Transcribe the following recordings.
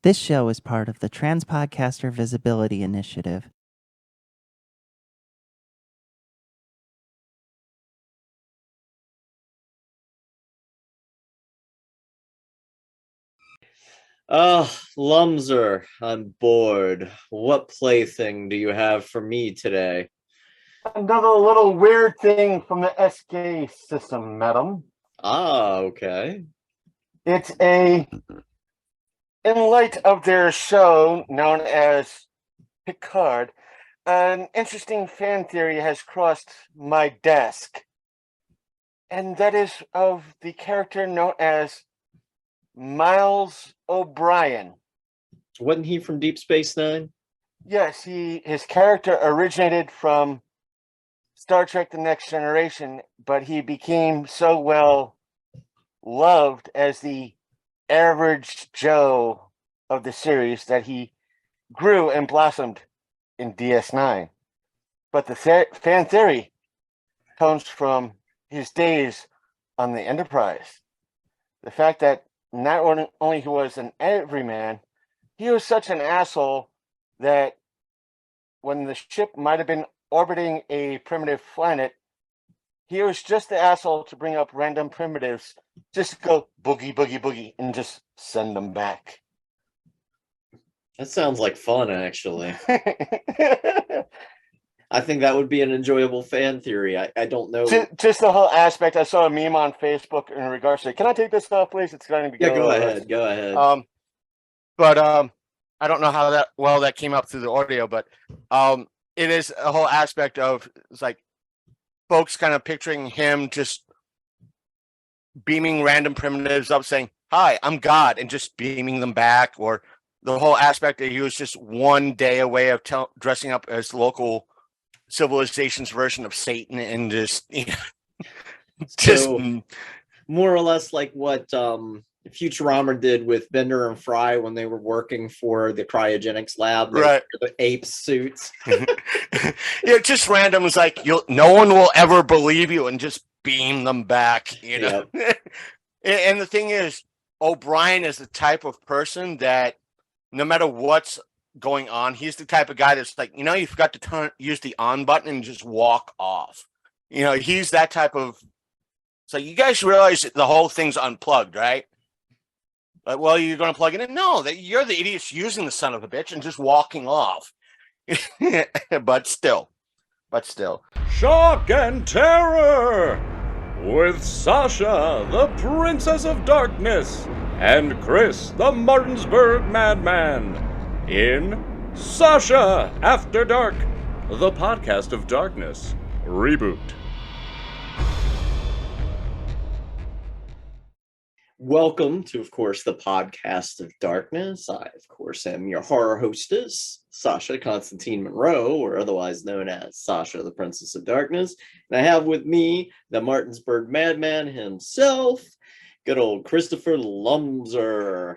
This show is part of the Transpodcaster Visibility Initiative. Lumzer, I'm bored. What plaything do you have for me today? Another little weird thing from the SK system, madam. Ah, okay. It's in light of their show known as Picard, an interesting fan theory has crossed my desk. And that is of the character known as Miles O'Brien. Wasn't he from Deep Space Nine? Yes, his character originated from Star Trek The Next Generation, but he became so well loved as the average Joe of the series that he grew and blossomed in DS9. But the fan theory comes from his days on the Enterprise. The fact that not only he was an everyman, he was such an asshole that when the ship might have been orbiting a primitive planet, he was just the asshole to bring up random primitives, just go boogie, boogie, boogie, and just send them back. That sounds like fun, actually. I think that would be an enjoyable fan theory. I don't know. Just the whole aspect. I saw a meme on Facebook in regards to, can I take this off, please? It's going to be go ahead. Go ahead. But I don't know how that came up through the audio, but it is a whole aspect of, it's like folks kind of picturing him just beaming random primitives up saying, "Hi, I'm God," and just beaming them back, or the whole aspect that he was just one day away of dressing up as local civilization's version of Satan, and just so, more or less like what Futurama did with Bender and Fry when they were working for the cryogenics lab, right? The ape suits. Yeah, just random. It's like no one will ever believe you, and just beam them back. Yep. And the thing is, O'Brien is the type of person that no matter what's going on, he's the type of guy that's like, you forgot to use the on button and just walk off. He's that type of. So you guys realize the whole thing's unplugged, right? Like, well, you're going to plug it in? No, you're the idiots using the son of a bitch and just walking off. But still. Shock and terror with Sasha, the Princess of Darkness, and Chris, the Martinsburg Mad Man, in Sasha After Dark, the podcast of darkness, Reboot. Welcome to, of course, the podcast of darkness. I, of course, am your horror hostess, Sasha Constantine Monroe, or otherwise known as Sasha, the Princess of Darkness. And I have with me the Martinsburg Mad Man himself, good old Christopher Lumzer.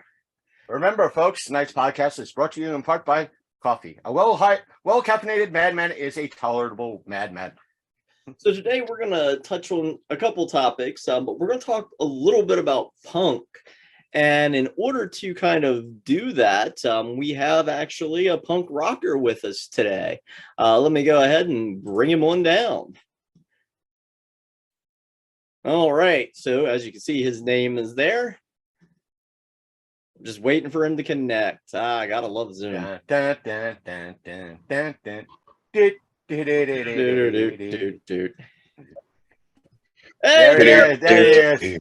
Remember, folks, tonight's podcast is brought to you in part by coffee. A well-caffeinated madman is a tolerable madman. So today we're going to touch on a couple topics, but we're going to talk a little bit about punk. And in order to kind of do that, we have actually a punk rocker with us today. Let me go ahead and bring him on down. All right. So as you can see, his name is there. I'm just waiting for him to connect. I gotta love Zoom. Dude. Hey, there he is.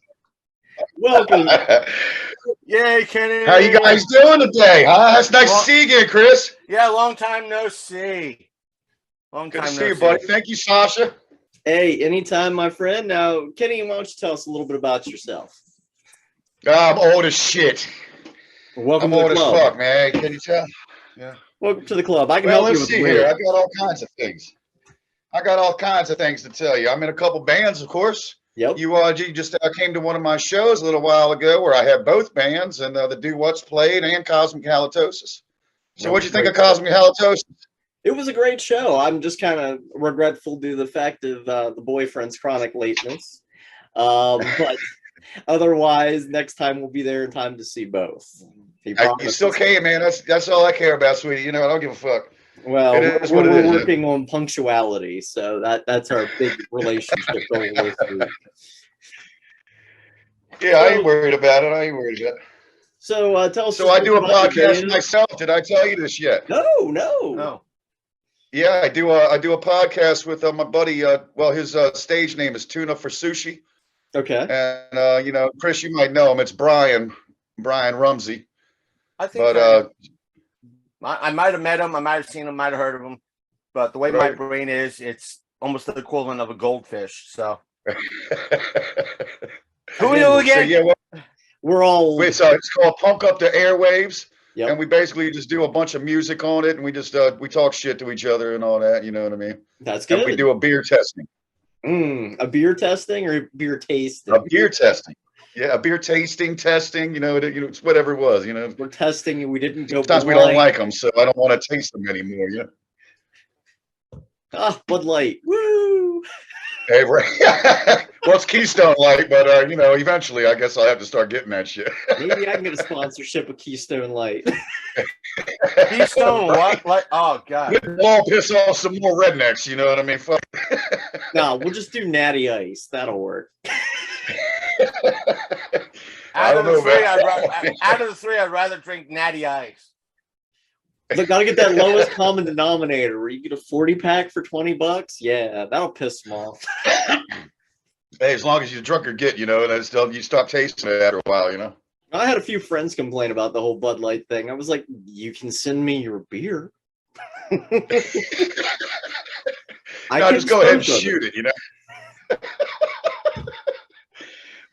Welcome. Yay, Kenny. How you guys doing today? It's nice to see you again, Chris. Yeah, long time no see. Good to see you, buddy. Thank you, Sasha. Hey, anytime, my friend. Now, Kenny, why don't you tell us a little bit about yourself? I'm old as shit. Welcome I'm to old the club. as fuck, man. Can you tell? Yeah. Welcome to the club. I can help you with let's see here. I got all kinds of things. To tell you. I'm in a couple bands, of course. Yep. You just came to one of my shows a little while ago where I had both bands, and the Doo Wutz played and Cosmic Halitosis. So what'd you think of Cosmic Halitosis? It was a great show. I'm just kind of regretful due to the fact of the boyfriend's chronic lateness. But otherwise, next time we'll be there in time to see both. You still can, man. That's all I care about, sweetie. You know, I don't give a fuck. Well, It is what it we're is, working on punctuality, so that's our big relationship goal this week. Yeah, I ain't worried about it. I ain't worried about it. So tell us. So I do a about your podcast band. myself. Did I tell you this yet? No. Yeah, I do a podcast with my buddy. Well, his stage name is Tuna for Sushi. Okay. And you know, Chris, you might know him. It's Brian Rumsey. I think I might have met him. I might have seen him. Might have heard of him. But the way my brain is, it's almost the equivalent of a goldfish. So who are you again? So, yeah, we're all. Wait, so it's called Punk Up the Airwaves. Yep. And we basically just do a bunch of music on it, and we just we talk shit to each other and all that. You know what I mean? That's good. And we do a beer testing. A beer testing or beer tasting? A beer testing. Yeah, a beer testing. You know, it's whatever it was. You know, we're testing and we didn't go. Sometimes we don't like them, so I don't want to taste them anymore. You know. Ah, Bud Light. Woo! Hey, right. Well, it's Keystone Light, but you know, eventually, I guess I'll have to start getting that shit. Maybe I can get a sponsorship with Keystone Light. Keystone what? Like, oh god. We'll piss off some more rednecks. You know what I mean? Fuck. No, we'll just do Natty Ice. That'll work. Out of the three, I'd rather drink Natty Ice. Look, gotta get that lowest common denominator where you get a 40-pack for $20. Yeah, that'll piss them off. Hey, as long as you're drunk or get, you know, and still you stop tasting it after a while, you know. I had a few friends complain about the whole Bud Light thing. I was like, you can send me your beer. I just go ahead and shoot it, you know.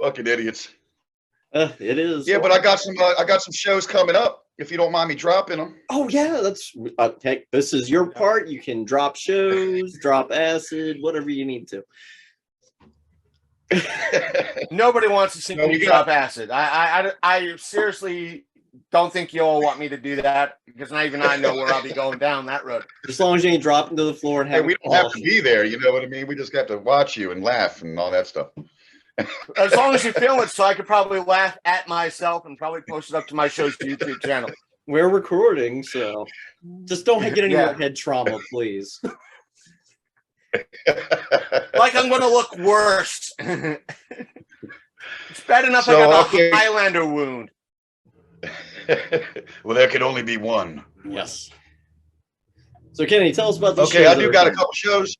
Fucking idiots. It is. Yeah, but I got some shows coming up. If you don't mind me dropping them. Oh yeah, that's heck. This is your part. You can drop shows, drop acid, whatever you need to. Nobody wants to see me drop acid. I seriously don't think you all want me to do that because not even I know where I'll be going down that road. As long as you ain't dropping to the floor and have. Hey, we don't have to be there. You know what I mean? We just have to watch you and laugh and all that stuff. As long as you film it, so I could probably laugh at myself and probably post it up to my show's YouTube channel. We're recording, so just don't get any more head trauma, please. Like I'm going to look worse. It's bad enough I got a Highlander wound. Well, there can only be one. Yes. So, Kenny, tell us about the show. Okay, I do got a couple shows.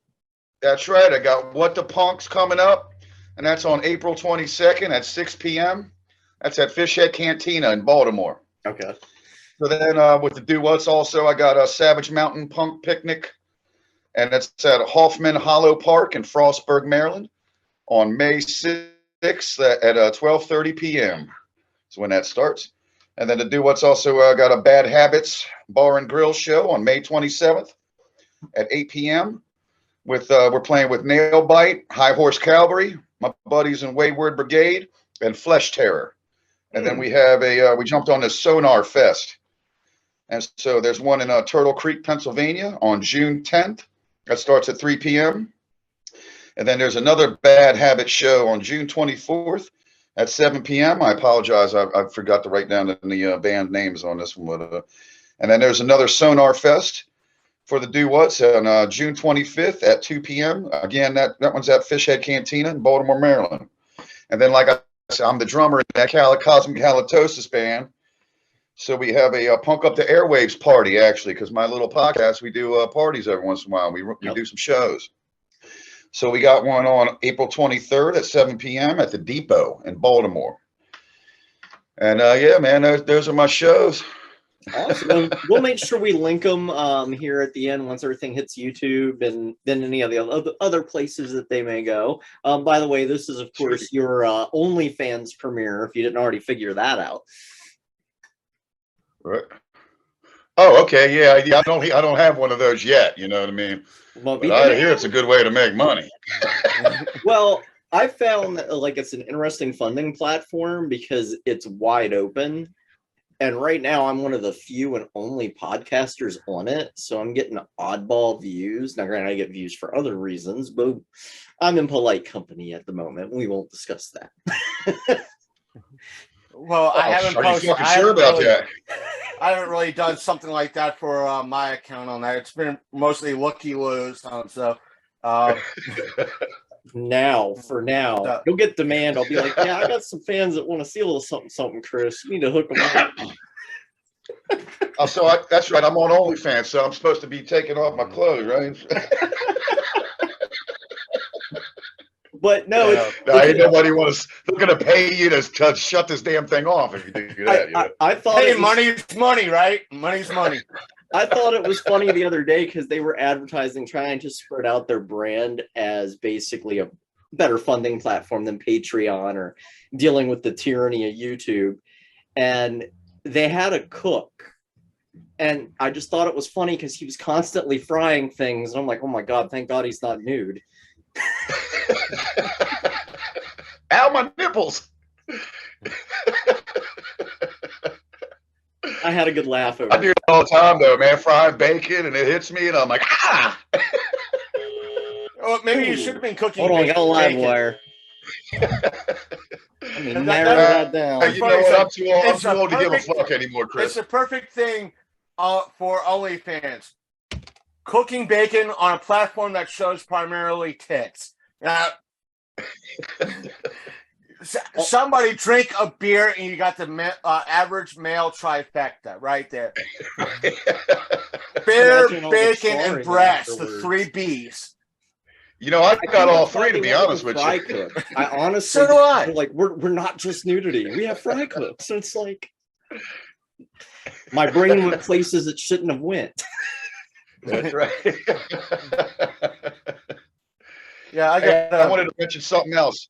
That's right. I got What the Punk's coming up. And that's on April 22nd at 6 p.m. That's at Fishhead Cantina in Baltimore. Okay. So then with the Doo Wutz also, I got a Savage Mountain Punk Picnic. And that's at Hoffman Hollow Park in Frostburg, Maryland on May 6th at 12:30 p.m. is when that starts. And then the Doo Wutz also got a Bad Habits Bar and Grill show on May 27th at 8 p.m. With we're playing with Nailbite, High Horse Cavalry, my buddies in Wayward Brigade, and Flesh Terror. And then we have we jumped on this Sonar Fest. And so there's one in Turtle Creek, Pennsylvania on June 10th. That starts at 3 p.m. And then there's another Bad Habit show on June 24th at 7 p.m. I apologize. I forgot to write down the band names on this one. And then there's another Sonar Fest for the Doo Wutz on June 25th at 2 p.m. Again, that one's at Fishhead Cantina in Baltimore, Maryland. And then, like I said, I'm the drummer in that Cosmic Halitosis band. So we have a Punk Up the Airwaves party, actually, because my little podcast, we do parties every once in a while. We do some shows. So we got one on April 23rd at 7 p.m. at the Depot in Baltimore. And yeah, man, those are my shows. Awesome. We'll make sure we link them here at the end once everything hits YouTube and then any of the other places that they may go. By the way, this is, of course, your OnlyFans premiere, if you didn't already figure that out. Right. Oh, okay. Yeah. I don't have one of those yet. You know what I mean? Well, but I hear it's a good way to make money. Well, I found that, like, it's an interesting funding platform because it's wide open. And right now, I'm one of the few and only podcasters on it. So I'm getting oddball views. Now, granted, I get views for other reasons, but I'm in polite company at the moment. We won't discuss that. Well, I haven't Are you posted. fucking sure about that? I haven't really done something like that for my account on that. It's been mostly looky-loos. So, for now, you'll get demand. I'll be like, yeah, I got some fans that want to see a little something, Chris. You need to hook them up. Oh, that's right. I'm on OnlyFans, so I'm supposed to be taking off my clothes, right? But no, ain't nobody they're gonna pay you to shut this damn thing off if you do that. I thought money's money, right? Money's money. I thought it was funny the other day because they were advertising, trying to spread out their brand as basically a better funding platform than Patreon or dealing with the tyranny of YouTube. And they had a cook. And I just thought it was funny because he was constantly frying things. And I'm like, oh my God, thank God he's not nude. Ow, my nipples. I had a good laugh over I do it all the time, though, man. Frying bacon, and it hits me, and I'm like, ah! Oh, maybe you should have been cooking. Hold on, I got a live wire. I mean, narrow that down. You know what? I'm too old to give a fuck anymore, Chris. It's a perfect thing for OnlyFans. Cooking bacon on a platform that shows primarily tits. Now, somebody drink a beer and you got the average male trifecta right there. Beer, bacon, and breast, the 3 Bs. You know, I got all 3, to be honest with you. Cook. I honestly, so do I. Like, we're not just nudity. We have fry cooks. So it's like, my brain went places it shouldn't have went. That's right. Yeah, I wanted to mention something else.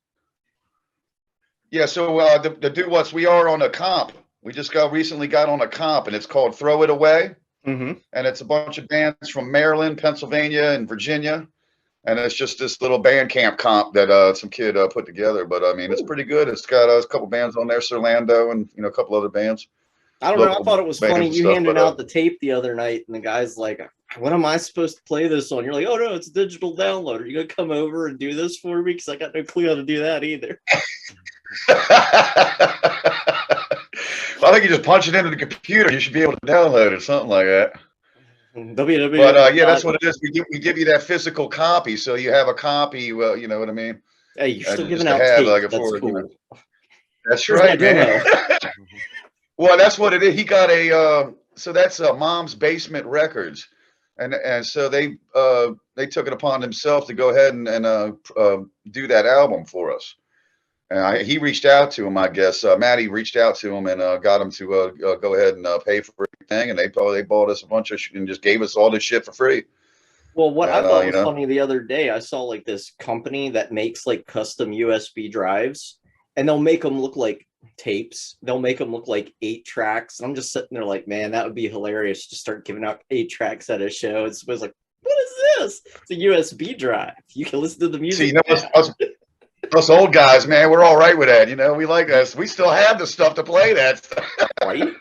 Yeah, so the Doo Wutz, we are on a comp. We just recently got on a comp, and it's called Throw It Away. Mm-hmm. And it's a bunch of bands from Maryland, Pennsylvania, and Virginia. And it's just this little band camp comp that some kid put together. But I mean, it's pretty good. It's got a couple bands on there, Sirlando, and a couple other bands. I don't know. I thought it was funny. You handed out the tape the other night, and the guy's like, "What am I supposed to play this on?" You're like, "Oh no, it's a digital download. Are you gonna come over and do this for me? Because I got no clue how to do that either." Well, I think you just punch it into the computer. You should be able to download it, something like that. But yeah, that's what it is. We give you that physical copy, so you have a copy. Well, you know what I mean. Hey, you're still giving out tape. Like that's cool. That's right, man. Well, that's what it is. He got so that's Mom's Basement Records, and so they took it upon themselves to go ahead and do that album for us. And he reached out to him, I guess. Maddie reached out to him and got him to go ahead and pay for everything. And they bought us a bunch of shit and just gave us all this shit for free. Well, what I thought was funny the other day, I saw like this company that makes like custom USB drives, and they'll make them look like tapes. They'll make them look like 8 tracks. And I'm just sitting there like, man, that would be hilarious to start giving out 8 tracks at a show. It was like, what is this? It's a USB drive. You can listen to the music. See, us old guys, man, we're all right with that. We like us. We still have the stuff to play that. Right?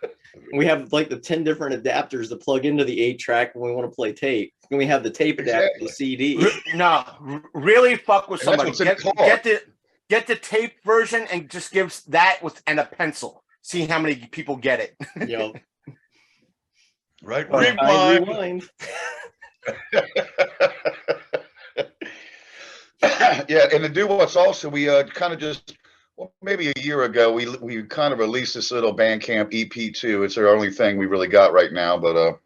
We have like the 10 different adapters to plug into the 8 track when we want to play tape. And we have the tape adapter to the CD. No, really fuck with somebody. Get the tape version and just give that and a pencil. See how many people get it. Yep. Right. Rewind. Yeah, and the Doo Wutz also, we kind of just, maybe a year ago, we kind of released this little Bandcamp EP2. It's our only thing we really got right now. But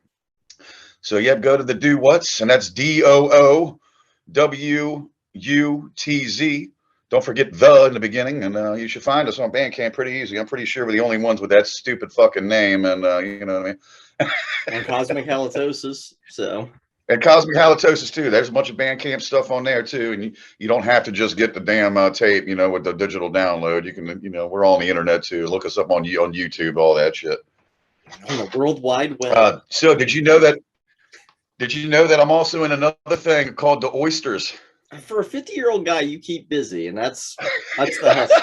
so yeah, go to the Doo Wutz, and that's DOOWUTZ. Don't forget the in the beginning, and you should find us on Bandcamp pretty easy. I'm pretty sure we're the only ones with that stupid fucking name, and you know what I mean. And Cosmic Halitosis, so. And Cosmic Halitosis too. There's a bunch of Bandcamp stuff on there too, and you don't have to just get the damn tape, with the digital download. You can, we're on the internet too. Look us up on YouTube, all that shit. On the World Wide Web. So did you know that? Did you know that I'm also in another thing called the Oysters? For a 50-year-old guy, you keep busy, and that's the hustle.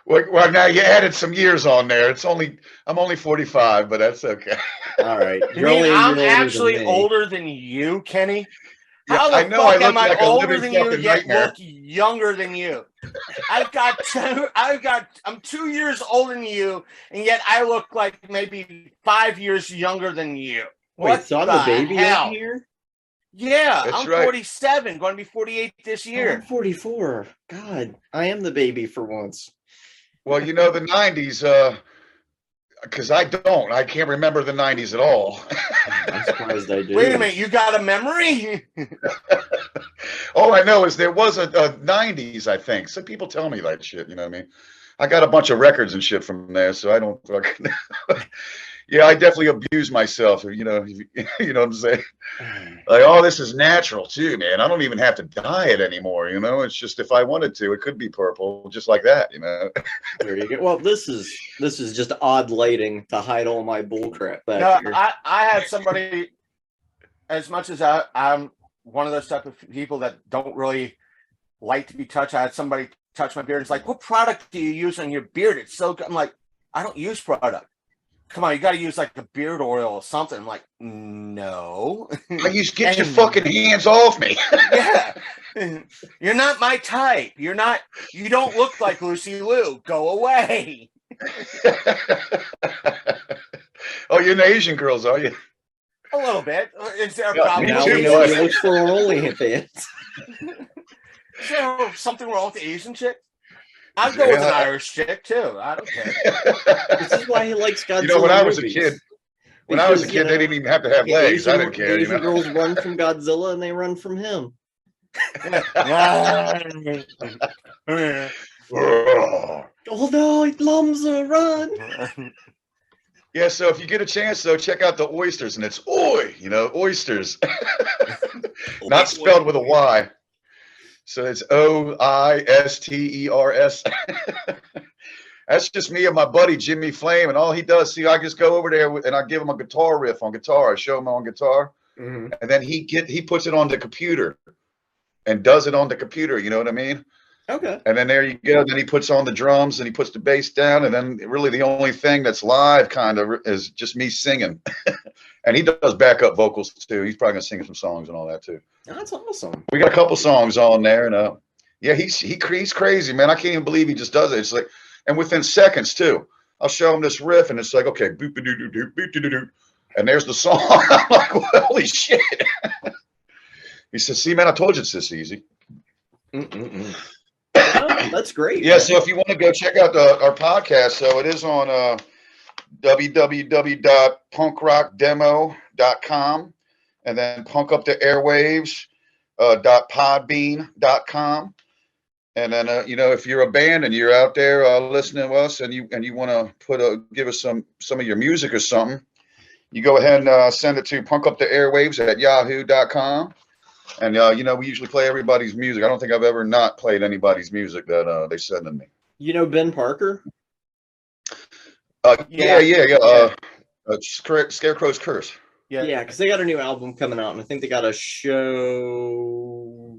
Well, now you added some years on there. I'm only 45, but that's okay. All right. I'm actually older than you, Kenny. Yeah, How the I know I fuck look am I like a older living than you fucking yet nightmare. look younger than you? I'm 2 years older than you, and yet I look like maybe 5 years younger than you. Wait, What so I'm the baby hell? over here? Yeah, That's I'm right. 47, going to be 48 this Oh, year. I'm 44. God, I am the baby for once. Well, you know, the 90s, because I can't remember the 90s at all. I'm surprised I do. Wait a minute, you got a memory? All I know is there was a 90s, I think. Some people tell me that shit, you know what I mean? I got a bunch of records and shit from there, so I don't fucking. Yeah, I definitely abuse myself, you know, you know what I'm saying? Like, oh, this is natural too, man. I don't even have to dye it anymore, you know? It's just if I wanted to, it could be purple, just like that, you know? There you go. Well, this is just odd lighting to hide all my bullcrap back No, here. I had somebody, as much as I'm one of those type of people that don't really like to be touched, I had somebody touch my beard. It's like, what product do you use on your beard? It's so good. I'm like, I don't use product. Come on, you got to use like a beard oil or something. I'm like, no. Get your fucking hands off me. Yeah. You're not my type. You don't look like Lucy Liu. Go away. Oh, you're an Asian girls, are you? A little bit. Is there a Yeah, problem? me Now too, we know what he looks for on OnlyFans. Is there something wrong with the Asian chick? I'd go with an Irish chick too. I don't care. This is why he likes Godzilla. You know, when I was a movies. kid, I was a Because, kid, they didn't even have to have the legs. I Asian- didn't care. the You Asian know? girls run from Godzilla and they run from him. Oh no, Lumzer, run! Yeah, so if you get a chance, though, check out the oysters, and it's oi, you know, oysters, not spelled with a Y. So it's OISTERS. That's just me and my buddy Jimmy Flame, and all he does, see, I just go over there and I give him a guitar riff on guitar. I show him on guitar, and then he puts it on the computer and does it on the computer. You know what I mean? Okay. And then there you go. Then he puts on the drums and he puts the bass down, and then really the only thing that's live kind of is just me singing. And he does backup vocals too. He's probably gonna sing some songs and all that too. That's awesome. We got a couple songs on there, and yeah, he's crazy, man. I can't even believe he just does it. It's like, and within seconds too. I'll show him this riff, and it's like, okay, boop doo doo doo boop doo doo doo, and there's the song. I'm like, well, holy shit. He says, "See, man, I told you it's this easy." That's great. Yeah, so if you want to go check out our podcast, so it is on www.punkrockdemo.com, and then punkuptheairwaves.podbean.com. And then you know, if you're a band and you're out there listening to us, and you want to give us some of your music or something, you go ahead and send it to punkuptheairwaves@yahoo.com. And you know, we usually play everybody's music. I don't think I've ever not played anybody's music that they send to me. You know Ben Parker? Yeah. Scarecrow's Curse. Yeah, because they got a new album coming out, and I think they got a show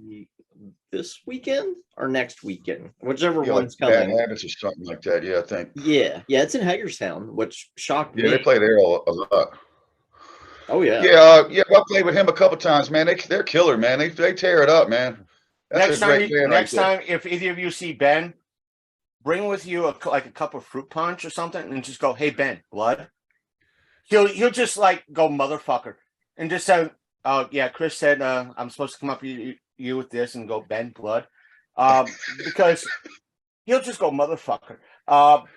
this weekend or next weekend, whichever one's Bad coming. Habits or something like that. Yeah, I think. Yeah, it's in Hagerstown, which shocked me. Yeah, they play there a lot. Oh yeah. Yeah. I played with him a couple times, man. They're killer, man. They tear it up, man. That's next time, if either of you see Ben, bring with you a cup of fruit punch or something, and just go, "Hey Ben, blood." He'll just like go motherfucker, and just say, "Oh yeah, Chris said I'm supposed to come up to you with this," and go, "Ben, blood," because he'll just go motherfucker.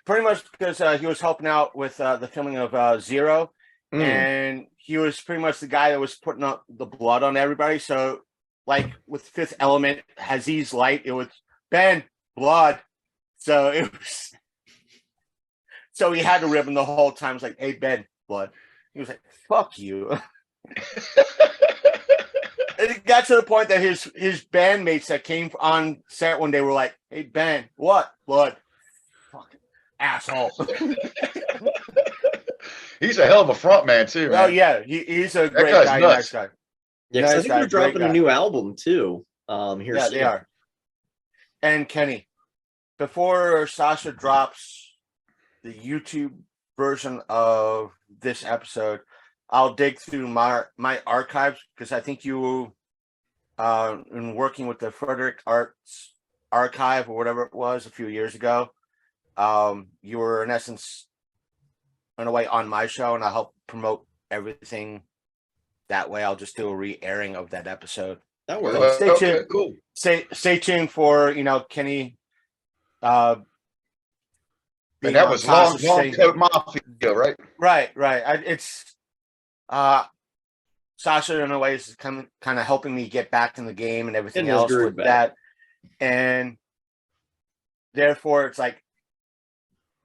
Pretty much because he was helping out with the filming of Zero. And he was pretty much the guy that was putting up the blood on everybody. So, like with Fifth Element, Haziz's light, it was Ben, blood. So it was. So he had to rib him the whole time. It was like, "Hey Ben, blood." He was like, "Fuck you." And it got to the point that his bandmates that came on set one day were like, "Hey Ben, what blood? Fucking asshole." He's a hell of a front man too, man. Oh yeah, he's a great guy's guy, nuts. nice guy. Yeah, 'cause I Nice think guy, they're dropping great a guy. new album too. Here Yeah, soon. they are. And Kenny, before Sasha drops the YouTube version of this episode, I'll dig through my archives because I think you in working with the Frederick Arts Archive or whatever it was a few years ago. You were in essence, in a way, on my show, and I help promote everything that way. I'll just do a re-airing of that episode. That works. Stay tuned. Okay, cool. Stay tuned for Kenny. And that was Long Coat Mafia, right? Right. It's Sasha in a way is kind of helping me get back in the game and everything else with that, and therefore it's like,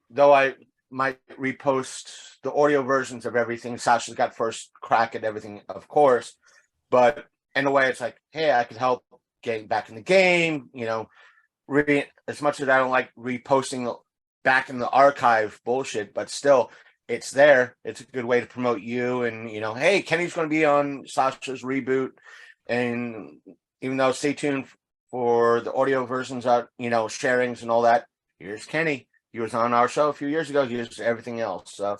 though I might repost the audio versions of everything, Sasha's got first crack at everything, of course, but in a way it's like, hey, I could help getting back in the game, as much as I don't like reposting back in the archive bullshit, but still it's there. It's a good way to promote you, and hey, Kenny's going to be on Sasha's Reboot, and even though, stay tuned for the audio versions out, sharings and all that. Here's Kenny. He was on our show a few years ago. Here's everything else. So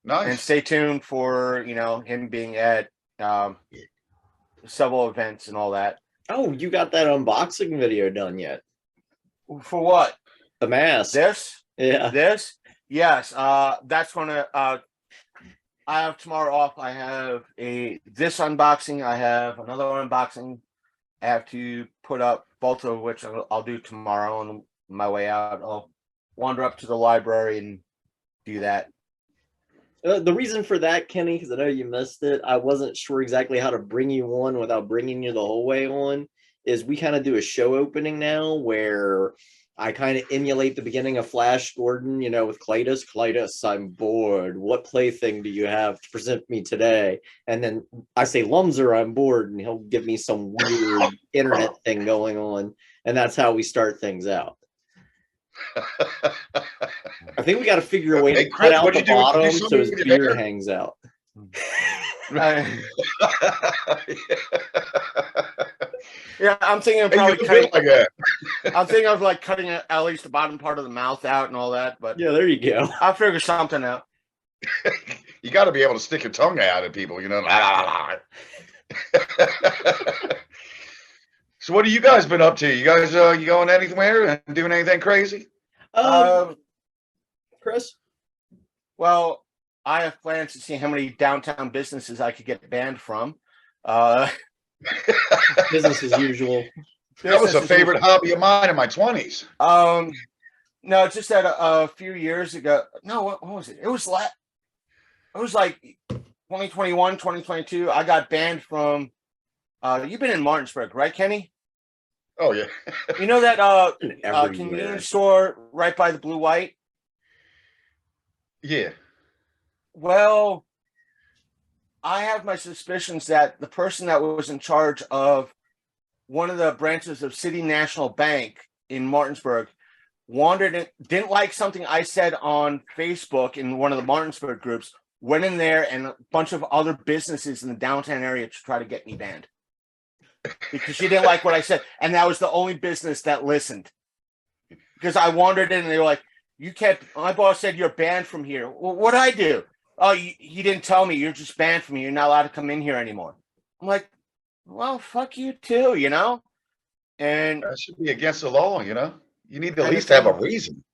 nice. And stay tuned for him being at several events and all that. Oh, you got that unboxing video done yet? For what? The mask. This? Yeah. This? Yes. That's gonna. I have tomorrow off. I have this unboxing. I have another unboxing. I have to put up, both of which I'll do tomorrow on my way out. I'll wander up to the library and do that. The reason for that, Kenny, because I know you missed it, I wasn't sure exactly how to bring you on without bringing you the whole way on, is we kind of do a show opening now where I kind of emulate the beginning of Flash Gordon, with Clytus. Clytus, I'm bored. What plaything do you have to present me today? And then I say, Lumzer, I'm bored, and he'll give me some weird internet thing going on, and that's how we start things out. I think we got to figure a way to cut out the bottom so his beard hangs out. Yeah, I'm thinking of probably cutting. I'm thinking of cutting at least the bottom part of the mouth out and all that. But yeah, there you go. I'll figure something out. You got to be able to stick your tongue out at people, So what have you guys been up to? You guys, you going anywhere and doing anything crazy? Chris? Well, I have plans to see how many downtown businesses I could get banned from. Business as usual. That was a favorite hobby of mine in my 20s. No, it's just that a few years ago. No, what was it? It was like 2021, 2022. I got banned from. You've been in Martinsburg, right, Kenny? Oh yeah. You know that convenience store right by the Blue White? Yeah. Well, I have my suspicions that the person that was in charge of one of the branches of City National Bank in Martinsburg wandered in, didn't like something I said on Facebook in one of the Martinsburg groups, went in there and a bunch of other businesses in the downtown area to try to get me banned. Because she didn't like what I said. And that was the only business that listened. Because I wandered in and they were like, my boss said you're banned from here. Well, what'd I do? Oh, he didn't tell me. You're just banned from here. You're not allowed to come in here anymore. I'm like, well, fuck you too, And that should be against the law, You need to at least have a reason.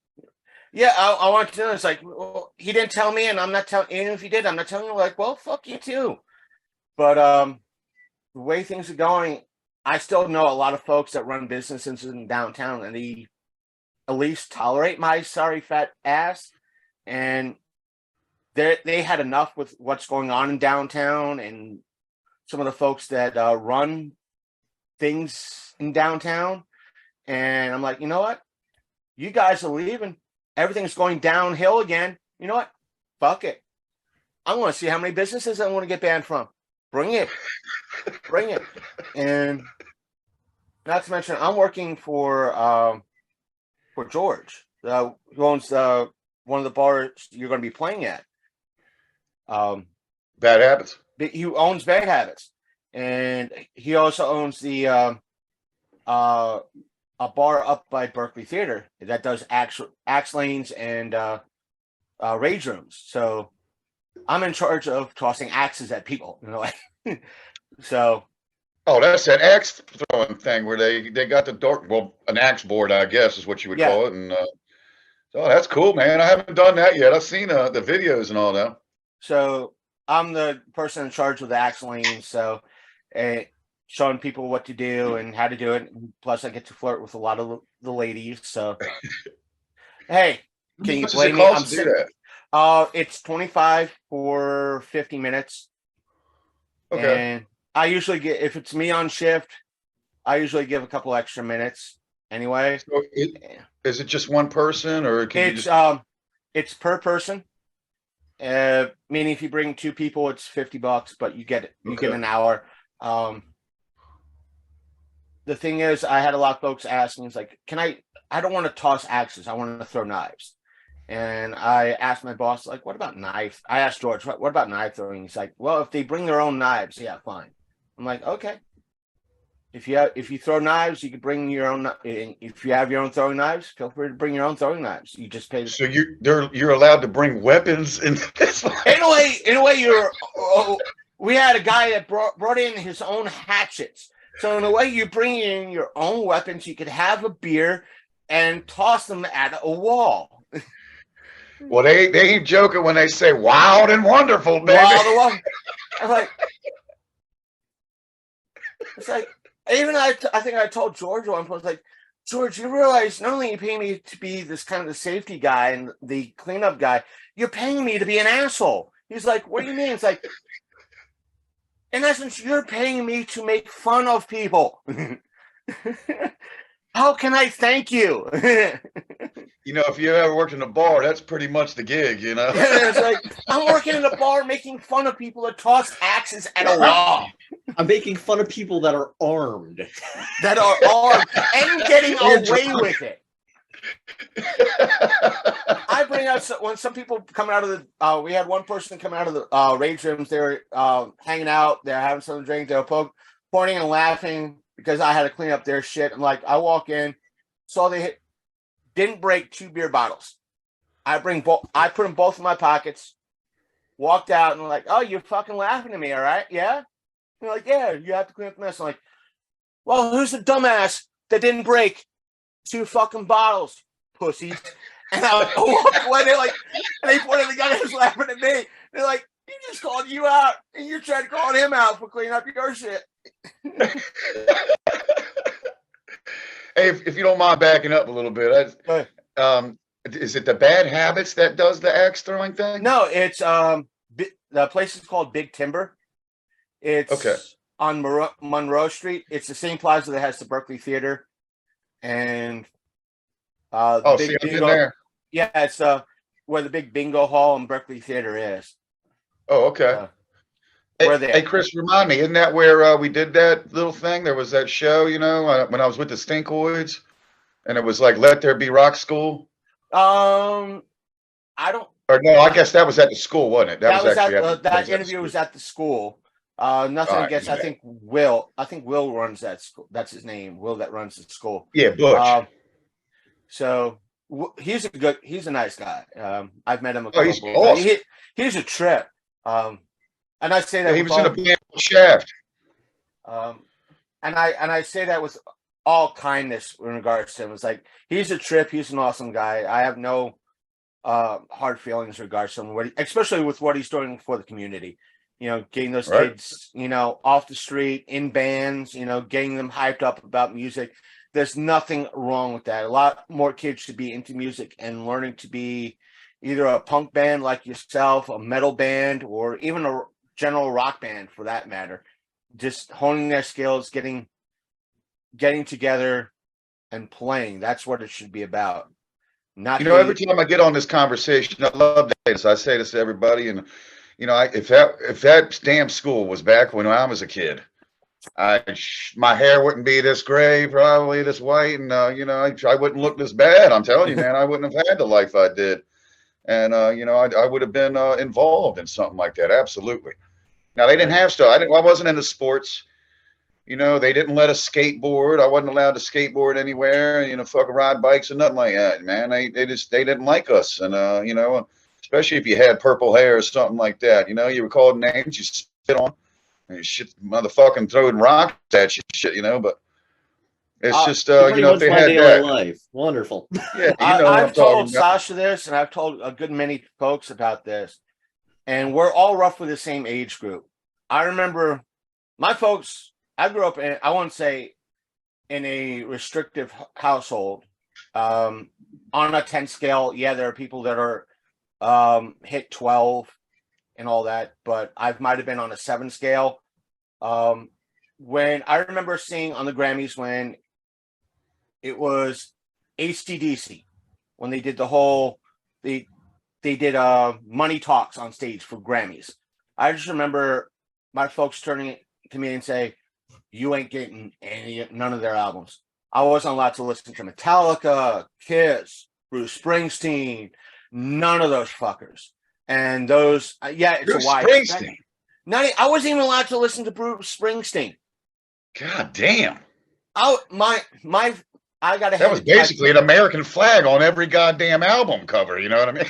Yeah, I want to know. It's like, well, he didn't tell me, and I'm not telling. And if he did, I'm not telling you. Like, well, fuck you too. But the way things are going, I still know a lot of folks that run businesses in downtown, and they at least tolerate my sorry fat ass. And they had enough with what's going on in downtown, and some of the folks that run things in downtown. And I'm like, you know what? You guys are leaving. Everything's going downhill again. You know what? Fuck it. I want to see how many businesses I want to get banned from. Bring it. Bring it. And not to mention, I'm working for George, who owns one of the bars you're going to be playing at. Bad Habits. He owns Bad Habits. And he also owns the a bar up by Berkeley Theater that does axe lanes and rage rooms. So I'm in charge of tossing axes at people. So Oh, that's that axe throwing thing where they got the dark, well, an axe board, I guess is what you would Yeah. call it. And oh, that's cool, man. I haven't done that yet. I've seen the videos and all that. So I'm the person in charge of the axe lanes, so showing people what to do and how to do it. Plus, I get to flirt with a lot of the ladies. So, hey, can you blame me? I'm do that? It's $25 for 50 minutes. Okay. And I usually get, if it's me on shift, I usually give a couple extra minutes anyway. So is it just one person, or can it's per person? Meaning if you bring 2 people, it's $50, but you get an hour. The thing is, I had a lot of folks asking, it's like, I don't want to toss axes. I want to throw knives. And I asked my boss, like, what about knife? I asked George, what about knife throwing? He's like, well, if they bring their own knives, yeah, fine. I'm like, okay. If you throw knives, you can bring your own. If you have your own throwing knives, feel free to bring your own throwing knives. You just pay. So you're allowed to bring weapons in this. In a way, we had a guy that brought in his own hatchets. So in a way, you bring in your own weapons. You could have a beer and toss them at a wall. Well, they ain't joking when they say wild and wonderful, baby. Wild. I'm like, it's like. Even I think I told George once, I was like, George, you realize not only are you paying me to be this kind of the safety guy and the cleanup guy, you're paying me to be an asshole. He's like, what do you mean? It's like, in essence, you're paying me to make fun of people. How can I thank you? You know, if you ever worked in a bar, that's pretty much the gig, you know? It's like, I'm working in a bar making fun of people that toss axes at a wall. I'm making fun of people that are armed. That are armed and getting away with it. I bring out when some people come out of the, we had one person come out of the rage rooms. They were hanging out. They're having something to drink. They were pointing and laughing because I had to clean up their shit. And like, I walk in, saw they didn't break 2 beer bottles. I put them both in my pockets, walked out, and I'm like, oh, you're fucking laughing at me, all right? Yeah? And they're like, yeah, you have to clean up the mess. I'm like, well, who's the dumbass that didn't break 2 fucking bottles, pussies? And I walked away, and they pointed at the guy who's laughing at me. They're like, he just called you out, and you're trying to call him out for cleaning up your shit. Hey, if you don't mind backing up a little bit, is it the Bad Habits that does the axe throwing thing? No, it's the place is called Big Timber. It's on Monroe Street. It's the same plaza that has the Berkeley Theater, and Big Bingo. There. Yeah, it's where the big bingo hall in Berkeley Theater is. Oh, okay. Hey, Chris, remind me, isn't that where we did that little thing? There was that show, you know, when I was with the Stinkoids, and it was like Let There Be Rock School. I don't. Or no, I guess that was at the school, wasn't it? That was actually that interview was at the school. Nothing against. I think Will runs that school. That's his name. Will that runs the school. Yeah, Butch. So he's a nice guy. I've met him. He's awesome. He's a trip. And I say that he was in a band Shaft. And I say that with all kindness in regards to him. It's like he's a trip. He's an awesome guy. I have no hard feelings in regards to him, especially with what he's doing for the community. You know, getting those kids, you know, off the street in bands. You know, getting them hyped up about music. There's nothing wrong with that. A lot more kids should be into music and learning to be either a punk band like yourself, a metal band, or even a general rock band for that matter. Just honing their skills, getting together and playing. That's what it should be about. Every time I get on this conversation, I love this. I say this to everybody, and you know, if that damn school was back when I was a kid, my hair wouldn't be this gray, probably this white, and you know, I wouldn't look this bad. I'm telling you, man, I wouldn't have had the life I did. And, you know, I would have been involved in something like that. Absolutely. Now, they didn't have stuff. I wasn't into sports. You know, they didn't let us skateboard. I wasn't allowed to skateboard anywhere, you know, fucking ride bikes and nothing like that, man. They didn't like us. And, you know, especially if you had purple hair or something like that, you know, you were called names, you spit on. And shit, motherfucking throwing rocks at you, shit, you know. But it's just, pretty you know, if much they my had daily that, life. Wonderful. yeah, you know what I'm I've told talking about. Sasha this, and I've told a good many folks about this, and we're all roughly the same age group. I remember my folks, I grew up in, I won't say in a restrictive household. On a 10 scale, yeah, there are people that are hit 12 and all that, but I might have been on a 7 scale. When I remember seeing on the Grammys when it was AC/DC, when they did the whole, they did Money Talks on stage for Grammys. I just remember my folks turning to me and say, "You ain't getting none of their albums." I wasn't allowed to listen to Metallica, Kiss, Bruce Springsteen, none of those fuckers. And those, yeah, it's Bruce a wide Springsteen. I wasn't even allowed to listen to Bruce Springsteen. God damn. I got That was basically an American flag on every goddamn album cover. You know what I mean?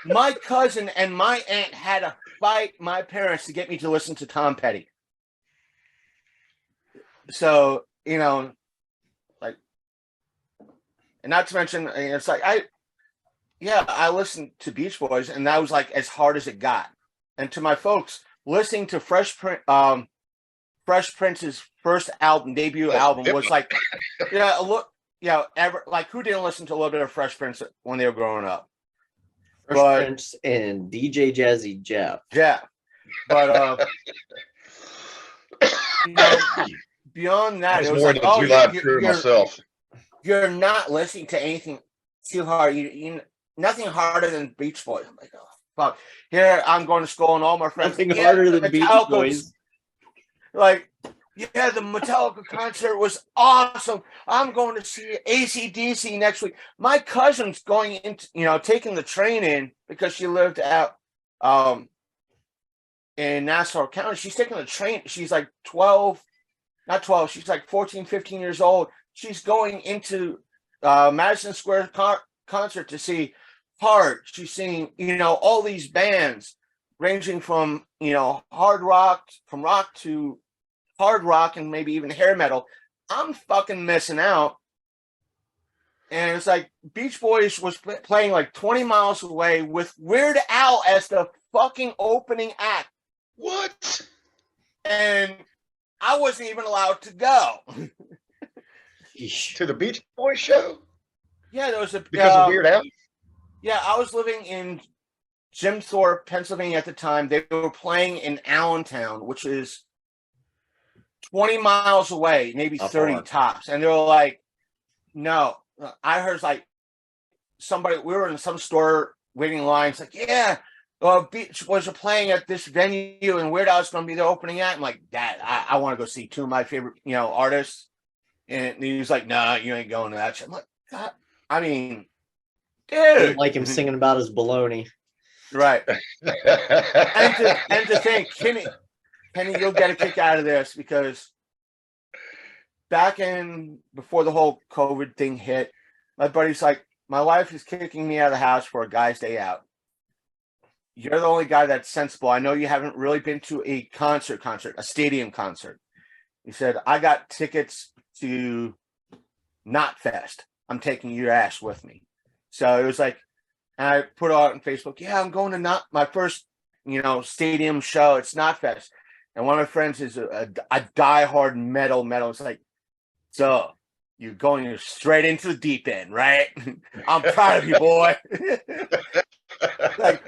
My cousin and my aunt had to fight my parents to get me to listen to Tom Petty. So, you know, like, and not to mention, it's like, I listened to Beach Boys, and that was like as hard as it got. And to my folks, listening to Fresh Prince's first debut album was like, like who didn't listen to a little bit of Fresh Prince when they were growing up? Fresh Prince and DJ Jazzy Jeff. Yeah, but you know, beyond that, That's it was more like, than too loud for myself. You're not listening to anything too hard. You nothing harder than Beach Boys. I'm like, oh fuck! Here I'm going to school, and all my friends. Nothing harder than Beach Boys. Like, yeah, the Metallica concert was awesome. I'm going to see AC/DC next week. My cousin's going into, taking the train in because she lived out in Nassau County. She's taking the train. She's like 12, not 12. She's like 14, 15 years old. She's going into Madison Square concert to see Heart. She's seeing, all these bands ranging from, hard rock, from rock to hard rock and maybe even hair metal. I'm fucking missing out. And it's like Beach Boys was playing like 20 miles away with Weird Al as the fucking opening act. What? And I wasn't even allowed to go. To the Beach Boys show? Yeah, there was because of Weird Al? Yeah, I was living in Jim Thorpe, Pennsylvania at the time. They were playing in Allentown, which is 20 miles away, maybe 30 tops. And they were like, no. I heard like somebody, we were in some store waiting in line. It's like, yeah, Beach Boys are playing at this venue and Weird Al's going to be the opening act. I'm like, Dad, I want to go see two of my favorite, artists. And he was like, no, you ain't going to that shit. I'm like, God, I mean, dude. I didn't like him singing about his baloney. Right. and to think, Kenny, you'll get a kick out of this because back before the whole COVID thing hit, my buddy's like, my wife is kicking me out of the house for a guy's day out. You're the only guy that's sensible. I know you haven't really been to a concert, a stadium concert. He said, I got tickets to Knotfest. I'm taking your ass with me. So it was like, and I put it out on Facebook, yeah, I'm going to my first, stadium show. It's Knotfest. And one of my friends is a diehard metal. It's like, so you're going straight into the deep end, right? I'm proud of you, boy. Like,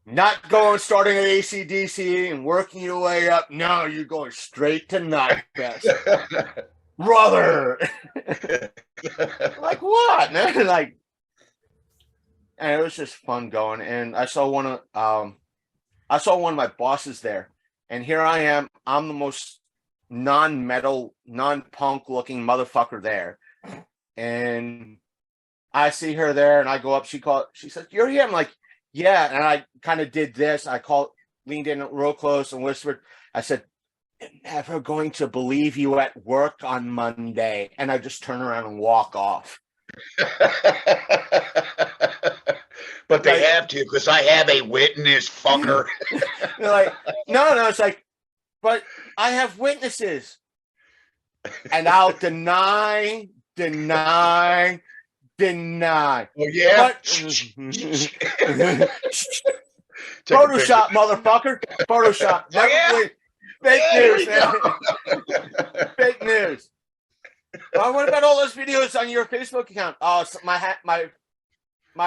not starting at AC/DC and working your way up. No, you're going straight to Knotfest. Brother. Like, what, man? Like, and it was just fun going. And I saw one of my bosses there. And here I am. I'm the most non-metal, non-punk looking motherfucker there. And I see her there and I go up. She said, you're here? I'm like, yeah. And I kind of did this. Leaned in real close and whispered. I said, I'm never going to believe you at work on Monday. And I just turn around and walk off. But they have to, because I have a witness, fucker. Like, no, it's like, But I have witnesses. And I'll deny. Oh yeah. Photoshop, motherfucker. Photoshop. Fake news, man. Fake news. Well, what about all those videos on your Facebook account? Oh, so my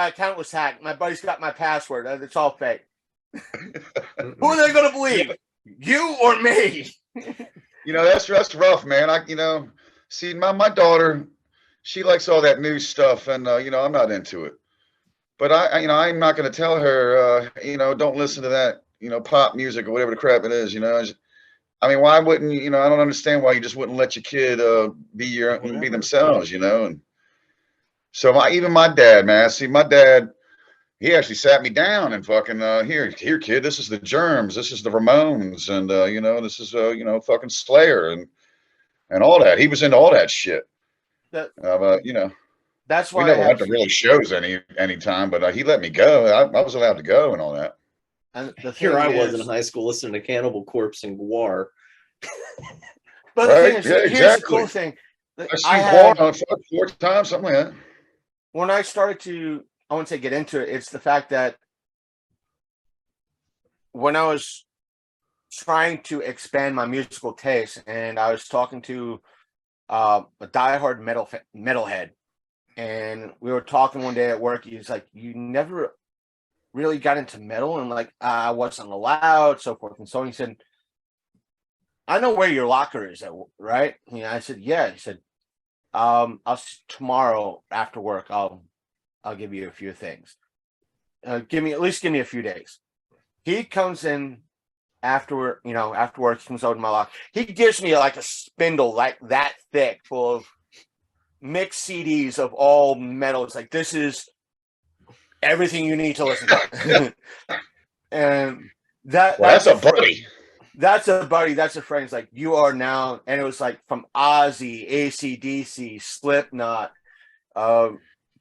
account was hacked. My buddy's got my password. It's all fake. Who are they going to believe? You or me? That's rough, man. See, my daughter, she likes all that new stuff, and I'm not into it. But I'm not going to tell her, don't listen to that, pop music or whatever the crap it is. Why wouldn't I don't understand why you just wouldn't let your kid be themselves, And so even my dad, man. See, my dad, he actually sat me down and fucking here, kid. This is the Germs. This is the Ramones, and this is fucking Slayer and all that. He was into all that shit. That's we why never went to really shows any time, but he let me go. I was allowed to go and all that. And here I was in high school listening to Cannibal Corpse and Gwar. But the thing is, here's the cool thing. I had Gwar 4 times, something like that. When I started to, I wouldn't say get into it, it's the fact that when I was trying to expand my musical taste, and I was talking to a diehard metalhead, and we were talking one day at work. He's like, "You never really got into metal," and like I wasn't allowed, so forth and so on. He said, "I know where your locker is at, right?" I said, "Yeah." He said, tomorrow after work, I'll give you a few things. Give me a few days." He comes in after work, he comes out in my locker. He gives me like a spindle like that thick full of mixed CDs of all metal. It's like, this is everything you need to listen to. And that's a buddy. That's a buddy. That's a friend. It's like, you are now, and it was like from Ozzy, AC/DC, Slipknot,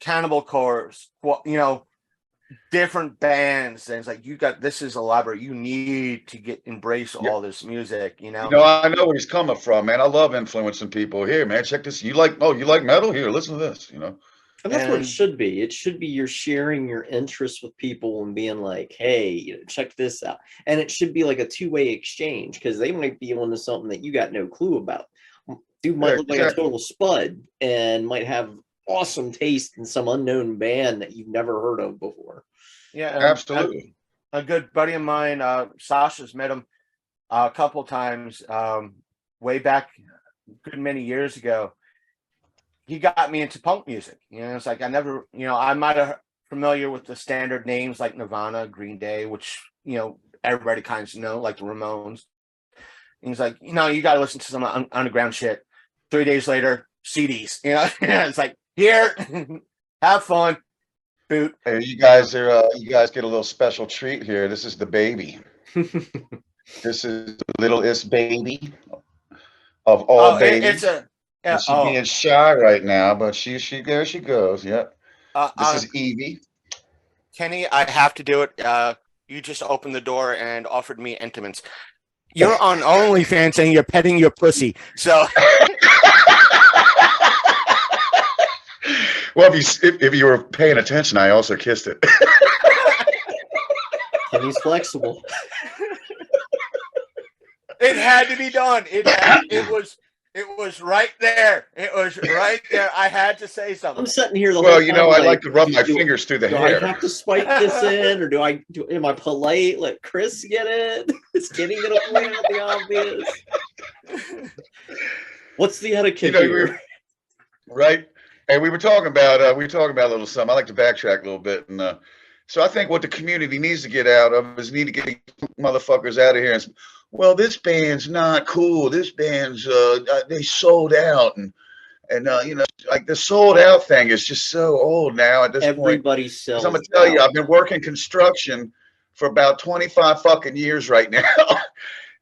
Cannibal Corpse, different bands. And it's like, this is elaborate. You need to embrace all this music. I know where he's coming from, man. I love influencing people. Here, man, check this. You like metal? Here, listen to this. And that's what it should be. It should be you're sharing your interests with people and being like, hey, check this out. And it should be like a two-way exchange, because they might be onto something that you got no clue about. Dude might look like a total spud and might have awesome taste in some unknown band that you've never heard of before. Yeah, absolutely. A good buddy of mine, Sasha's met him a couple times way back good many years ago. He got me into punk music. It's like I never, I might have familiar with the standard names like Nirvana, Green Day, which, everybody kind of know, like the Ramones. And he's like, you got to listen to some underground shit. 3 days later, CDs. It's like, here, have fun. Boot. Hey, you guys get a little special treat here. This is the baby. This is the littlest baby of all babies. She's being shy right now, but there she goes. Yep. This is Evie. Kenny, I have to do it. You just opened the door and offered me intimates. You're on OnlyFans and you're petting your pussy. So well, if you were paying attention, I also kissed it. Kenny's flexible. It had to be done. It was right there. It was right there. I had to say something. I'm sitting here. I like to rub my fingers through the hair. Do I have to spike this in, or am I polite? Let Chris get it? Is Kenny gonna point out the obvious? What's the etiquette here? Right. And we were talking about a little something. I like to backtrack a little bit, and so I think what the community needs to get out of is need to get motherfuckers out of here and. Well, this band's not cool. This band's they sold out, and like the sold out thing is just so old now at this point. Everybody sells. I'm gonna tell you, I've been working construction for about 25 fucking years right now,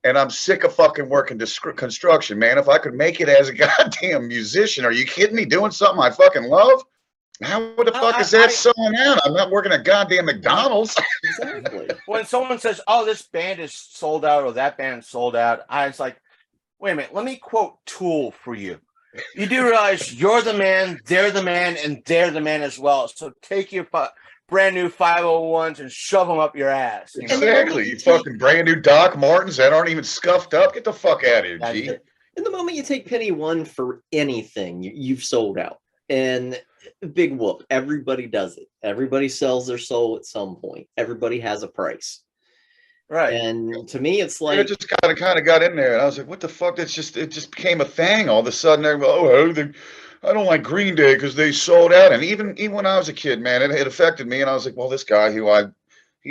and I'm sick of fucking working construction, man. If I could make it as a goddamn musician, are you kidding me? Doing something I fucking love, How the fuck is that selling out? I'm not working at goddamn McDonald's. Exactly. When someone says, "Oh, this band is sold out," or "That band's sold out," I was like, "Wait a minute, let me quote Tool for you. You do realize you're the man, they're the man, and they're the man as well. So take your brand new 501s and shove them up your ass." You know? Exactly. You fucking brand new Doc Martens that aren't even scuffed up. Get the fuck out of here, G. And the moment you take penny one for anything, you've sold out. And big whoop. Everybody does it. Everybody sells their soul at some point. Everybody has a price. Right. And to me, it's like it just kind of got in there, and I was like, "What the fuck?" It just became a thing all of a sudden. I don't like Green Day because they sold out. And even when I was a kid, man, it affected me. And I was like, "Well, this guy he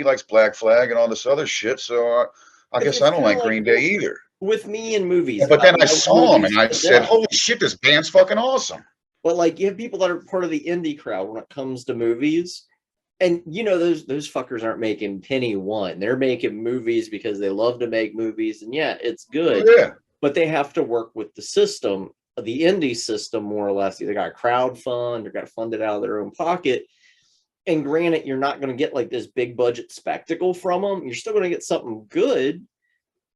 likes Black Flag and all this other shit, so I guess I don't like Green Day either." With me in movies, but then I saw him and I said, "Holy shit, this band's fucking awesome." But like, you have people that are part of the indie crowd when it comes to movies, and those fuckers aren't making penny one. They're making movies because they love to make movies, and yeah, it's good. Oh, yeah. But they have to work with the system, the indie system, more or less. Either got to crowdfund or got to fund it out of their own pocket. And granted, you're not going to get like this big budget spectacle from them. You're still going to get something good,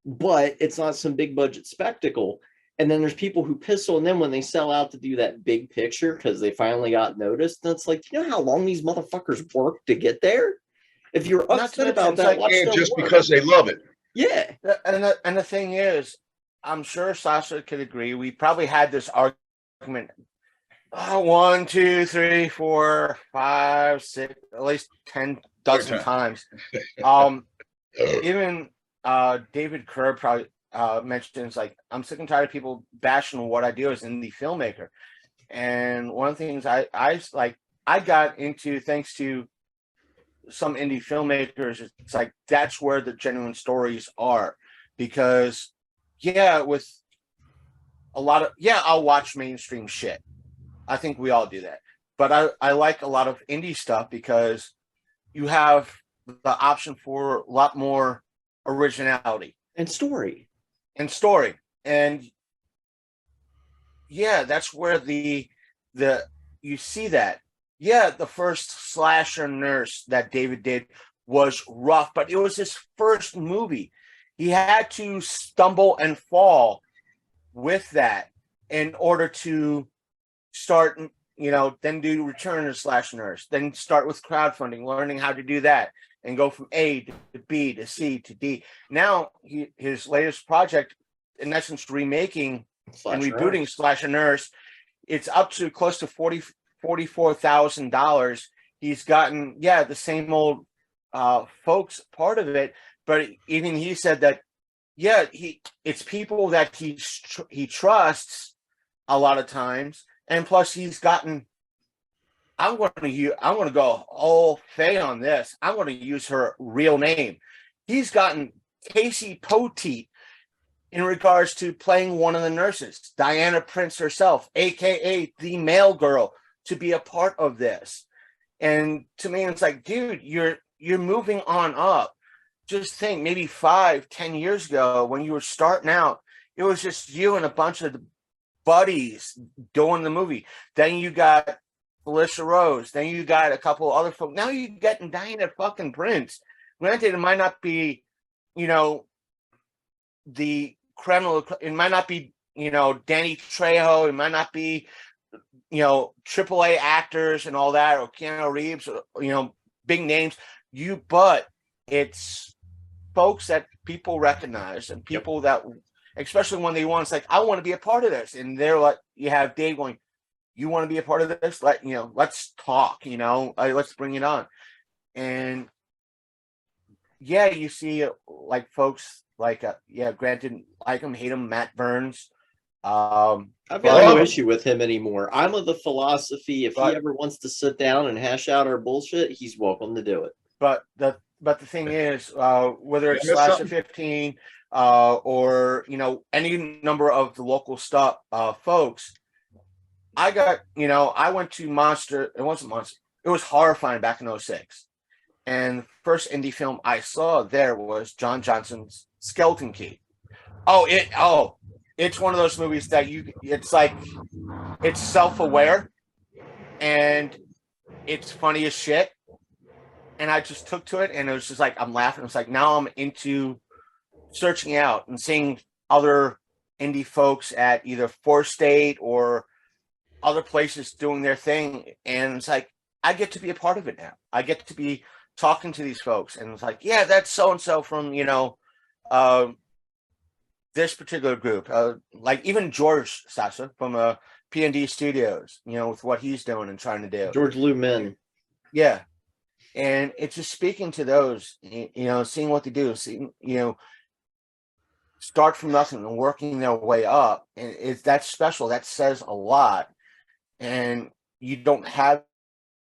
but it's not some big budget spectacle. And then there's people who piss on them when they sell out to do that big picture because they finally got noticed. And it's like, do you know how long these motherfuckers work to get there? If you're upset about that, just because they love it. Yeah. And the thing is, I'm sure Sasha could agree. We probably had this argument 1, 2, 3, 4, 5, 6, at least 10 dozen times. Even David Kerr probably mentions, like, I'm sick and tired of people bashing what I do as an indie filmmaker. And one of the things I got into, thanks to some indie filmmakers, it's like that's where the genuine stories are. Because with a lot of I'll watch mainstream shit. I think we all do that. But I like a lot of indie stuff because you have the option for a lot more originality and story. And that's where the you see that. The first slasher nurse that David did was rough, but it was his first movie. He had to stumble and fall with that in order to start, then do Return of Slash Nurse, then start with crowdfunding, learning how to do that, and go from A to B to C to D. Now, his latest project, in essence, remaking and rebooting Slasher Nurse, it's up to close to $44,000. He's gotten, the same old folks part of it, but even he said that, it's people that he trusts a lot of times, and plus he's gotten. I'm going to go all Faye on this. I'm going to use her real name. He's gotten Casey Poteet in regards to playing one of the nurses, Diana Prince herself, aka the Mail Girl, to be a part of this. And to me, it's like, dude, you're moving on up. Just think, maybe 5-10 years ago when you were starting out, it was just you and a bunch of buddies doing the movie. Then you got Felicia Rose. Then you got a couple other folks. Now you're getting Diana fucking Prince. Granted, it might not be, the criminal. It might not be, Danny Trejo. It might not be, AAA actors and all that, or Keanu Reeves, or, big names. But it's folks that people recognize and people that, especially when they want, it's like, I want to be a part of this. And they're like, you have Dave going, you want to be a part of this? Let's talk, let's bring it on. And you see like folks like, granted, like him, hate him, Matt Burns. I've got no issue with him anymore. I'm of the philosophy, if he ever wants to sit down and hash out our bullshit, he's welcome to do it. But the thing is, whether it's Slasher 15 or any number of the local stuff, folks, I went to Monster. It wasn't Monster. It was Horrifying back in 2006, and the first indie film I saw there was John Johnson's Skeleton Key. It's one of those movies that it's like, it's self-aware, and it's funny as shit. And I just took to it, and it was just like, I'm laughing. It's like, now I'm into searching out and seeing other indie folks at either Four State or other places doing their thing. And it's like, I get to be a part of it now. I get to be talking to these folks. And it's like, yeah, that's so-and-so from, this particular group. Like even George Sasha from P&D Studios, with what he's doing and trying to do. George Lumen. Yeah. And it's just speaking to those, seeing what they do, seeing, start from nothing and working their way up. And that's special. That says a lot. And you don't have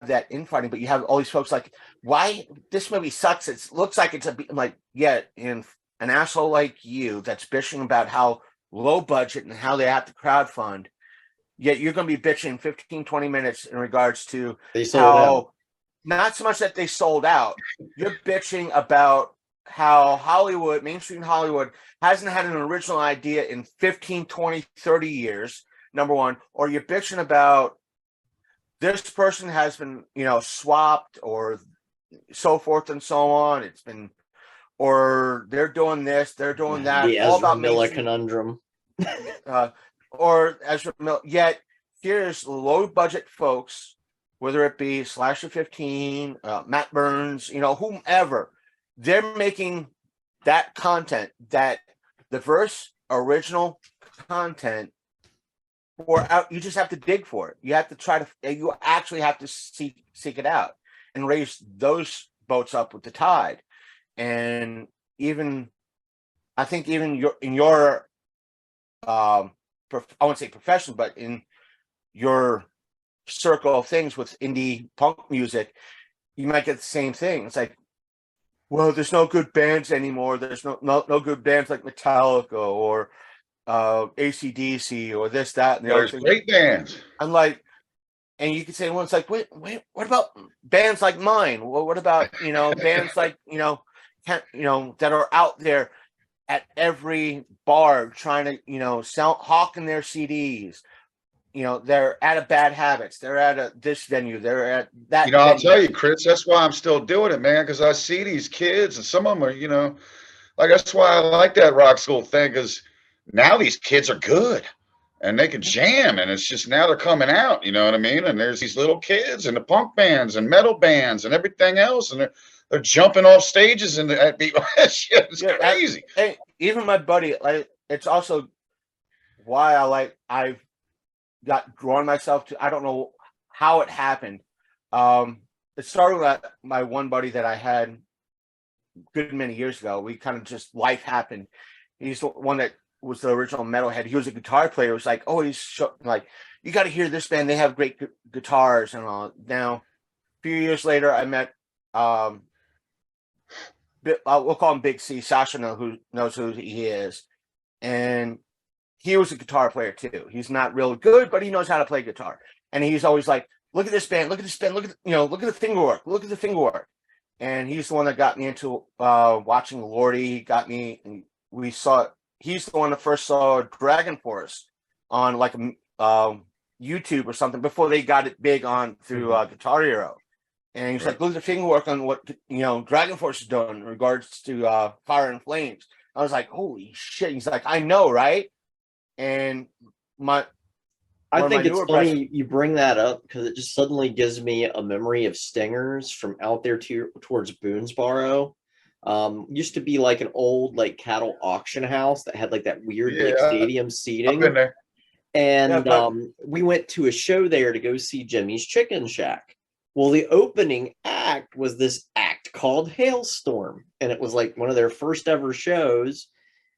that infighting, but you have all these folks like, why this movie sucks? It looks like it's I'm like, yeah, and an asshole like you that's bitching about how low budget and how they have to crowdfund, yet you're going to be bitching 15, 20 minutes in regards to how, not so much that they sold out, you're bitching about how Hollywood, mainstream Hollywood, hasn't had an original idea in 15, 20, 30 years, number one, or you're bitching about this person has been, swapped or so forth and so on. It's been, or they're doing this, they're doing that. The all Ezra about Miller conundrum. Or Ezra Miller. Yet here's low budget folks, whether it be Slasher 15, Matt Burns, whomever, they're making that content, that diverse original content. Or out, you just have to dig for it. You have to you actually have to seek it out and raise those boats up with the tide. And I think in your I wouldn't say profession, but in your circle of things with indie punk music, you might get the same thing. It's like, well, there's no good bands anymore. There's no good bands like Metallica or AC/DC or this, that, and the There's other thing. great bands. I'm like, and you could say, well, it's like, wait, what about bands like mine? Well, what about, bands like, that are out there at every bar trying to, hawking their CDs. They're at a Bad Habits. They're at this venue. They're at that. I'll venue. tell you, Chris, that's why I'm still doing it, man, because I see these kids and some of them are, like, that's why I like that rock school thing, because now these kids are good and they can jam, and it's just now they're coming out, you know what I mean? And there's these little kids and the punk bands and metal bands and everything else, and they're jumping off stages and it's crazy. Hey, even my buddy, like, it's also why I've got drawn myself to, I don't know how it happened. It started with my one buddy that I had a good many years ago. We kind of just, life happened. He's the one that was the original metalhead. He was a guitar player. It was like, oh, like, you got to hear this band. They have great guitars and all. Now, a few years later, I met, we'll call him Big C. Sasha knows who he is. And he was a guitar player too. He's not real good, but he knows how to play guitar. And he's always like, look at this band, look at this band, look at the finger work, look at the finger work. And he's the one that got me into watching Lordy. He got me, and he's the one that first saw Dragon Force on like YouTube or something before they got it big on through Guitar Hero. And he's like, look at the finger work on what Dragon Force is doing in regards to Fire and Flames. I was like, holy shit. He's like, I know, right? And I think it's funny you bring that up, because it just suddenly gives me a memory of Stingers from out there towards Boonesboro. Used to be like an old like cattle auction house that had like that weird like stadium seating. I've been there. And we went to a show there to go see Jimmy's Chicken Shack. Well, the opening act was this act called Hailstorm, and it was like one of their first ever shows.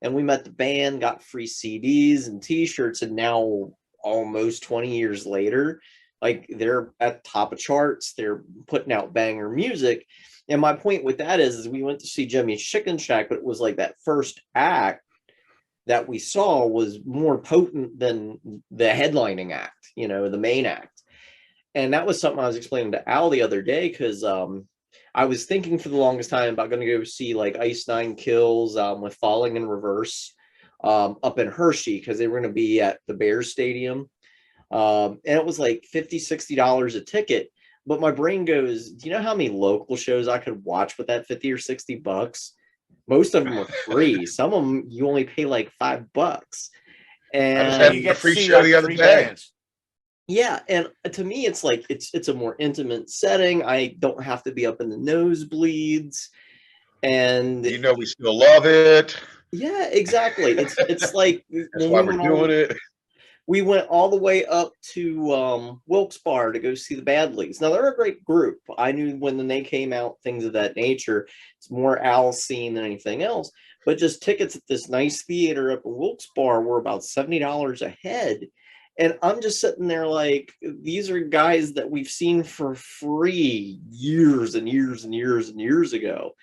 And we met the band, got free CDs and T-shirts, and now almost 20 years later, like, they're at the top of charts. They're putting out banger music. And my point with that is we went to see Jimmy's Chicken Shack, but it was like that first act that we saw was more potent than the headlining act, the main act. And that was something I was explaining to Al the other day, because I was thinking for the longest time about going to go see like Ice Nine Kills with Falling in Reverse up in Hershey, because they were going to be at the Bears Stadium. And it was like $50-$60 a ticket. But my brain goes, do you know how many local shows I could watch with that 50 or 60 bucks? Most of them are free. Some of them you only pay like $5. And I just had you a get free to see show like the other 3 day. bands. yeah, and to me it's like it's a more intimate setting. I don't have to be up in the nosebleeds. And You know, we still love it. yeah, exactly. It's like That's why we're doing it. we went all the way up to Wilkes-Barre to go see the Badleys. Now they're a great group. I knew when they came out, things of that nature. It's more Al scene than anything else. But just tickets at this nice theater up in Wilkes-Barre were about $70 a head. And I'm just sitting there like, these are guys that we've seen for free years and years and years and years ago.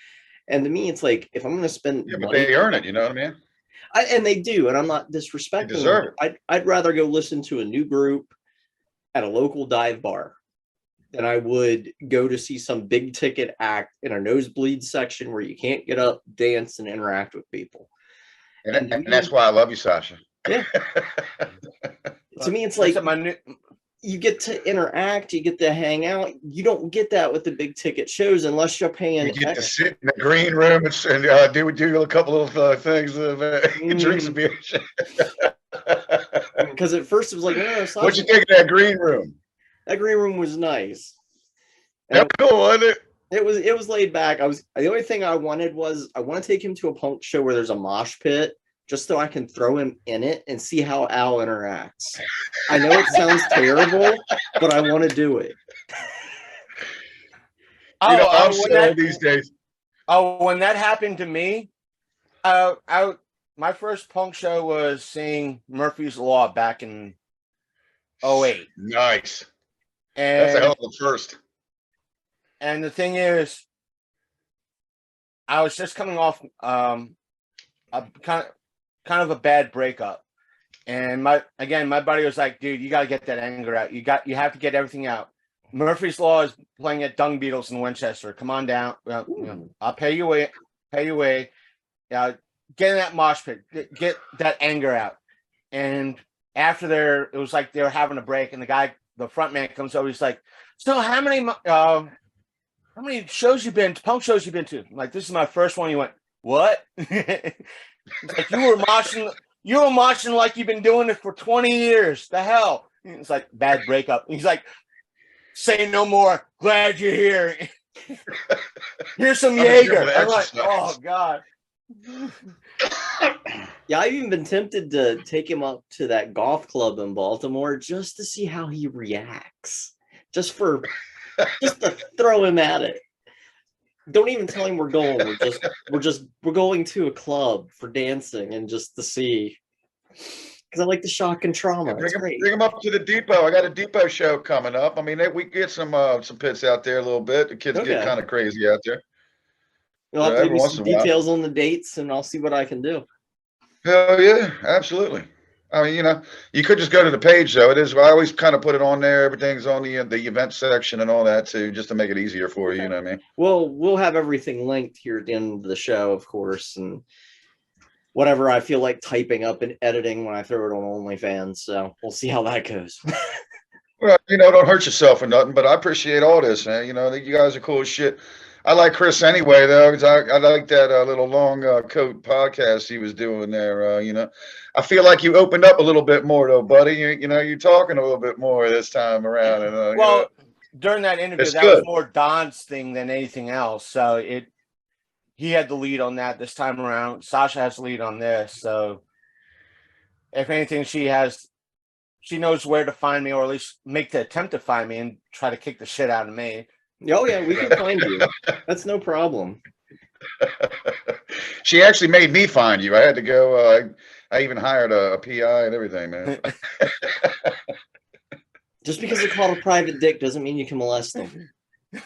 And to me, it's like, if I'm going to spend Yeah, but money, they earn it. You know what I mean? and they do, and I'm not disrespecting deserve them. I'd rather go listen to a new group at a local dive bar than I would go to see some big ticket act in a nosebleed section where you can't get up, dance, and interact with people. And that's why I love you, Sasha. Yeah. To me, it's like That's you get to interact, you get to hang out. You don't get that with the big ticket shows unless you're paying. You get to sit in the green room and do a couple of things, drink some beer. Because at first it was like, no, What'd you think of that green room? that green room was nice. That's cool, wasn't it? It was laid back. The only thing I wanted was I want to take him to a punk show where there's a mosh pit, just so I can throw him in it and see how Al interacts. I know it sounds terrible, but I want to do it. I'm slow these days. Oh, when that happened to me, my first punk show was seeing Murphy's Law back in 2008. Nice. And That's a hell of a first. And the thing is, I was just coming off a kind of a bad breakup, and my buddy was like, "Dude, you got to get that anger out. You have to get everything out." Murphy's Law is playing at Dung Beatles in Winchester. Come on down. I'll pay you away. Get in that mosh pit. Get that anger out. And after it was like they were having a break, and the front man comes over. He's like, "So how many shows you been to? Punk shows you been to?" I'm like, "This is my first one." He went, "What?" It's like, you were moshing like you've been doing it for 20 years. The hell? It's like bad breakup. He's like, "Say no more. Glad you're here. Here's some Jaeger." I'm like, "Oh God." Yeah, I've even been tempted to take him up to that golf club in Baltimore just to see how he reacts. Just to throw him at it. Don't even tell him we're going. We're going to a club for dancing and just to see. Because I like the shock and trauma. Bring him up to the depot. I got a depot show coming up. I mean, we get some pits out there a little bit. The kids get kind of crazy out there. You'll have to give me some details on the dates, and I'll see what I can do. Hell yeah, absolutely. I mean, you could just go to the page, though. I always kind of put it on there. Everything's on the event section and all that, too, just to make it easier for you. You know what I mean? Well, we'll have everything linked here at the end of the show, of course, and whatever I feel like typing up and editing when I throw it on OnlyFans. So we'll see how that goes. Well, don't hurt yourself or nothing, but I appreciate all this, man. You guys are cool as shit. I like Chris anyway, though. I like that little Long Coat podcast he was doing there. I feel like you opened up a little bit more, though, buddy. You're talking a little bit more this time around. And, during that interview, that was more Don's thing than anything else. So he had the lead on that this time around. Sasha has the lead on this. So if anything, she knows where to find me, or at least make the attempt to find me and try to kick the shit out of me. Oh, yeah, we can find you. That's no problem. She actually made me find you. I had to go. I even hired a PI and everything, man. Just because they're called a private dick doesn't mean you can molest them.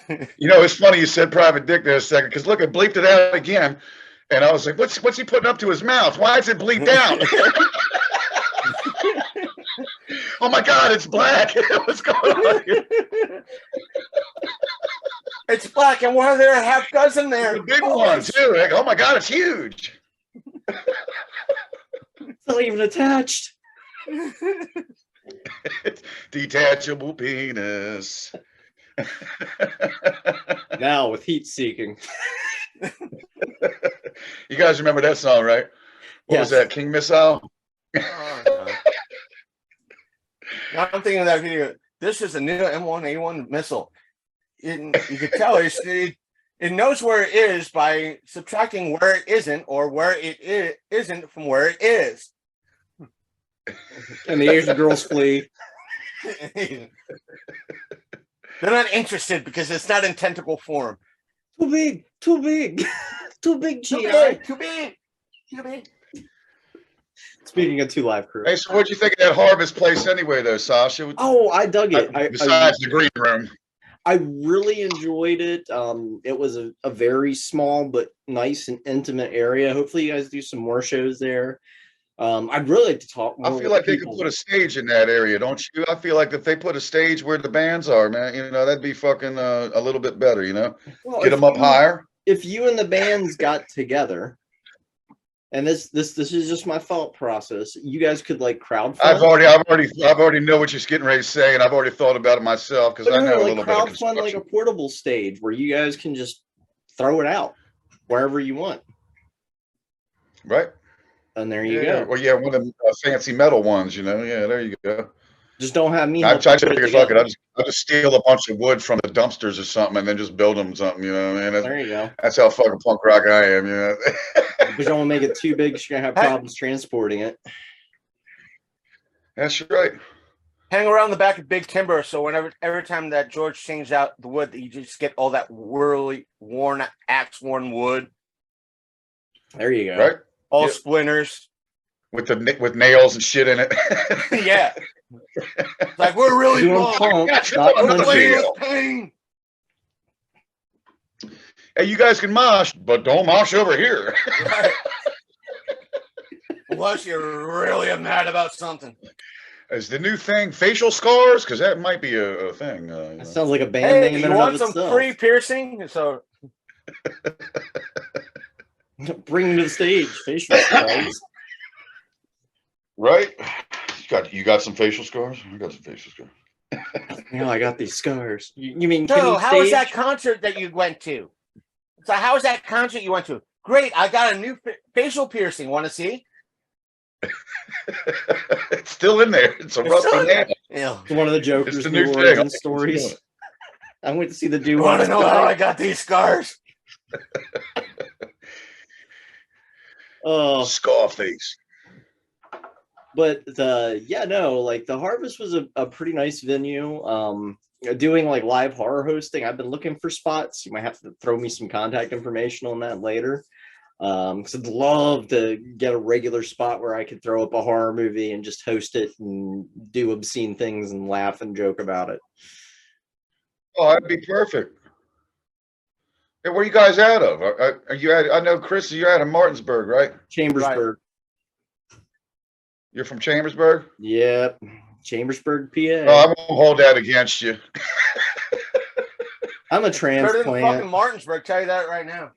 It's funny you said private dick there a second, because look, I bleeped it out again, and I was like, what's he putting up to his mouth? Why is it bleeped out? Oh my God, it's black. What's going on here? It's black, and why are there a half dozen there? The big one, too. Like, oh my God, it's huge. It's not even attached. Detachable penis. Now with heat seeking. You guys remember that song, right? What was that? King Missile? Oh, no. Now I'm thinking of that video. This is a new M1A1 missile. You can tell it knows where it is by subtracting where it isn't, or where it isn't from where it is. And the Asian girls flee. They're not interested because it's not in tentacle form. Too big, too big, too big, Too GI. big, too big, too big. Speaking of Two Live Crew. Hey, so what'd you think of that Harvest place anyway, though, Sasha? Oh, I dug it. Besides the green room. I really enjoyed it. It was a very small but nice and intimate area. Hopefully you guys do some more shows there. I'd really like to talk more. I feel like they could put a stage in that area, don't you? I feel like if they put a stage where the bands are, man, that'd be fucking a little bit better, Well, Get them up higher. If you and the bands got together, and this is just my thought process, you guys could like crowdfund. I already know what you're getting ready to say, and I've already thought about it myself because I know a little bit of construction. Crowdfund like a portable stage where you guys can just throw it out wherever you want. Right. And there you go. Well, yeah, one of them fancy metal ones, Yeah, there you go. Just don't have me. I figure, fuck it. I'll just steal a bunch of wood from the dumpsters or something, and then just build them something. There you go. That's how fucking punk rock I am. But you don't want to make it too big. You're gonna have problems transporting it. That's right. Hang around the back of Big Timber, so every time that George changes out the wood, you just get all that whirly, axe-worn wood. There you go. Right. All splinters. With nails and shit in it. Yeah. It's like, we're really wrong. Pain. Hey, you guys can mosh, but don't mosh over here. Right. Unless you're really mad about something. Is the new thing facial scars? Because that might be a thing. That sounds like a band name. You want some free piercing? So bring them to the stage. Facial scars. Right? You got some facial scars? I got some facial scars. No, I got these scars. You mean? So, how was that concert that you went to? So, how was that concert you went to? Great, I got a new facial piercing. Want to see? It's still in there. It's a rusty nail. Yeah. It's one of the Joker's it's the new origin stories. I went to see the Doo Wutz. Want to know how I got these scars? Oh, Scarface. But the Harvest was a pretty nice venue. Doing like live horror hosting, I've been looking for spots. You might have to throw me some contact information on that later. Because I'd love to get a regular spot where I could throw up a horror movie and just host it and do obscene things and laugh and joke about it. Oh, that'd be perfect. Hey, where are you guys out of? Are you I know, Chris, you're out of Martinsburg, right? Chambersburg. Right. You're from Chambersburg? Yep. Chambersburg, PA. Oh, I won't hold that against you. I'm a transplant. Better than fucking Martinsburg, tell you that right now.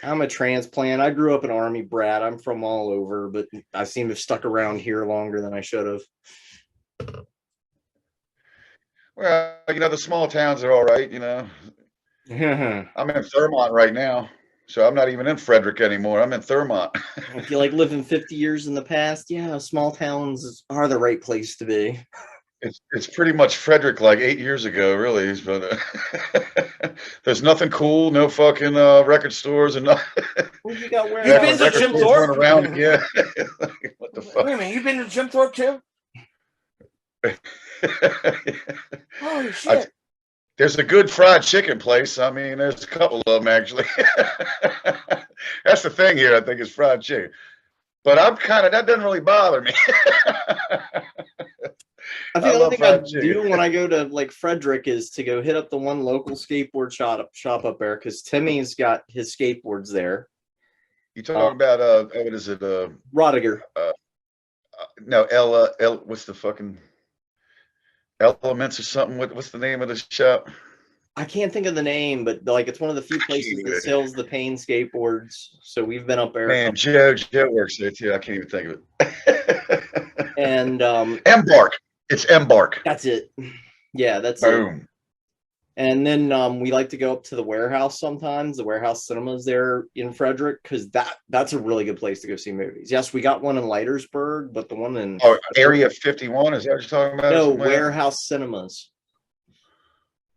I'm a transplant. I grew up an Army brat. I'm from all over, but I seem to have stuck around here longer than I should have. Well, the small towns are all right, I'm in Thurmont right now, so I'm not even in Frederick anymore. I'm in Thurmont. If you like living 50 years in the past, yeah, small towns are the right place to be. It's pretty much Frederick like 8 years ago, really. But there's nothing cool, no fucking record stores, and nothing. You've been to Jim Thorpe? Around, yeah. What the fuck? Wait a minute, you've been to Jim Thorpe too? Holy shit. There's a good fried chicken place. I mean, there's a couple of them actually. That's the thing here, I think, is fried chicken. But that doesn't really bother me. I think the only thing I do when I go to like Frederick is to go hit up the one local skateboard shop up there, because Timmy's got his skateboards there. You talking about what is it? Rodiger. No, what's the fucking Elements or something? What's the name of the shop? I can't think of the name, but like it's one of the few places that sells the Payne skateboards. So we've been up there. Man, Joe works there too. I can't even think of it. And Embark. It's Embark. That's it. Yeah, that's it. Boom. And then we like to go up to the Warehouse sometimes. The Warehouse Cinemas there in Frederick, because that's a really good place to go see movies. Yes, we got one in Leitersburg, but the one in Area 51, is that what you're talking about? no, Warehouse Cinemas.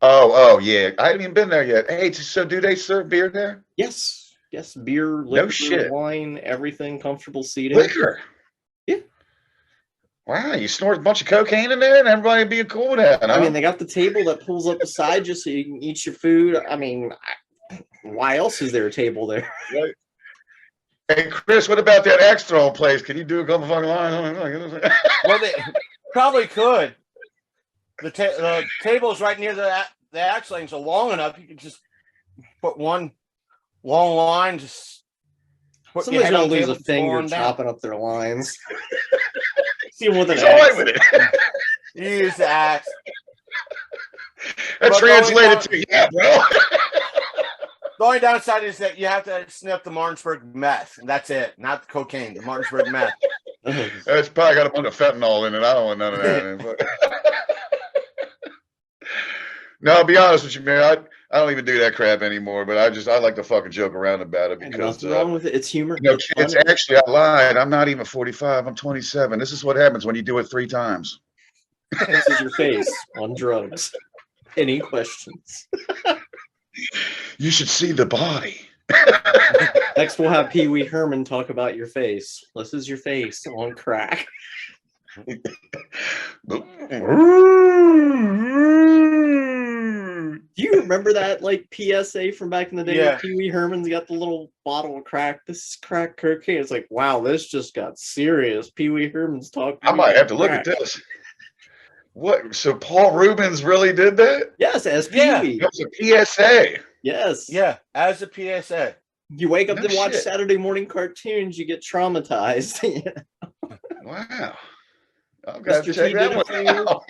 Oh, yeah. I haven't even been there yet. Hey, so do they serve beer there? Yes, beer, liquor, No shit. wine, everything, comfortable seating. Liquor? Yeah. Wow, you snort a bunch of cocaine in there and everybody being cool with that, huh? I mean, they got the table that pulls up beside you so you can eat your food. I mean, why else is there a table there? Right. Hey, Chris, what about that extra place? Can you do a couple fucking lines? Well, they probably could. The table's right near the axe lane, so long enough you can just put one long line. Just put Somebody's gonna lose a finger chopping up their lines. See him with an axe. With it. You use the axe. That translated to bro. The only downside is that you have to sniff the Martinsburg meth, and that's it. Not the cocaine, the Martinsburg meth. It's probably got a bunch of fentanyl in it. I don't want none of that. No, I'll be honest with you, man. I don't even do that crap anymore. But I like to fucking joke around about it because nothing wrong with it. It's humor. Kids, actually, I lied. I'm not even 45. I'm 27. This is what happens when you do it 3 times. This is your face on drugs. Any questions? You should see the body. Next, we'll have Pee Wee Herman talk about your face. This is your face on crack. Do you remember that PSA from back in the day? Yeah. Pee Wee Herman's got the little bottle of crack. This is crack cocaine. It's like, wow, this just got serious. Pee Wee Herman's talking. I might have to look at this. What? So Paul Rubens really did that? Yes, as Pee Wee. It was a PSA. Yes. Yeah, as a PSA. You wake up and watch Saturday morning cartoons, you get traumatized. Wow. I've got to Mr. check T that did one it out.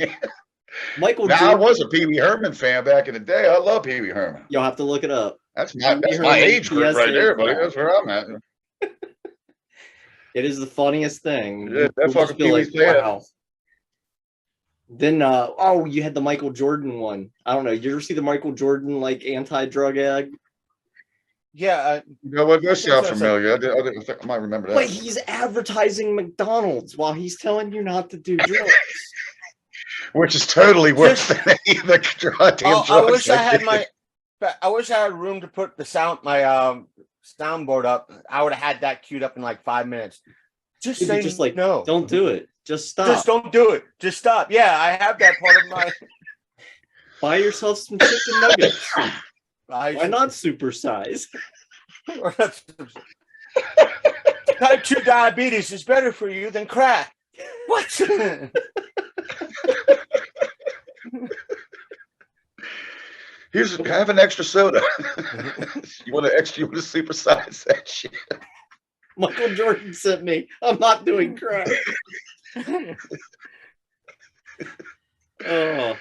Michael Now, Jordan. I was a Pee Wee Herman fan back in the day. I love Pee Wee Herman. You'll have to look it up. That's my age group right there, buddy. That's where I'm at. It is the funniest thing. Yeah, that fucking Pee Wee's wow. Then, you had the Michael Jordan one. I don't know. You ever see the Michael Jordan anti-drug ad? Yeah. That sounds familiar. I might remember that. Wait, he's advertising McDonald's while he's telling you not to do drugs. Which is totally worse than any of the goddamn drugs. I wish I had room to put my soundboard up. I would have had that queued up in 5 minutes. No. Don't do it. Just stop. Just don't do it. Just stop. Yeah, I have that part of my. Buy yourself some chicken nuggets. Why not supersize? Type 2 diabetes is better for you than crack. What? Have an extra soda. You want to supersize that shit? Michael Jordan sent me. I'm not doing crack. Oh.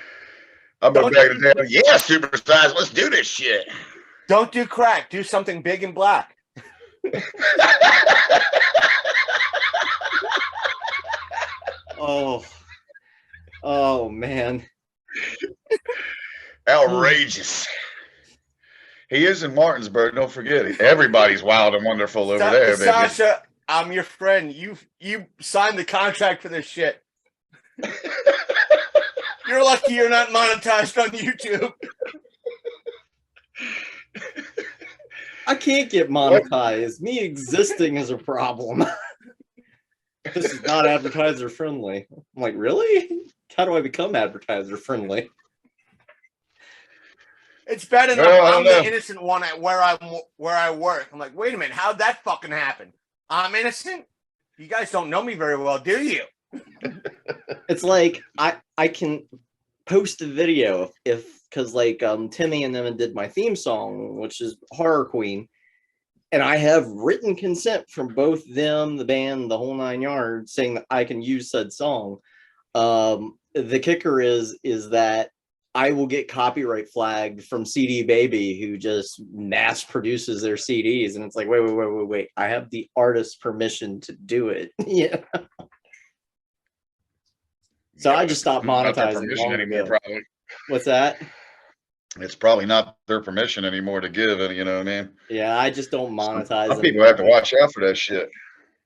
I'm going back to town. Yeah, supersize. Let's do this shit. Don't do crack. Do something big and black. Oh man. Outrageous. He is in Martinsburg. Don't forget it. Everybody's wild and wonderful over there, baby. Sasha, I'm your friend. You signed the contract for this shit. You're lucky you're not monetized on YouTube. I can't get monetized. Me existing is a problem. This is not advertiser friendly. I'm like, really? How do I become advertiser friendly? It's bad enough I'm the innocent one at where I work. I'm like, wait a minute, how'd that fucking happen? I'm innocent? You guys don't know me very well, do you? It's like I can post a video because Timmy and them did my theme song, which is Horror Queen, and I have written consent from both them, the band, the whole 9 yards, saying that I can use said song. The kicker is that I will get copyright flagged from CD Baby, who just mass produces their CDs, and it's like, wait, I have the artist's permission to do it. Yeah. So I just stopped monetizing long ago. What's that? It's probably not their permission anymore to give it. You know what I mean? Yeah, I just don't monetize Some them. people have to watch out for that shit.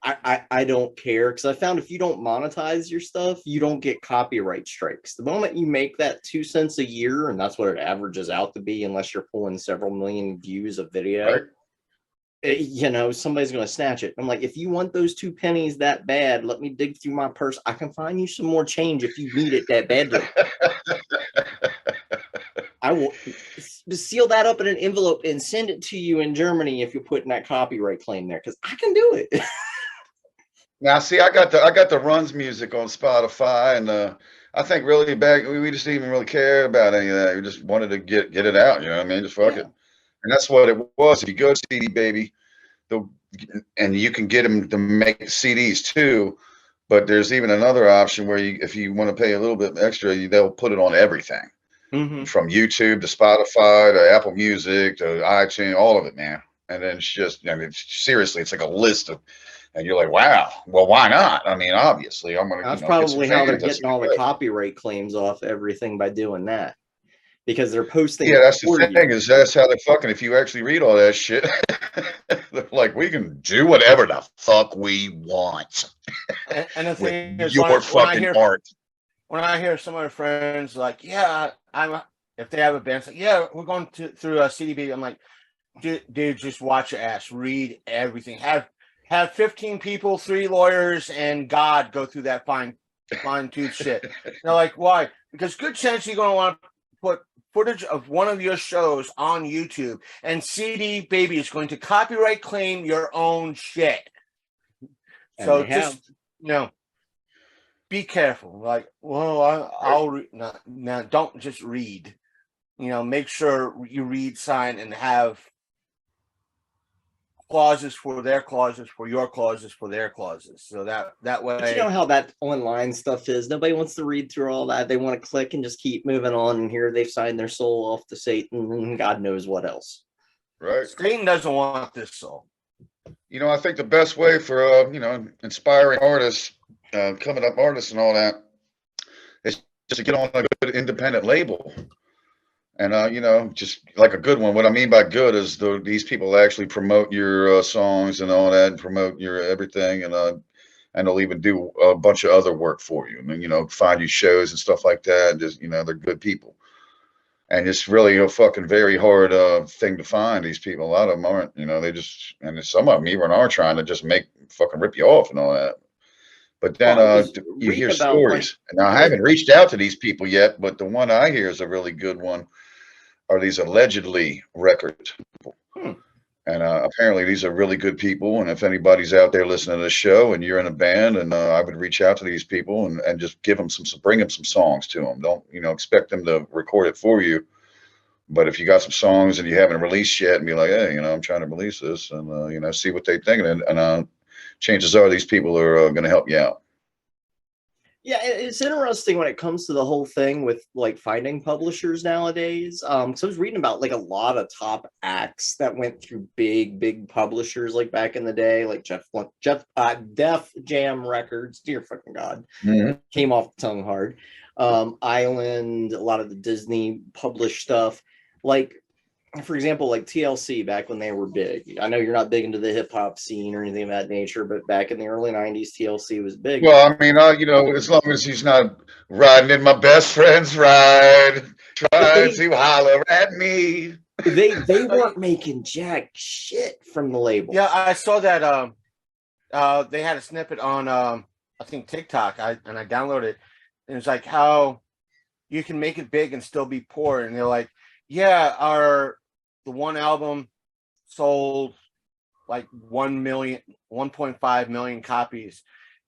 I don't care, because I found if you don't monetize your stuff, you don't get copyright strikes. The moment you make that 2 cents a year, and that's what it averages out to be, unless you're pulling several million views of video, Right. Somebody's going to snatch it. I'm like, if you want those 2 pennies that bad, let me dig through my purse. I can find you some more change if you need it that badly. I will seal that up in an envelope and send it to you in Germany if you're putting that copyright claim there, because I can do it. Now, see, I got the Runs music on Spotify, and I think really back we just didn't even really care about any of that. We just wanted to get it out. You know what I mean? Just fuck it. And that's what it was. If you go to CD Baby, and you can get them to make CDs too. But there's even another option where if you want to pay a little bit extra, they'll put it on everything, from YouTube to Spotify to Apple Music to iTunes, all of it, man. And then it's just, seriously, it's like a list of. And you're like, wow, well, why not? I mean, obviously, I'm going to. That's probably how they're getting all the copyright claims off everything by doing that, because they're posting. Yeah, that's the thing is that's how they're fucking. If you actually read all that shit, they're like, we can do whatever the fuck we want. And the thing is, your fucking art. When I hear some of my friends like, yeah, if they have a band, it's like, yeah, we're going through a CDB. I'm like, dude, just watch your ass, read everything, have 15 people, 3 lawyers, and God go through that fine-tooth shit. They're like, why? Because good chance you're going to want to put footage of one of your shows on YouTube, and CD Baby is going to copyright claim your own shit. And so just, be careful. Like, well, I'll now don't just read. Make sure you read, sign, and have clauses for their clauses, for your clauses, for their clauses. So that way. But you know how that online stuff is. Nobody wants to read through all that. They want to click and just keep moving on. And here they've signed their soul off to Satan and God knows what else. Right. Satan doesn't want this soul. I think the best way for inspiring artists, coming up artists and all that, is just to get on a good independent label. And, just like a good one. What I mean by good is these people actually promote your songs and all that, and promote your everything. And they'll even do a bunch of other work for you. And, find you shows and stuff like that. And just, they're good people. And it's really a fucking very hard thing to find these people. A lot of them aren't, they just, and some of them even are trying to just fucking rip you off and all that. But then you hear stories. Now, I haven't reached out to these people yet, but the one I hear is a really good one. Are these allegedly record people? And apparently these are really good people. And if anybody's out there listening to the show and you're in a band, and I would reach out to these people and just bring them some songs to them. Don't, expect them to record it for you. But if you got some songs and you haven't released yet, and be like, hey, I'm trying to release this, and, see what they think. And chances are these people are going to help you out. Yeah, it's interesting when it comes to the whole thing with like finding publishers nowadays. So I was reading about like a lot of top acts that went through big publishers like back in the day, like Def Jam Records, dear fucking God, came off the tongue hard. Island, a lot of the Disney published stuff. Like, for example, like TLC back when they were big. I know you're not big into the hip hop scene or anything of that nature, but back in the early 90s, TLC was big. Well, I mean, as long as he's not riding in my best friend's ride, trying to holler at me. They weren't making jack shit from the label. Yeah, I saw that. They had a snippet on, I think TikTok, and I downloaded it. And it's like how you can make it big and still be poor. And they're like, yeah, the one album sold like 1.5 million copies,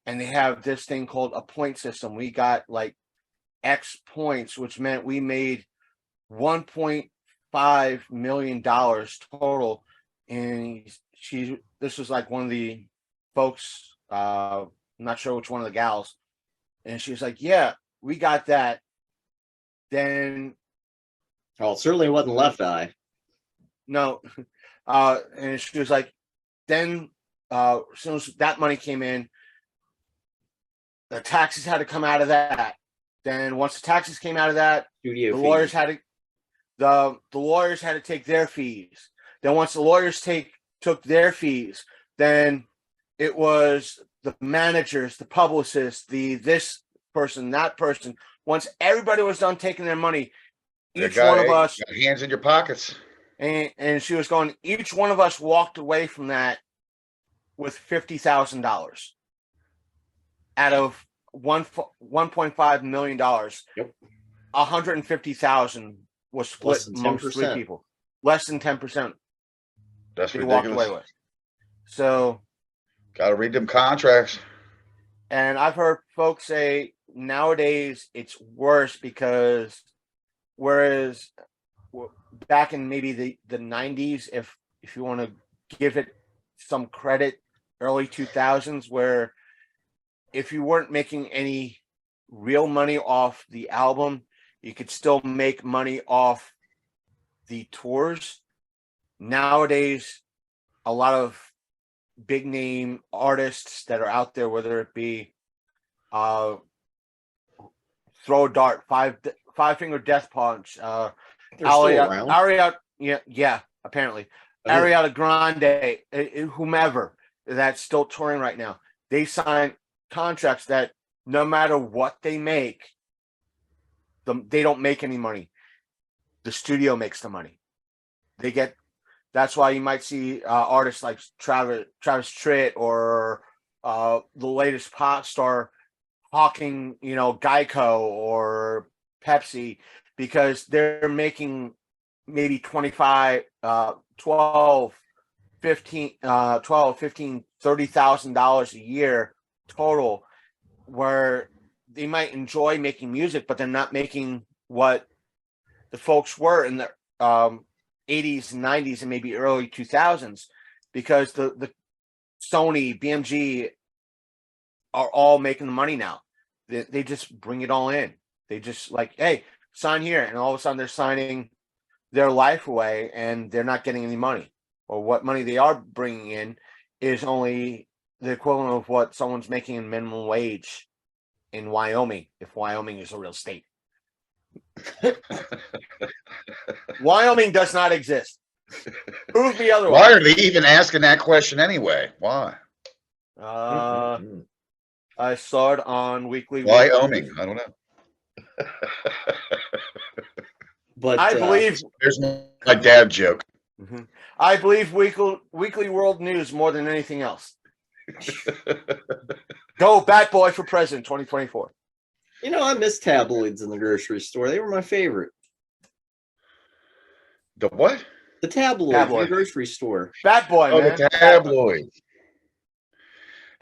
and they have this thing called a point system. We got like X points, which meant we made $1.5 million total. And this was like one of the folks, I'm not sure which one of the gals, and she was like, yeah, we got that. Then it certainly wasn't Left Eye. No. And she was like, then as soon as that money came in, the taxes had to come out of that. Then once the taxes came out of that, Studio the fees. lawyers had to the lawyers had to take their fees. Then once the lawyers took their fees, then it was the managers, the publicists, this person, that person. Once everybody was done taking their money, each one of us got hands in your pockets. And she was going, each one of us walked away from that with $50,000 out of $1.5 million. Yep. 150,000 was split amongst 3 people. Less than 10%. That's they ridiculous. Walked away with. So, gotta read them contracts. And I've heard folks say nowadays it's worse because whereas back in maybe the 90s, if you want to give it some credit, early 2000s, where if you weren't making any real money off the album, you could still make money off the tours. Nowadays, a lot of big name artists that are out there, whether it be Throw a Dart, Five Finger Death Punch, They're still around. Apparently. Ariana Grande, whomever that's still touring right now, they sign contracts that no matter what they make, they don't make any money. The studio makes the money. That's why you might see artists like Travis Tritt or the latest pop star hawking, Geico or Pepsi, because they're making maybe 25, 12, 15, $30,000 a year total, where they might enjoy making music, but they're not making what the folks were in the 80s and 90s and maybe early 2000s, because the Sony, BMG are all making the money now. They just bring it all in. They just like, hey, sign here. And all of a sudden they're signing their life away and they're not getting any money. Or what money they are bringing in is only the equivalent of what someone's making in minimum wage in Wyoming, if Wyoming is a real state. Wyoming does not exist. Prove me otherwise. Why are they even asking that question anyway? Why? I saw it on Weekly. Wyoming. I don't know. But I believe there's my dad joke. I believe Weekly World News more than anything else. Go Bat Boy for president 2024. I miss tabloids in the grocery store. They were my favorite. The what? The tabloid in the grocery store. Bat Boy, man. The tabloid.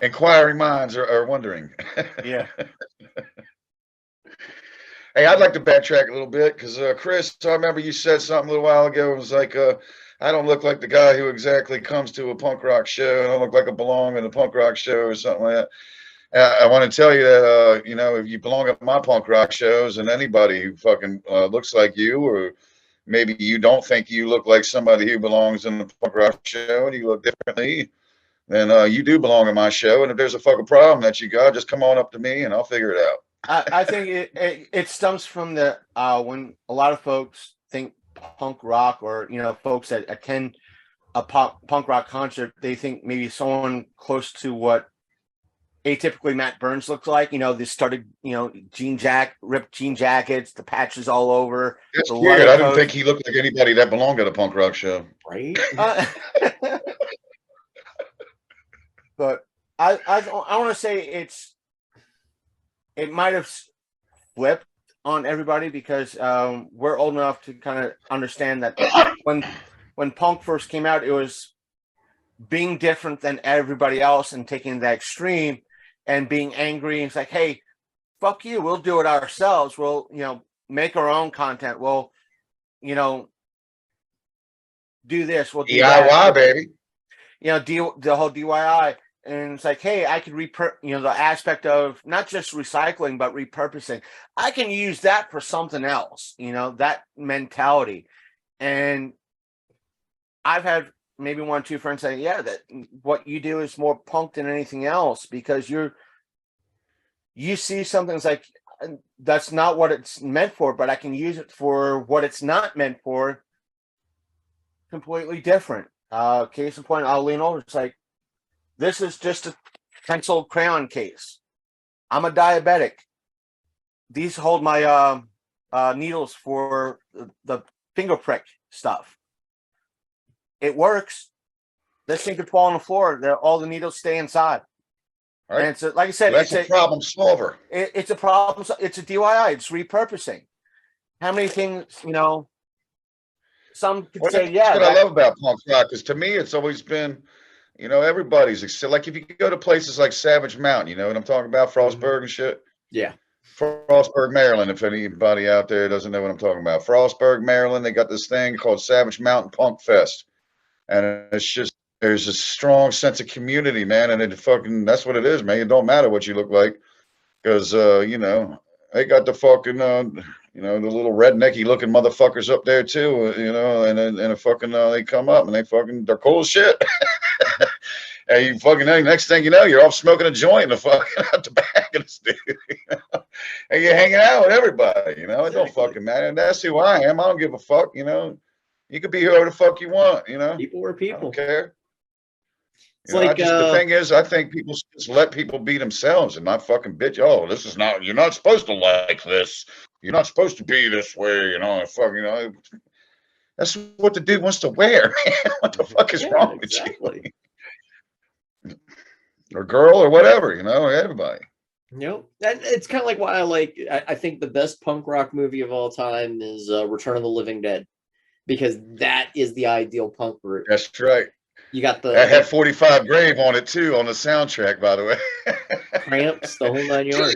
Inquiring minds are wondering. Yeah. Hey, I'd like to backtrack a little bit because, Chris, I remember you said something a little while ago. It was like, I don't look like the guy who exactly comes to a punk rock show. I don't look like I belong in a punk rock show or something like that. I want to tell you that, if you belong at my punk rock shows, and anybody who fucking looks like you, or maybe you don't think you look like somebody who belongs in the punk rock show and you look differently, then you do belong in my show. And if there's a fucking problem that you got, just come on up to me and I'll figure it out. I think it stems from the when a lot of folks think punk rock, or folks that attend a punk rock concert, they think maybe someone close to what atypically Matt Burns looks like. They started ripped jean jackets, the patches all over. That's weird. I didn't think he looked like anybody that belonged at a punk rock show. Right. But I want to say it might have flipped on everybody, because we're old enough to kind of understand that when punk first came out, it was being different than everybody else and taking that extreme and being angry. It's like, hey, fuck you, we'll do it ourselves. We'll make our own content. We'll do this. We'll do DIY, that. baby. The whole DIY. And it's like, hey, I could the aspect of not just recycling, but repurposing. I can use that for something else, that mentality. And I've had maybe 1 or 2 friends say, yeah, that what you do is more punk than anything else, because you see something. It's like, that's not what it's meant for, but I can use it for what it's not meant for. Completely different. Case in point, I'll lean over. It's like, this is just a pencil crayon case. I'm a diabetic. These hold my needles for the finger prick stuff. It works. This thing could fall on the floor. All the needles stay inside. Right. And so, like I said, That's a problem solver. It's a problem. It's a DIY. It's repurposing. How many things, some could say, yeah. That's what I love about punk rock, because to me, it's always been, everybody's, like, if you go to places like Savage Mountain, you know what I'm talking about, Frostburg and shit? Yeah. Frostburg, Maryland, if anybody out there doesn't know what I'm talking about. Frostburg, Maryland, they got this thing called Savage Mountain Punk Fest. And it's just, there's a strong sense of community, man. And that's what it is, man. It don't matter what you look like. Because, they got the fucking, the little rednecky looking motherfuckers up there too, and they come up and they're cool as shit. And you fucking know, next thing you know, you're off smoking a joint in the fucking out the back of the studio, and you're hanging out with everybody, It don't fucking matter. And that's who I am. I don't give a fuck, You could be whoever the fuck you want, People are people. I don't care. It's like the thing is, I think people just let people be themselves and not fucking bitch. Oh, you're not supposed to like this. You're not supposed to be this way, That's what the dude wants to wear, man. What the fuck is wrong with you? Or girl or whatever, everybody. It's kind of like why I think the best punk rock movie of all time is Return of the Living Dead, because that is the ideal punk group. That's right. You got that had 45 Grave on it too, on the soundtrack, by the way. Cramps, the whole 9 yards.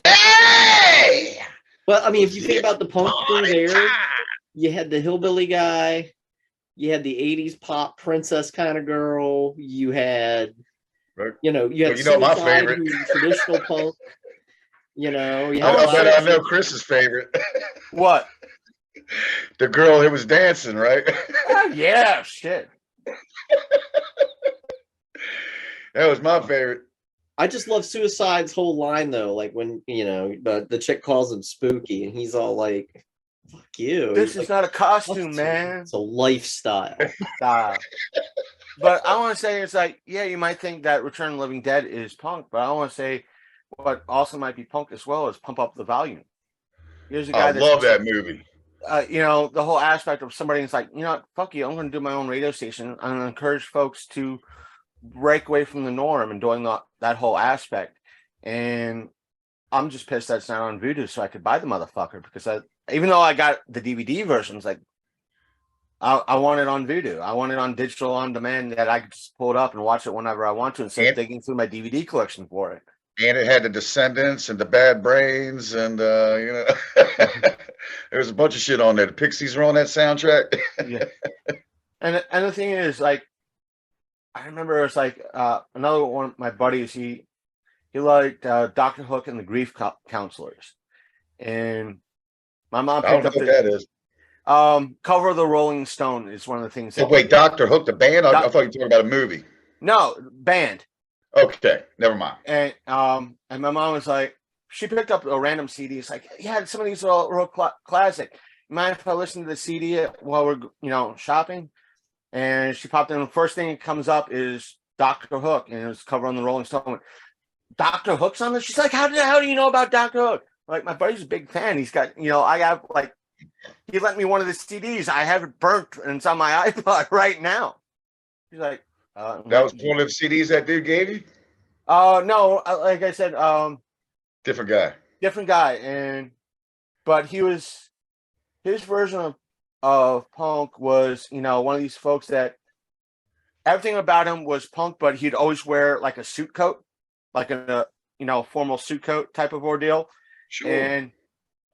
Hey! Well, I mean, if you think about the punk crew there, you had the hillbilly guy, you had the 80s pop princess kind of girl, you had, you had my favorite, traditional punk, I know Chris's favorite. What? The girl that was dancing, right? Yeah, shit. That was my favorite. I just love Suicide's whole line though, like when the chick calls him spooky and he's all like, fuck you. This is not a costume, man. It's a lifestyle. But I want to say, it's like, yeah, you might think that Return of the Living Dead is punk, but I want to say what also might be punk as well is Pump Up the Volume. Here's a guy I love that movie. The whole aspect of somebody is like, fuck you, I'm going to do my own radio station. I'm going to encourage folks to break away from the norm and doing that whole aspect. And I'm just pissed that it's not on Vudu so I could buy the motherfucker, because even though I got the DVD versions, like I want it on Vudu. I want it on digital on demand that I could just pull it up and watch it whenever I want to instead of digging through my DVD collection for it. And it had the Descendants and the Bad Brains and there was a bunch of shit on there. The Pixies were on that soundtrack. Yeah. And the thing is, like, I remember it was like another one of my buddies, he liked Dr. Hook and the Grief Counselors. And my mom picked up that is. Cover of the Rolling Stone is one of the things. Oh, wait, Dr. Hook, the band? I thought you were talking about a movie. No, band. Okay, never mind. And my mom was like, she picked up a random CD. It's like, yeah, some of these are real classic. Mind if I listen to the CD while we're shopping? And she popped in. The first thing that comes up is Dr. Hook, and it was cover on the Rolling Stone. Dr. Hook's on this? She's like, how do you know about Dr. Hook? Like, my buddy's a big fan. He's got, I have like, he lent me one of the CDs. I have it burnt and it's on my iPod right now. He's like, that was one of the CDs that dude gave you? No, like I said, different guy. But his version of punk was, one of these folks that everything about him was punk, but he'd always wear like a suit coat, like a formal suit coat type of ordeal. Sure. And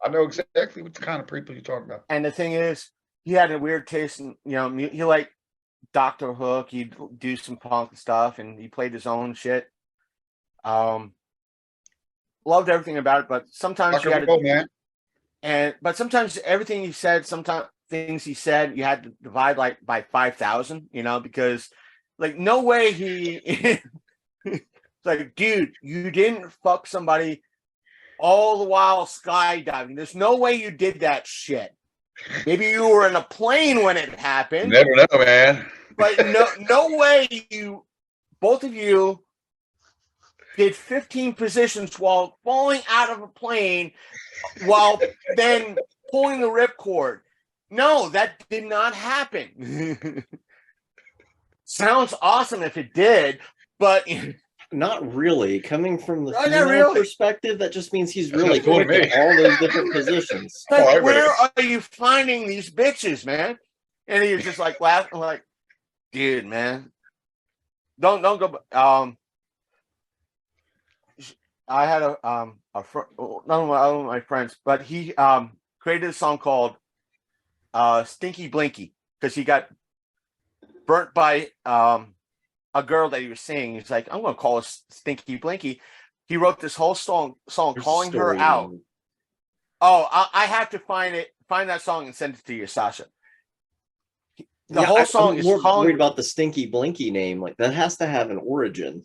I know exactly what the kind of people you're talking about. And the thing is, he had a weird taste in, he liked Dr. Hook. He'd do some punk stuff, and he played his own shit. Loved everything about it, but sometimes you had to, but sometimes everything he said, sometimes things he said, you had to divide like by 5,000, because like no way he, it's like, dude, you didn't fuck somebody all the while skydiving. There's no way you did that shit. Maybe you were in a plane when it happened. You never know, man. But no way both of you did 15 positions while falling out of a plane while then pulling the ripcord. No, that did not happen. Sounds awesome if it did, but not really. Coming from the female perspective, that just means he's really quick at all those different positions. Like, where are you finding these bitches, man? And you're just like laughing, like, dude, man, don't go. I had a none of my friends, but he created a song called Stinky Blinky because he got burnt by a girl that he was seeing. He's like, I'm gonna call her Stinky Blinky. He wrote this whole song calling her out. Oh, I have to find that song and send it to you, Sasha. The whole song is more worried about the Stinky Blinky name. Like, that has to have an origin.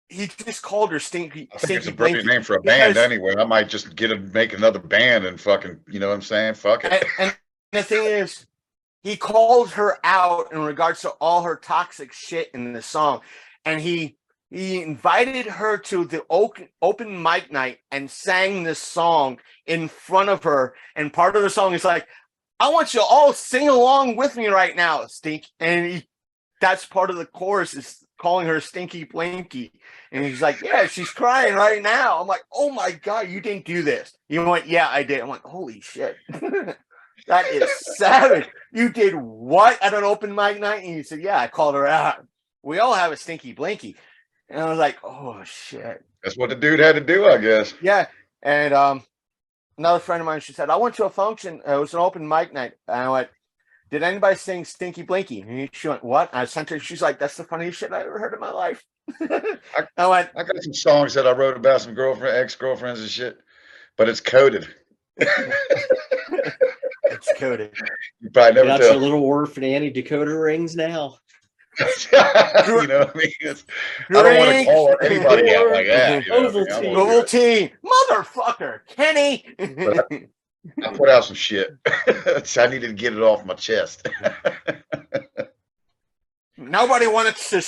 He just called her Stinky. I think it's a brilliant name for a band anyway. I might just make another band and fucking, you know what I'm saying? Fuck it. And the thing is, he called her out in regards to all her toxic shit in the song. And he invited her to the open mic night and sang this song in front of her. And part of the song is like, I want you all sing along with me right now, Stink. And that's part of the chorus is calling her Stinky Blinky. And he's like, yeah, she's crying right now. I'm like, oh my God, you didn't do this. You went, yeah, I did. I'm like, holy shit. That is savage. You did what at an open mic night? And he said, yeah, I called her out. We all have a Stinky Blinky. And I was like, oh shit. That's what the dude had to do, I guess. Yeah. And another friend of mine, she said, I went to a function. It was an open mic night. And I went, did anybody sing Stinky Blinky? And she went, what? I sent her. She's like, that's the funniest shit I ever heard in my life. I got some songs that I wrote about some ex-girlfriends and shit, but it's coded. It's coded. You probably never got tell. Your little orphan Annie Dakota rings now. You know what I mean? I don't want to call anybody out like that. Ovaltine, motherfucker, Kenny. I put out some shit. So I needed to get it off my chest. Nobody wanted to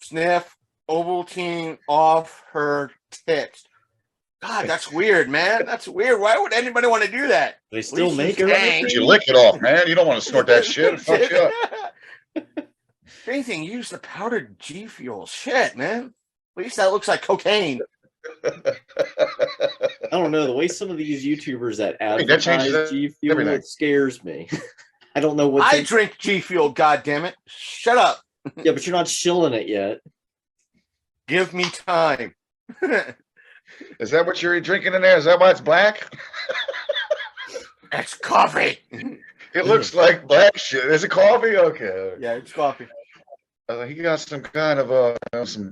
sniff Ovaltine off her tits. God, that's weird, man. That's weird. Why would anybody want to do that? They still make it. You lick it off, man. You don't want to snort that shit. It fucks you up. If anything, use the powdered G Fuel. Shit, man. At least that looks like cocaine. I don't know. The way some of these YouTubers that advertise G Fuel, it scares me. I don't know what. I drink G Fuel, goddammit. Shut up. Yeah, but you're not shilling it yet. Give me time. Is that what you're drinking in there? Is that why it's black? It's coffee. It looks like black shit. Is it coffee? Okay. Yeah, it's coffee. He got some kind of some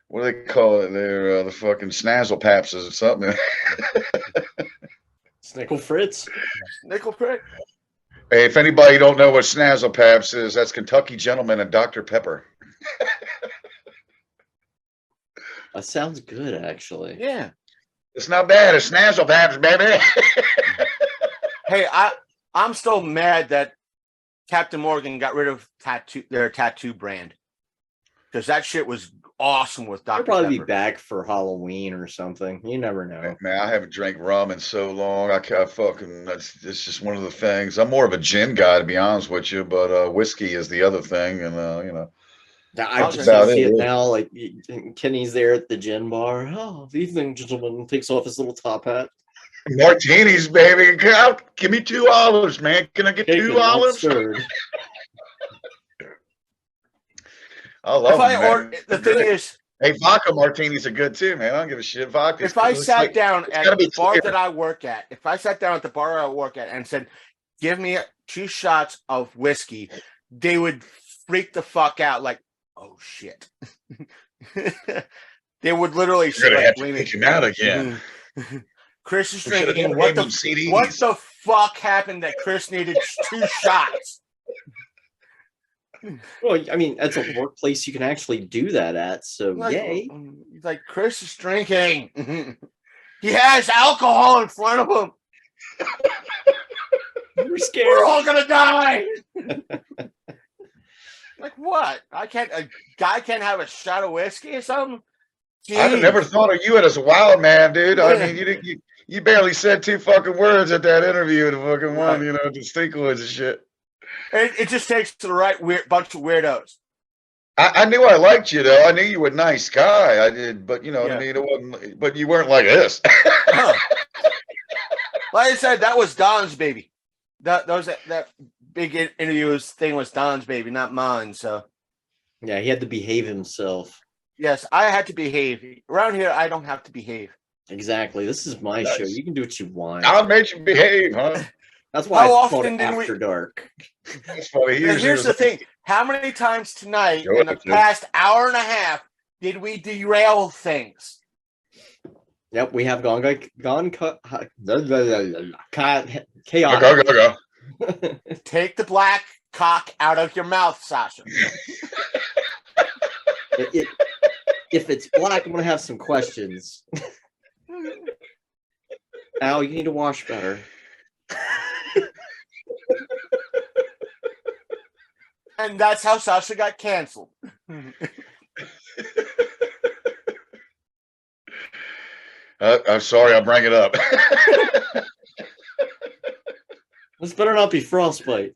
what do they call it there? The fucking snazzle papses or something. Snickle Fritz. Nickel Fritz. Hey, if anybody don't know what snazzle paps is, that's Kentucky Gentleman and Dr. Pepper. That sounds good, actually. Yeah. It's not bad. It's snazzle paps, baby. Hey, I'm still mad that Captain Morgan got rid of their tattoo brand, because that shit was awesome with Dr. They'll probably Pepper. be back for Halloween or something. You never know. Man, I haven't drank rum in so long. I fucking, it's just one of the things. I'm more of a gin guy, to be honest with you, but whiskey is the other thing, and you know. I just see it now. Like Kenny's there at the gin bar. Oh, the evening gentleman takes off his little top hat. Martinis, baby. Give me 2 olives, man. Can I get 2 olives? I love them, the thing is, hey, vodka martinis are good too, man. I don't give a shit. Vodka. If I sat down at the bar that I work at, and said, "Give me 2 shots of whiskey," they would freak the fuck out. Like, oh shit. They would literally say, like, take him out again. Chris is drinking. What the fuck happened that Chris needed 2 shots? Well, I mean, that's a workplace you can actually do that at. So yay! He's like, Chris is drinking. He has alcohol in front of him. We're scared. We're all gonna die. Like what? A guy can't have a shot of whiskey or something? Jeez. I never thought of you as a wild man, dude. I mean, you barely said 2 fucking words at that interview. The fucking one, you know, the stink words and shit. It just takes the right bunch of weirdos. I knew I liked you though. I knew you were a nice guy. I did, but you know what I mean. It wasn't. But you weren't like this. Like I said, that was Don's baby. That big interview thing was Don's baby, not mine. So yeah, he had to behave himself. Yes, I had to behave. Around here, I don't have to behave. Exactly. This is my show. You can do what you want. I'll make you behave, huh? That's why I called it After Dark. That's funny. Here's the thing. How many times tonight in the past hour and a half did we derail things? Yep, we have gone chaotic. Take the black cock out of your mouth, Sasha. If it's black, I'm going to have some questions. Al, you need to wash better. And that's how Sasha got canceled. I'm sorry, I'll bring it up. This better not be frostbite.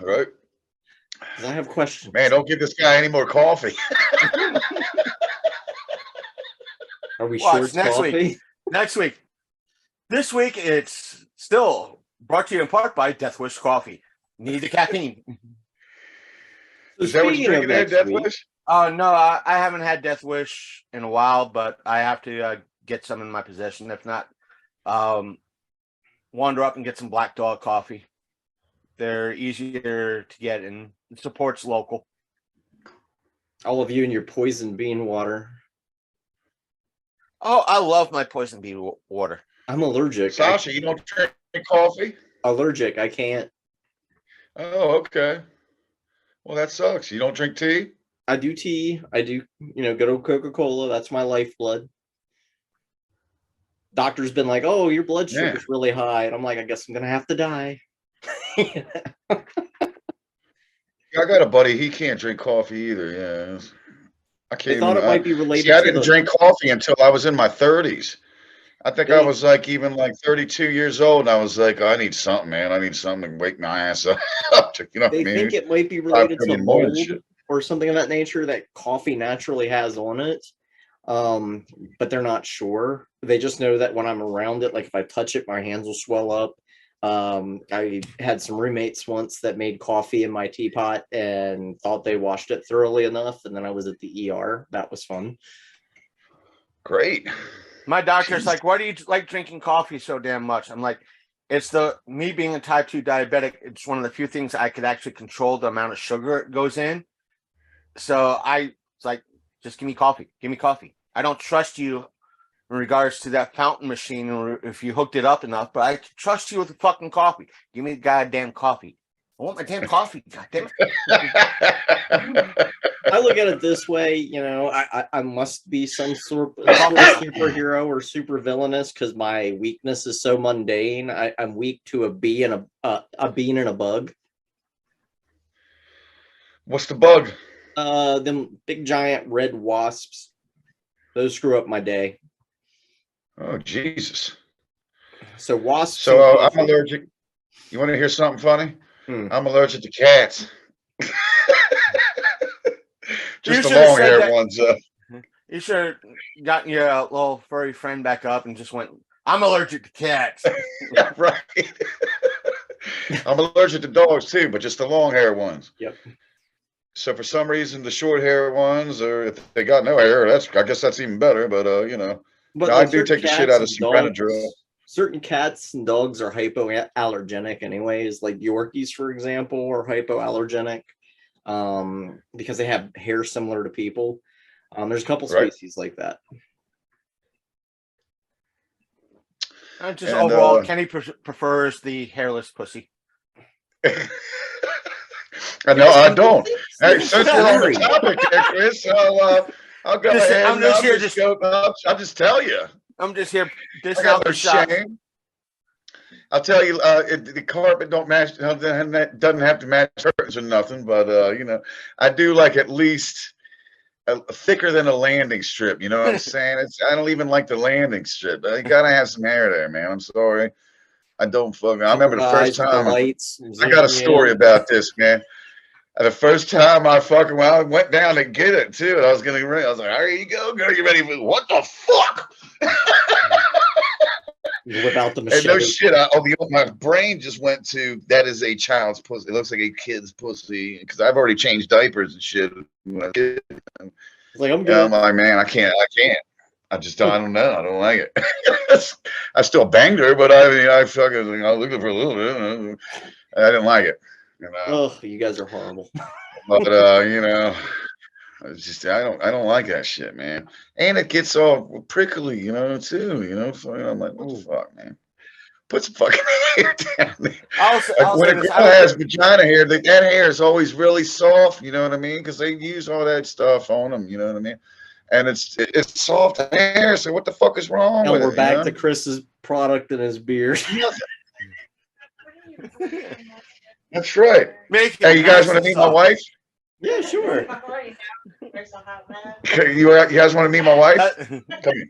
Right? I have questions. Man, don't give this guy any more coffee. Are we sure it's next coffee? week? Next week. This week, it's still brought to you in part by Death Wish Coffee. Need the caffeine. Is that what you're drinking there, Death Wish? Oh, no, I haven't had Death Wish in a while, but I have to get some in my possession. If not, wander up and get some Black Dog coffee. They're easier to get and it supports local. All of you and your poison bean water. Oh, I love my poison bean water. I'm allergic. Sasha, you don't drink coffee? Allergic. I can't. Oh, okay. Well, that sucks. You don't drink tea? I do tea. I do, good old Coca-Cola. That's my lifeblood. Doctor's been like, oh, your blood sugar's really high. And I'm like, I guess I'm going to have to die. I got a buddy. He can't drink coffee either. Yeah. I can't. I thought it might be related. See, I didn't drink coffee until I was in my 30s. I think I was like 32 years old, and I was like, I need something, man. I need something to wake my ass up. They think it might be related to mold or something of that nature that coffee naturally has on it, but they're not sure. They just know that when I'm around it, like if I touch it, my hands will swell up. I had some roommates once that made coffee in my teapot and thought they washed it thoroughly enough, and then I was at the ER. That was fun. Great. My doctor's like, why do you like drinking coffee so damn much? I'm like, it's me being a type 2 diabetic. It's one of the few things I could actually control the amount of sugar it goes in. So it's like, just give me coffee. Give me coffee. I don't trust you in regards to that fountain machine or if you hooked it up enough, but I trust you with the fucking coffee. Give me the goddamn coffee. I want my damn coffee. Goddamn it. I look at it this way, I must be some sort of superhero or super villainous because my weakness is so mundane. I'm weak to a bee and a bean and a bug. What's the bug? Them big giant red wasps. Those screw up my day. Oh, Jesus. So wasps. So I'm allergic. You want to hear something funny? I'm allergic to cats. Just the long hair ones. You should have gotten your little furry friend back up and just went, I'm allergic to cats. Yeah, right. I'm allergic to dogs too, but just the long hair ones. Yep. So for some reason, the short hair ones, or if they got no hair, I guess that's even better. But But I do take the shit out of some Benadryl. Certain cats and dogs are hypoallergenic anyways, like Yorkies, for example, are hypoallergenic because they have hair similar to people. There's a couple species like that. Overall, Kenny prefers the hairless pussy. I know I don't. Hey, since we're on the topic there, Chris, I'll go ahead. I'll just tell you. I'm just here. I got no shame. I'll tell you, the carpet don't match. Doesn't have to match curtains or nothing, but you know, I do like at least thicker than a landing strip. You know what I'm saying? I don't even like the landing strip. You gotta have some hair there, man. I'm sorry. I don't fucking. I remember the first time. I got a story about this, man. The first time I went down to get it too, and I was like, "Here you go, girl. You ready for what the fuck?" You whip out the machete. And no shit, my brain just went to that is a child's pussy. It looks like a kid's pussy because I've already changed diapers and shit. Like I'm good. I'm like, man, I can't. I don't know. I don't like it. I still banged her, but I looked at her a little bit. I didn't like it. You know? Oh, you guys are horrible. But you know, it's just I don't like that shit, man. And it gets all prickly, you know, too. You know, so I'm like, what the fuck, man? Put some fucking hair down there. When a girl has vagina hair, that hair is always really soft. You know what I mean? Because they use all that stuff on them. You know what I mean? And it's soft hair. So what the fuck is wrong with it? We're back to Chris's product and his beard. That's right. Hey, you guys want to meet my wife? Yeah, sure. You guys want to meet my wife? Come here.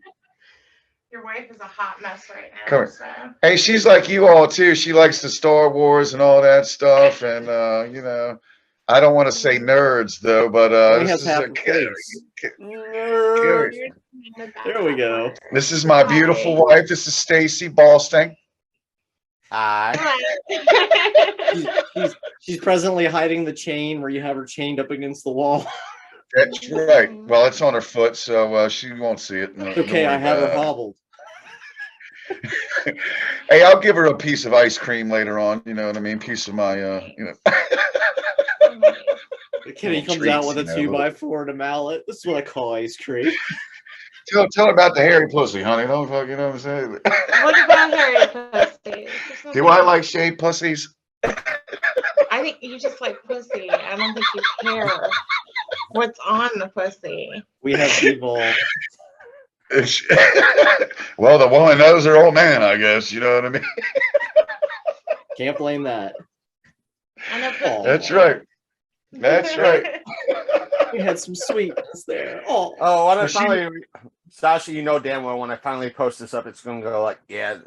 Your wife is a hot mess right now. Come here. Hey, she's like you all too. She likes the Star Wars and all that stuff, and you know, I don't want to say nerds though, but this is there we go. This is my beautiful wife. This is Stacy Ballztank. Hi. She's presently hiding the chain where you have her chained up against the wall. That's right. Well, it's on her foot, so she won't see it. No, okay, I have her hobbled. Hey, I'll give her a piece of ice cream later on. You know what I mean? Piece of my, you know. Kenny comes out with a 2x4 and a mallet. This is what I call ice cream. Tell her about the hairy pussy, honey. Don't fucking, you know what I'm saying? What about hairy pussy? Do I like shaved pussies? I think you just like pussy. I don't think you care what's on the pussy. We have evolved. Well, the woman knows her old man, I guess. You know what I mean? Can't blame that. I know. That's right. That's right. We had some sweetness there. Oh, when I finally, Sasha, you know damn well when I finally post this up, it's going to go like, yeah.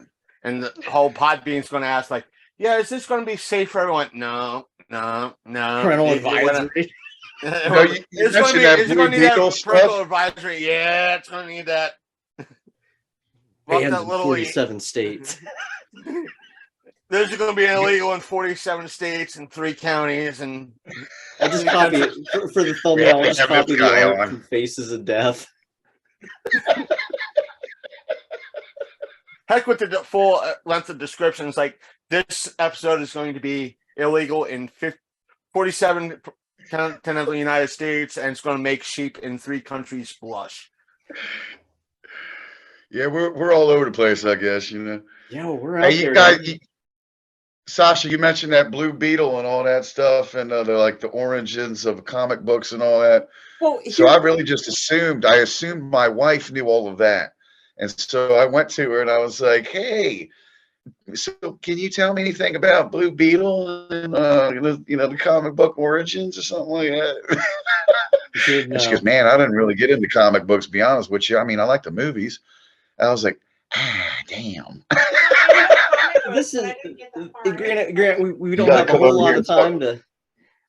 And the whole Podbean's going to ask, like, yeah, is this going to be safe for everyone? No. Parental advisory. It's going to need that parental advisory. Yeah, it's going to need that. And 47 states. This is going to be illegal in 47 states and 3 counties. And I just copy it for the thumbnail. I just copy the art from Faces of Death. Heck with the full length of descriptions. Like, this episode is going to be illegal in 47 of the United States, and it's going to make sheep in 3 countries blush. Yeah, we're all over the place, I guess, you know. Yeah, we're out there. You guys, Sasha, you mentioned that Blue Beetle and all that stuff, and they're like the origins of comic books and all that. Well, so I really just assumed my wife knew all of that. And so I went to her and I was like, hey, so can you tell me anything about Blue Beetle and the comic book origins or something like that? And she goes, man, I didn't really get into comic books, to be honest with you. I mean, I like the movies. And I was like, damn. This is Grant. We don't have a whole lot of time to.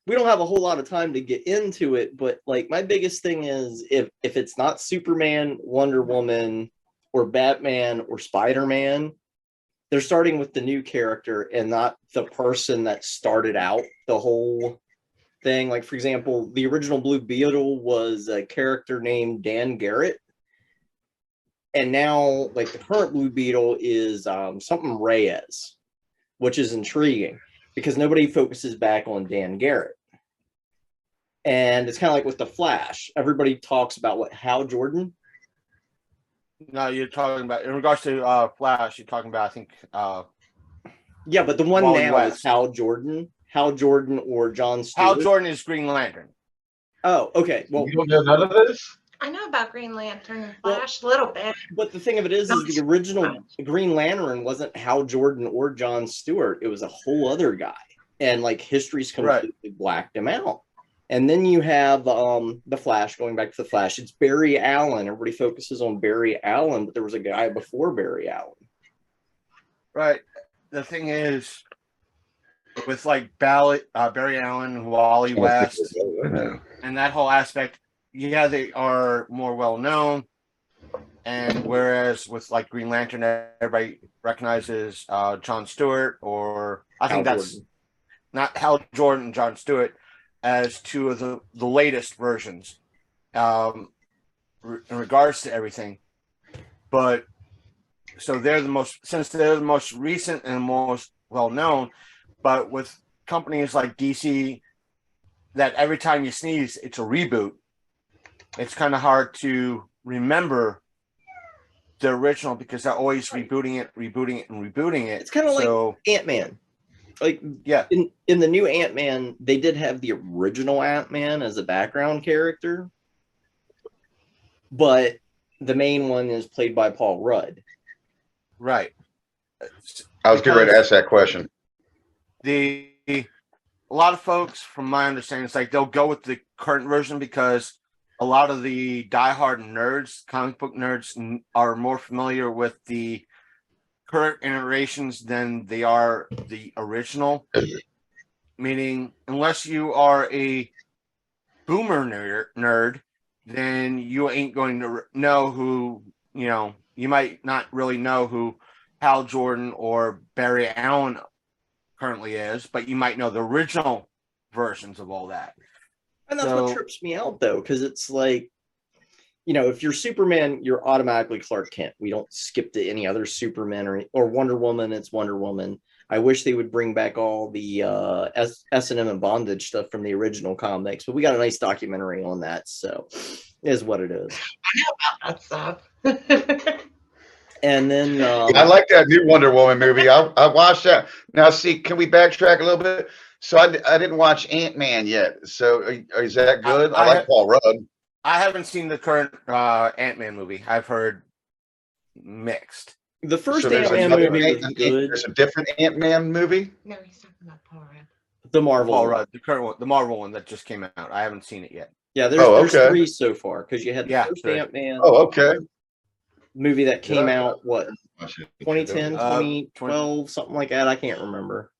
We don't have a whole lot of time to get into it, but like my biggest thing is if it's not Superman, Wonder Woman, or Batman or Spider-Man, they're starting with the new character and not the person that started out the whole thing. Like, for example, the original Blue Beetle was a character named Dan Garrett. And now, like, the current Blue Beetle is something Reyes, which is intriguing because nobody focuses back on Dan Garrett. And it's kind of like with the Flash. Everybody talks about Hal Jordan. No, you're talking about, in regards to Flash, you're talking about, I think... yeah, but the one now is Hal Jordan. Hal Jordan or John Stewart? Hal Jordan is Green Lantern. Oh, okay. Well, You don't know none of this? I know about Green Lantern and Flash a little bit. but the thing of it is the original Green Lantern wasn't Hal Jordan or John Stewart. It was a whole other guy. And like history's completely blacked him out. And then you have the Flash, going back to the Flash. It's Barry Allen. Everybody focuses on Barry Allen, but there was a guy before Barry Allen. Right. The thing is, with like Barry Allen, Wally West, and that whole aspect, yeah, they are more well known. And whereas with like Green Lantern, everybody recognizes John Stewart, or I think Hal that's Jordan. not Hal Jordan and John Stewart, as two of the latest versions in regards to everything. But so they're the most recent and most well known. But with companies like DC, that every time you sneeze, it's a reboot. It's kind of hard to remember the original because they're always rebooting it. It's kind of like Ant-Man. Like, yeah, in the new Ant-Man, they did have the original Ant-Man as a background character, but the main one is played by Paul Rudd. Right. I was getting ready to ask that question. A lot of folks, from my understanding, it's like they'll go with the current version because a lot of the diehard nerds, comic book nerds, are more familiar with the current iterations than they are the original. Meaning, unless you are a boomer nerd, then you ain't going to know who, you might not really know who Hal Jordan or Barry Allen currently is, but you might know the original versions of all that. And that's what trips me out, though, because it's like, if you're Superman, you're automatically Clark Kent. We don't skip to any other Superman or Wonder Woman. It's Wonder Woman. I wish they would bring back all the S&M and bondage stuff from the original comics, but we got a nice documentary on that, so it is what it is. I know about that stuff. And then I like that new Wonder Woman movie. I watched that. Now, see, can we backtrack a little bit? So I didn't watch Ant-Man yet. So is that good? I like Paul Rudd. I haven't seen the current Ant-Man movie. I've heard mixed. The first Ant-Man movie was good. There's a different Ant-Man movie? No, he's talking about Paul Rudd. The Marvel Paul Rudd, the current one, the Marvel one that just came out. I haven't seen it yet. Yeah, there's 3 so far, because you had the first Ant-Man movie that came out, 2010, 2012, something like that. I can't remember.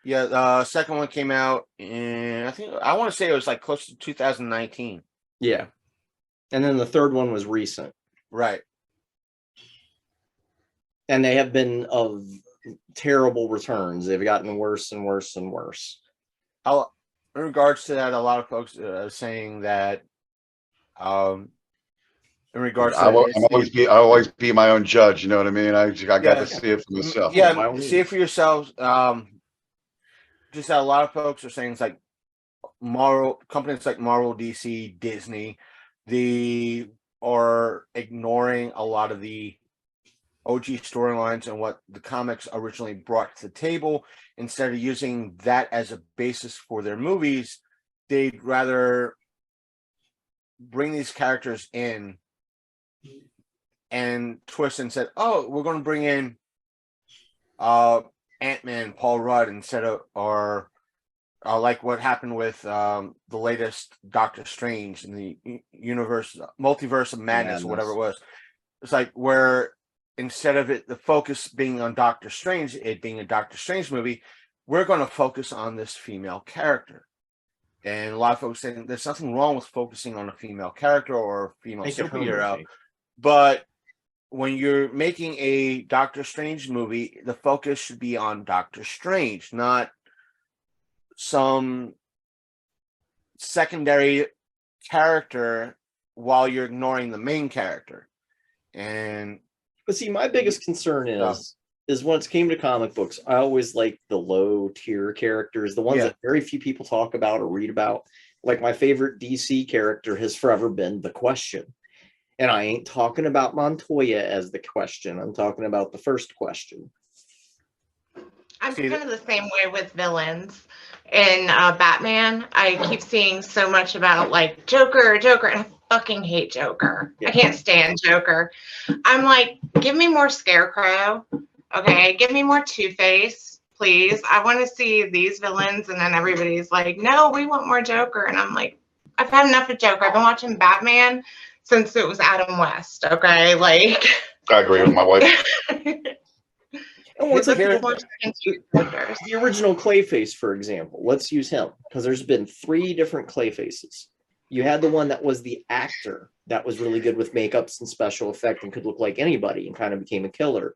Yeah, the second one came out in, I want to say it was like close to 2019. Yeah. And then the third one was recent. Right. And they have been of terrible returns. They've gotten worse and worse and worse. In regards to that, a lot of folks are saying that in regards to I always be my own judge, you know what I mean? I got to see it for myself. Yeah, see it for yourselves. Just that a lot of folks are saying it's like companies like Marvel, DC, Disney, they are ignoring a lot of the OG storylines and what the comics originally brought to the table. Instead of using that as a basis for their movies, they'd rather bring these characters in and twist and said, "Oh, we're going to bring in Ant-Man, Paul Rudd instead of, or like what happened with the latest Doctor Strange in the multiverse of madness, or whatever it was." It's like where instead of the focus being on Doctor Strange, it being a Doctor Strange movie, we're going to focus on this female character. And a lot of folks saying there's nothing wrong with focusing on a female character or a female superhero, but when you're making a Doctor Strange movie, the focus should be on Doctor Strange, not some secondary character while you're ignoring the main character. But see, my biggest concern is when it came to comic books, I always liked the low tier characters, the ones that very few people talk about or read about. Like my favorite DC character has forever been the Question. And I ain't talking about Montoya as the Question. I'm talking about the first Question. I'm kind of the same way with villains. in Batman. I keep seeing so much about like Joker, and I fucking hate Joker. I can't stand Joker. I'm like, give me more Scarecrow. Okay, give me more Two-Face, please. I want to see these villains, and then everybody's like, no, we want more Joker. And I'm like, I've had enough of Joker. I've been watching Batman since it was Adam West. Okay, like I agree with my wife. And what's like the original Clayface, for example? Let's use him because there's been 3 different Clayfaces. You had the one that was the actor that was really good with makeups and special effect and could look like anybody and kind of became a killer.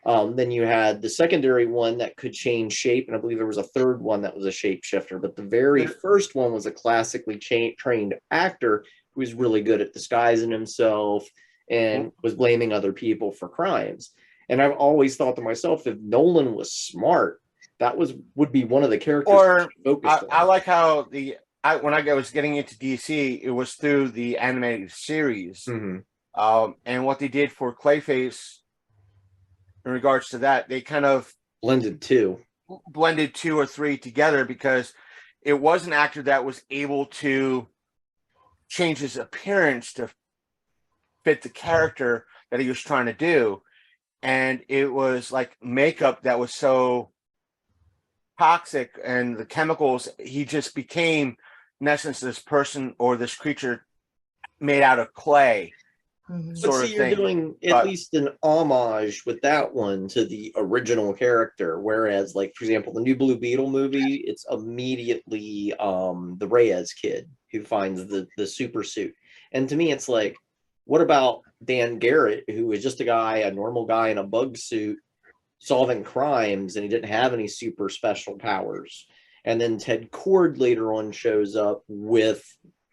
Then you had the secondary one that could change shape, and I believe there was a third one that was a shapeshifter. But the very first one was a classically trained actor who was really good at disguising himself and was blaming other people for crimes. And I've always thought to myself, if Nolan was smart, that would be one of the characters. Or I like how when I was getting into DC, it was through the animated series, and what they did for Clayface in regards to that, they kind of blended 2 or 3 together because it was an actor that was able to change his appearance to fit the character that he was trying to do. And it was like makeup that was so toxic and the chemicals, he just became, in essence, this person or this creature made out of clay. But see, you're doing at least an homage with that one to the original character. Whereas, like, for example, the new Blue Beetle movie, it's immediately the Reyes kid who finds the super suit. And to me, it's like, what about Dan Garrett, who was just a normal guy in a bug suit solving crimes, and he didn't have any super special powers? And then Ted Kord later on shows up with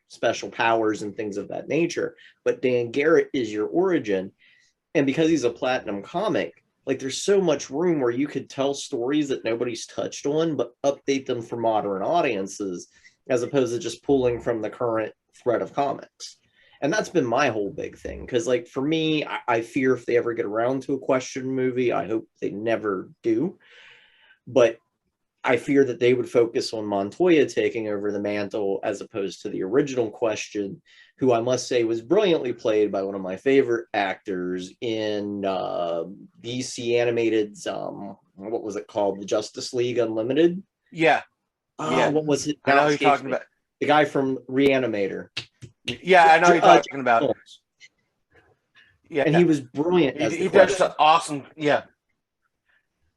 special powers and things of that nature. But Dan Garrett is your origin. And because he's a platinum comic, like there's so much room where you could tell stories that nobody's touched on, but update them for modern audiences, as opposed to just pulling from the current thread of comics. And that's been my whole big thing. Because, like, for me, I fear if they ever get around to a Question movie, I hope they never do. But I fear that they would focus on Montoya taking over the mantle as opposed to the original Question, who I must say was brilliantly played by one of my favorite actors in DC Animated's, what was it called? The Justice League Unlimited? Yeah. What was it? I know who you're talking about. The guy from Reanimator. Yeah, I know who you're talking about. Yeah, and he was brilliant. He does awesome. Yeah.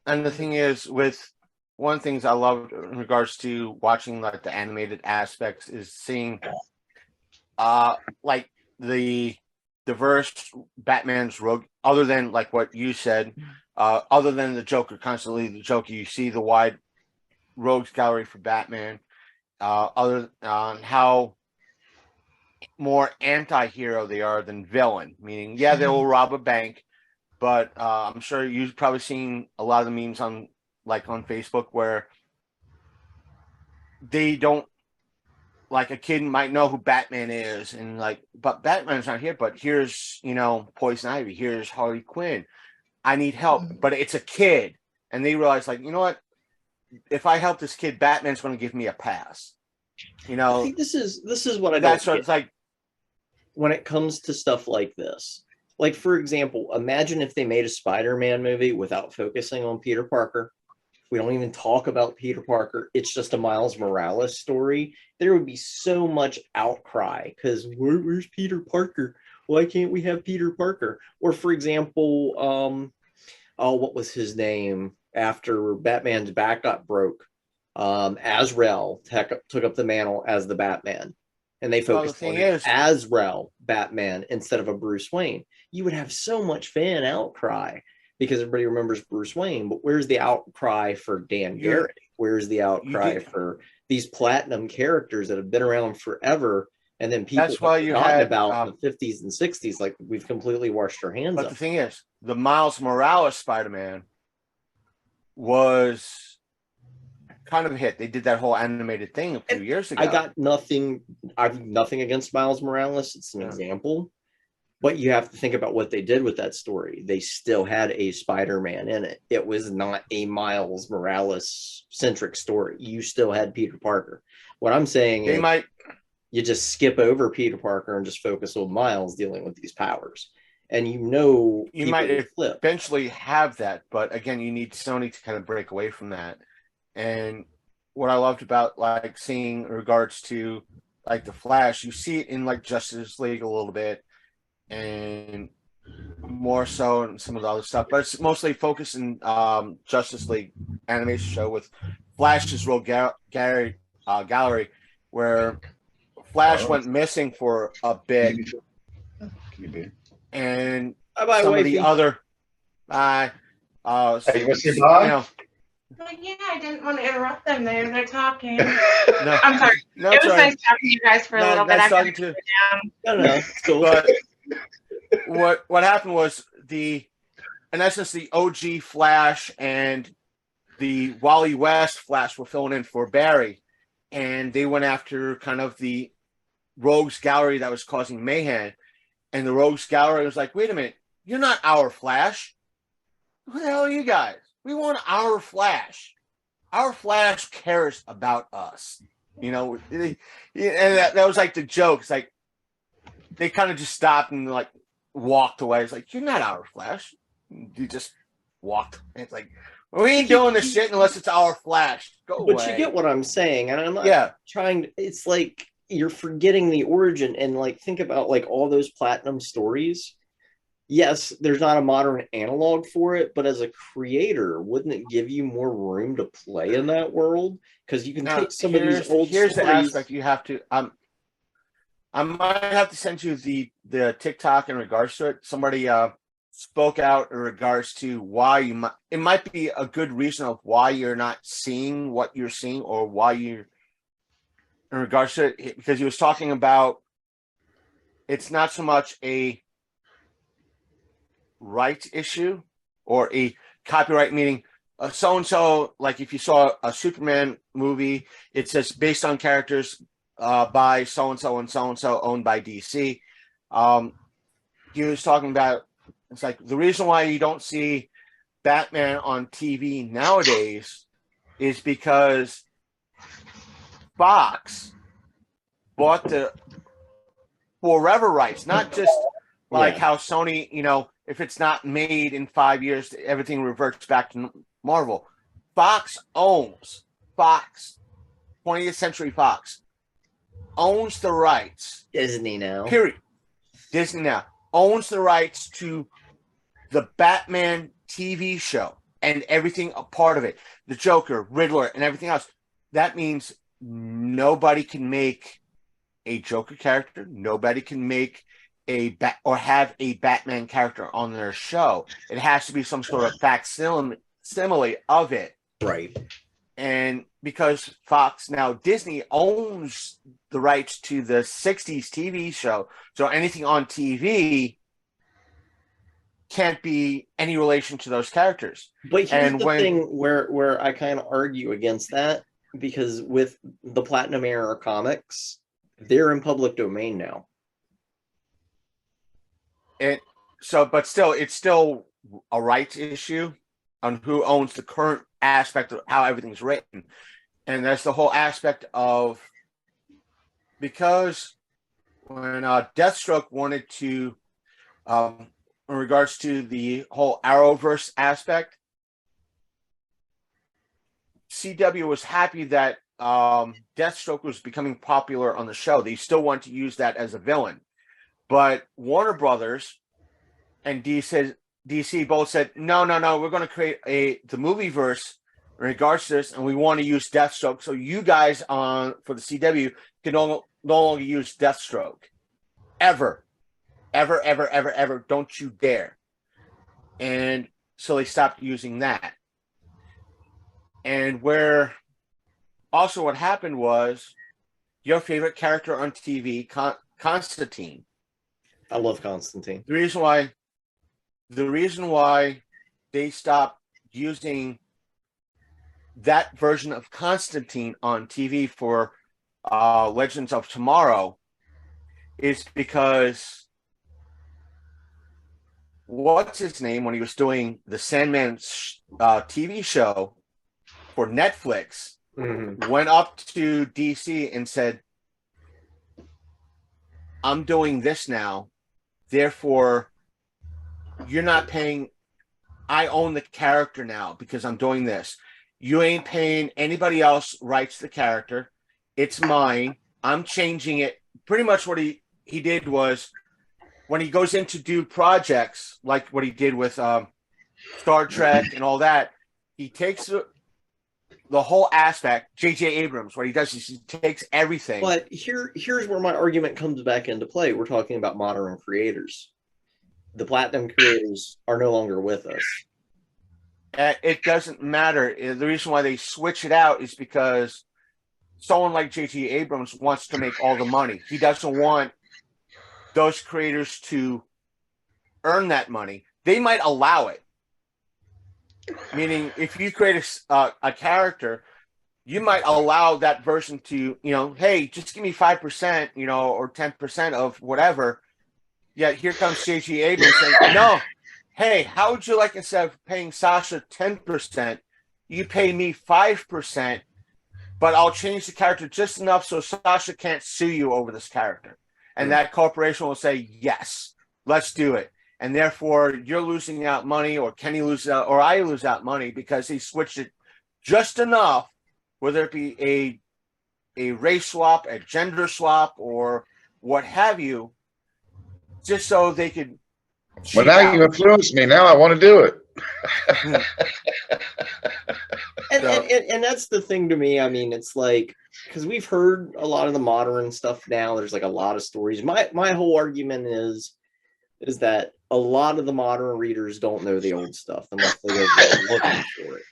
And the thing is, with one of the things I love in regards to watching like the animated aspects is seeing like the diverse Batman's rogue, other than like what you said, other than the Joker, constantly the Joker, you see the wide rogues gallery for Batman, other on how more anti-hero they are than villain, meaning they will rob a bank, but I'm sure you've probably seen a lot of the memes on Facebook where they don't, like, a kid might know who Batman is and like, but Batman's not here, but here's, Poison Ivy, here's Harley Quinn, I need help. But it's a kid, and they realize, like, you know what, if I help this kid, Batman's going to give me a pass. I think this is what I that's what it's like when it comes to stuff like this. Like, for example, imagine if they made a Spider-Man movie without focusing on Peter Parker. We don't even talk about Peter Parker. It's just a Miles Morales story. There would be so much outcry because where's Peter Parker? Why can't we have Peter Parker? Or, for example, what was his name? After Batman's back got broke, Azrael took up the mantle as the Batman. And they focused on Azrael Batman instead of a Bruce Wayne. You would have so much fan outcry because everybody remembers Bruce Wayne, but where's the outcry for Dan Garrett? Where's the outcry for these platinum characters that have been around forever? And then people have forgotten about the 50s and 60s, like we've completely washed our hands up. But the thing is, the Miles Morales Spider-Man was kind of a hit. They did that whole animated thing a few years ago. I have nothing against Miles Morales. It's an example. But you have to think about what they did with that story. They still had a Spider-Man in it. It was not a Miles Morales centric story. You still had Peter Parker. What I'm saying is you just skip over Peter Parker and just focus on Miles dealing with these powers. And you might eventually have that, but again, you need Sony to kind of break away from that. And what I loved about like seeing in regards to like the Flash, you see it in like Justice League a little bit, and more so in some of the other stuff, but it's mostly focused in Justice League animation show with Flash's Rogue Gallery, where Flash went missing for a bit, and some of the other Hey, you want to say you bye? know, Well, yeah, I didn't want to interrupt them. They're talking. no, I'm sorry. no, It was sorry. nice talking to you guys for a little bit. Nice I'm talking gonna to. go down. No, cool. But what happened was in essence, the OG Flash and the Wally West Flash were filling in for Barry, and they went after kind of the Rogues Gallery that was causing mayhem. And the Rogues Gallery was like, wait a minute, you're not our Flash. Who the hell are you guys? We want our Flash. Our Flash cares about us. You know, and that was like the joke. It's like they kind of just stopped and like walked away. It's like, you're not our Flash. You just walked. And it's like, we ain't doing this shit unless it's our Flash. Go away. But you get what I'm saying. And I'm not trying to, it's like you're forgetting the origin, and like think about like all those Platinum stories. Yes, there's not a modern analog for it, but as a creator, wouldn't it give you more room to play in that world? Because you can take some of these old Here's stories. the aspect you have to. I might have to send you the TikTok in regards to it. Somebody spoke out in regards to why it might be a good reason of why you're not seeing what you're seeing, or why you're in regards to it, because he was talking about it's not so much a right issue or a copyright, meaning so-and-so, like if you saw a Superman movie, it says based on characters by so-and-so and so-and-so, owned by DC. He was talking about, it's like the reason why you don't see Batman on TV nowadays is because Fox bought the forever rights, not just like how Sony, you know, if it's not made in 5 years, everything reverts back to Marvel. Fox owns 20th Century Fox owns the rights. Disney now. Period. Disney now owns the rights to the Batman TV show and everything a part of it. The Joker, Riddler, and everything else. That means nobody can make a Joker character. Nobody can make or have a Batman character on their show. It has to be some sort of facsimile of it. Right. And because Fox, now Disney, owns the rights to the 60s TV show, so anything on TV can't be any relation to those characters. But here's the thing where I kind of argue against that, because with the Platinum Era comics, they're in public domain now. But still, it's still a rights issue on who owns the current aspect of how everything's written. And that's the whole aspect of, because when Deathstroke wanted to, in regards to the whole Arrowverse aspect, CW was happy that Deathstroke was becoming popular on the show. They still want to use that as a villain. But Warner Brothers and DC both said, no, we're going to create the movieverse in regards to this, and we want to use Deathstroke. So you guys for the CW can no longer use Deathstroke. Ever. Don't you dare. And so they stopped using that. And what happened was your favorite character on TV, Constantine. I love Constantine. The reason why they stopped using that version of Constantine on TV for Legends of Tomorrow is because what's his name, when he was doing the Sandman TV show for Netflix, went up to DC and said, I'm doing this now, therefore you're not paying, I own the character now because I'm doing this. You ain't paying anybody else rights to the character. It's mine. I'm changing it. Pretty much what he did was, when he goes in to do projects like what he did with Star Trek and all that, he takes the whole aspect. J.J. Abrams, what he does is he takes everything. But here's where my argument comes back into play. We're talking about modern creators. The Platinum creators are no longer with us. It doesn't matter. The reason why they switch it out is because someone like J.J. Abrams wants to make all the money. He doesn't want those creators to earn that money. They might allow it. Meaning, if you create a character, you might allow that person to, hey, just give me 5%, or 10% of whatever. Yet here comes J.J. Abrams saying, no, hey, how would you like, instead of paying Sasha 10%, you pay me 5%, but I'll change the character just enough so Sasha can't sue you over this character. And that corporation will say, yes, let's do it. And therefore, you're losing out money, or Kenny loses out, or I lose out money because he switched it just enough, whether it be a race swap, a gender swap, or what have you, just so they could. Well, now you influence me. Now I want to do it. and that's the thing to me. I mean, it's like, because we've heard a lot of the modern stuff now. There's like a lot of stories. My whole argument is that a lot of the modern readers don't know the old stuff unless they go looking for it.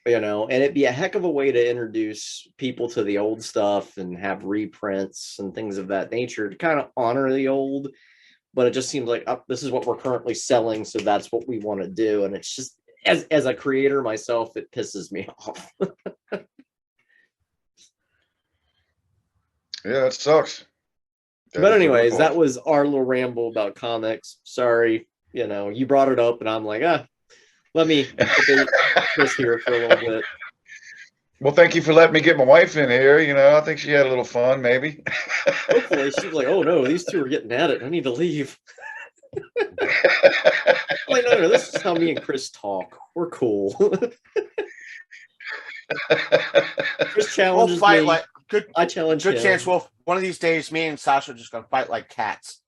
And it'd be a heck of a way to introduce people to the old stuff and have reprints and things of that nature to kind of honor the old. But it just seems like, this is what we're currently selling, so that's what we want to do. And it's just, as a creator myself, it pisses me off. Yeah, it sucks. But anyways, that was our little ramble about comics. Sorry, you brought it up, and I'm like, let me debate Chris here for a little bit. Well, thank you for letting me get my wife in here. I think she had a little fun, maybe. Hopefully, she's like, oh no, these two are getting at it. I need to leave. Like, no, this is how me and Chris talk. We're cool. Chris challenges me. I challenge him. Good chance, Wolf. One of these days, me and Sasha are just going to fight like cats.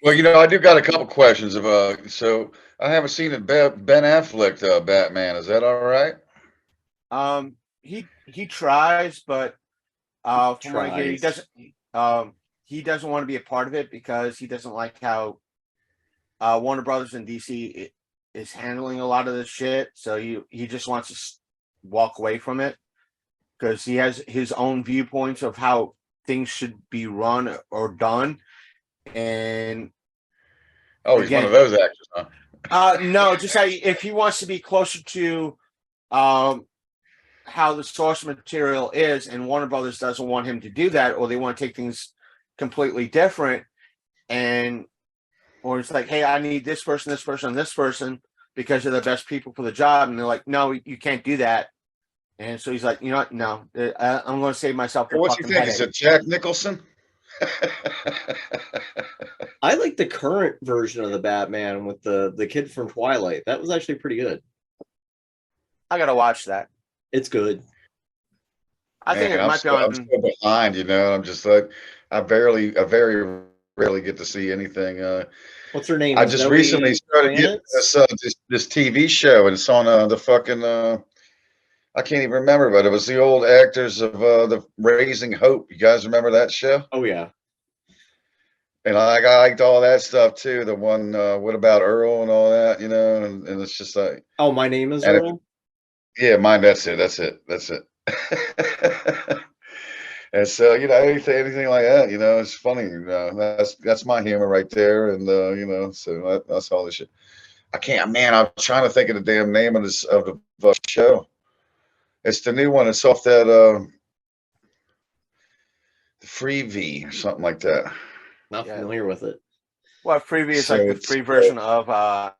Well, I do got a couple questions. So I haven't seen it. Ben Affleck Batman. Is that all right? He tries, but from what I hear, he doesn't want to be a part of it because he doesn't like how Warner Brothers and DC is handling a lot of this shit. So he just wants to walk away from it because he has his own viewpoints of how things should be run or done. And he's one of those actors, huh? No, just if he wants to be closer to how the source material is, and Warner Brothers doesn't want him to do that, or they want to take things completely different, or it's like, hey, I need this person, this person, and this person because they're the best people for the job, and they're like, no, you can't do that. And so he's like, you know what? No, I'm going to save myself. What do you think? Is it Jack Nicholson? I like the current version of the Batman with the kid from Twilight. That was actually pretty good. I gotta watch that. It's good. I think it might be on. I'm so behind, I'm just like, I very rarely get to see anything. What's her name? I just recently started getting this TV show, and it's on the fucking. I can't even remember, but it was the old actors of the Raising Hope. You guys remember that show? Oh yeah. And I liked all that stuff too. The one, What About Earl and all that, and it's just like. Oh, My Name Is Earl. Yeah, mine. That's it. And so, anything like that, it's funny. That's my humor right there, and so that's all this shit. I can't, man. I'm trying to think of the damn name of the show. It's the new one. It's off that the Freevee or something like that. Not familiar with it. What freebie is So like the it's, free version of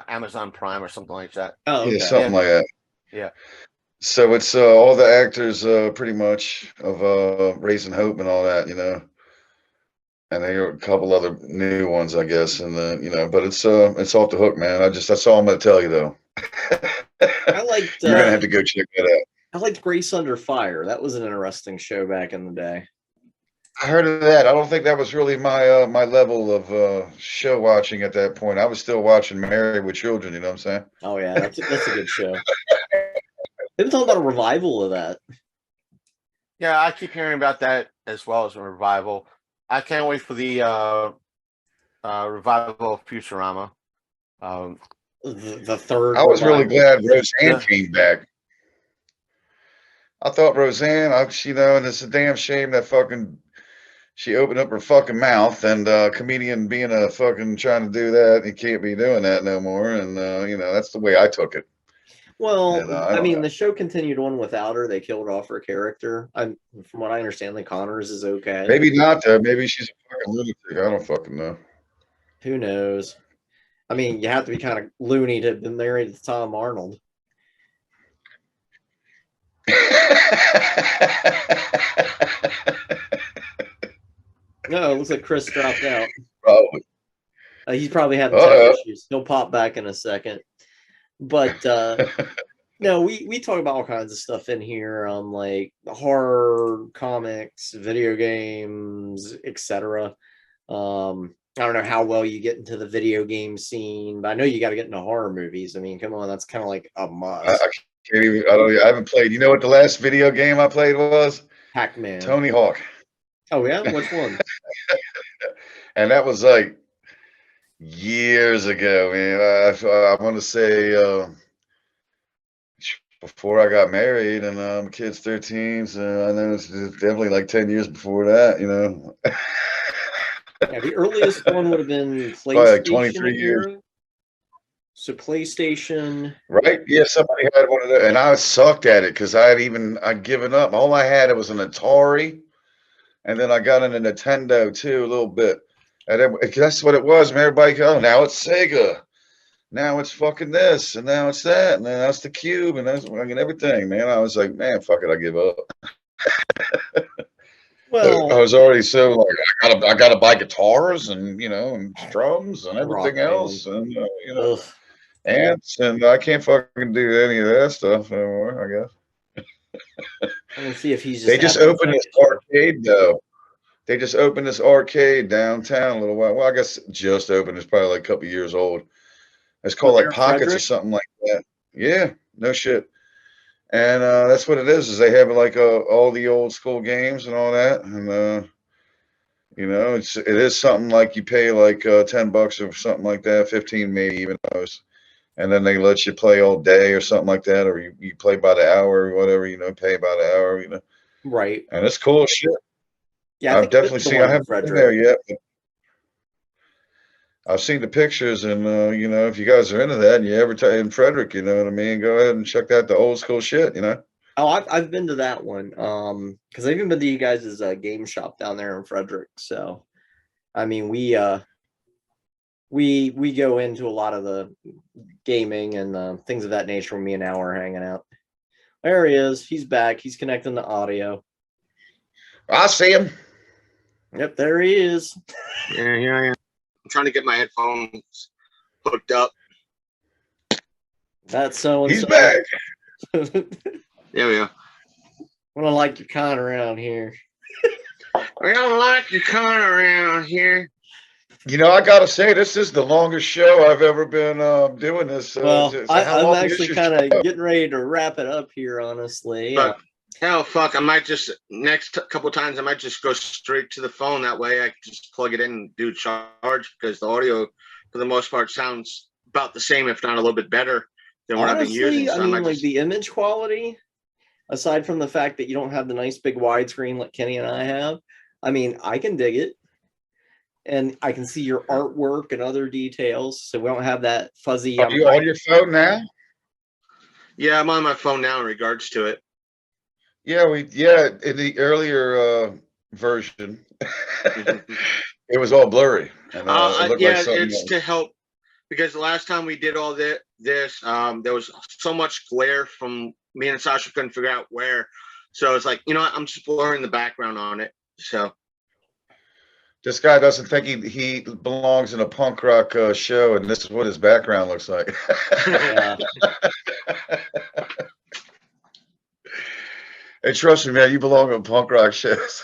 Amazon Prime or something like that. Oh, okay. yeah, something like that. Yeah. So it's all the actors pretty much of Raising Hope and all that, you know. And there are a couple other new ones, I guess, and then you know, but it's off the hook, man. That's all I'm gonna tell you though. I liked. You're gonna have to go check that out. I liked Grace Under Fire. That was an interesting show back in the day. I heard of that. I don't think that was really my my level of show watching at that point. I was still watching Married with Children. You know what I'm saying? Oh yeah, that's a good show. They've been talking about a revival of that. Yeah, I keep hearing about that as well as a revival. I can't wait for the revival of Futurama. The third. I was really revival. glad Roseanne came back. I thought Roseanne, you know, and it's a damn shame that she opened up her fucking mouth, and comedian being a fucking trying to do that, he can't be doing that no more. And you know, that's the way I took it. Well, And, I mean, the show continued on without her. They killed off her character. From what I understand, the Connors is okay. Maybe not though. Maybe she's a fucking lunatic. I don't fucking know. Who knows? I mean, you have to be kind of loony to have been married to Tom Arnold. No, it looks like Chris dropped out. Probably. He's probably having tech issues. He'll pop back in a second. But no, we talk about all kinds of stuff in here, like horror, comics, video games, etc. I don't know how well you get into the video game scene, but I know you got to get into horror movies. I mean, come on, that's kind of like a must. I can't even. I haven't played. You know what the last video game I played was? Pac-Man. Tony Hawk. Oh yeah, which one? And that was like years ago, man. I want to say before I got married, and my kid's 13, so I know it's definitely like 10 years before that, you know. Yeah, the earliest one would have been PlayStation. Probably like 23 years. Era. So PlayStation. Right? Yeah, somebody had one of those, and I sucked at it because I'd given up. All I had was an Atari, and then I got into Nintendo too a little bit. And that's what it was, man. Everybody go, now it's Sega. Now it's fucking this, and now it's that, and then that's the Cube, and that's fucking everything, man. I was like, man, fuck it, I give up. Well, I was already so like, I gotta buy guitars and you know and drums and everything else, and you know, amps, and I can't fucking do any of that stuff anymore. I guess. I'm gonna see if he's. They just opened this arcade though. They just opened this arcade downtown a little while. Well, I guess just opened. It's probably like a couple years old. It's called like Pockets or something like that. Yeah, no shit. And that's what it is they have like all the old school games and all that. And you know, it is something like you pay like $10 or something like that, 15 maybe even those. And then they let you play all day or something like that, or you play by the hour or whatever, you know, pay by the hour, you know. Right. And it's cool as shit. Yeah, I've definitely seen. I haven't been there yet, but I've seen the pictures, and you know, if you guys are into that, and you ever in Frederick, you know what I mean, go ahead and check out the old school shit, you know. Oh, I've been to that one, because I've even been to you guys' game shop down there in Frederick. So, I mean, we go into a lot of the gaming and things of that nature when me and Al are hanging out. There he is. He's back. He's connecting the audio. I see him. Yep, there he is. Yeah, here I am. I'm trying to get my headphones hooked up. That's so. He's back. There we go. I don't like your con around here. We don't like your con around here. You know, I gotta say, this is the longest show I've ever been doing this. Well, I'm actually kind of getting ready to wrap it up here, honestly. But, hell, fuck, I might just, next couple times, I might just go straight to the phone. That way I can just plug it in and do charge, because the audio, for the most part, sounds about the same, if not a little bit better than what I've been using. So I mean, like the image quality, aside from the fact that you don't have the nice big widescreen like Kenny and I have, I mean, I can dig it. And I can see your artwork and other details, so we don't have that fuzzy. Are you on your phone now? Yeah, I'm on my phone now in regards to it. Yeah, in the earlier version, It was all blurry. And, it looked yeah, like something it's else. to help because the last time we did all this, there was so much glare from me and Sasha couldn't figure out where. So it's like, you know what? I'm just blurring the background on it. So This guy doesn't think he belongs in a punk rock show, and this is what his background looks like. Yeah. Hey, trust me, man, you belong in punk rock shows.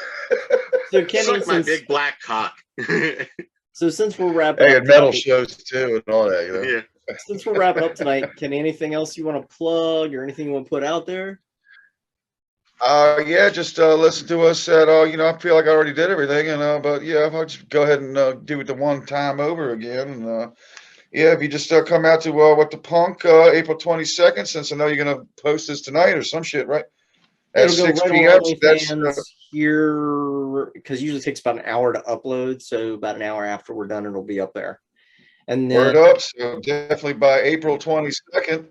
So Kenny, suck my since, big black cock. so since we're wrapping Hey, up and metal tonight, shows too, and all that. You know. Yeah. since we're wrapping up tonight, Kenny, anything else you want to plug or anything you want to put out there? Yeah, just listen to us at I feel like I already did everything, and but yeah, I'll just go ahead and do it the one time over again, and yeah, if you just come out to What the Punk April 22nd, since I know you're gonna post this tonight or some shit, right? At It'll go 6 right p.m. on So that's OnlyFans here because usually takes about an hour to upload. So about an hour after we're done, it'll be up there. And then word up. So definitely by April 22nd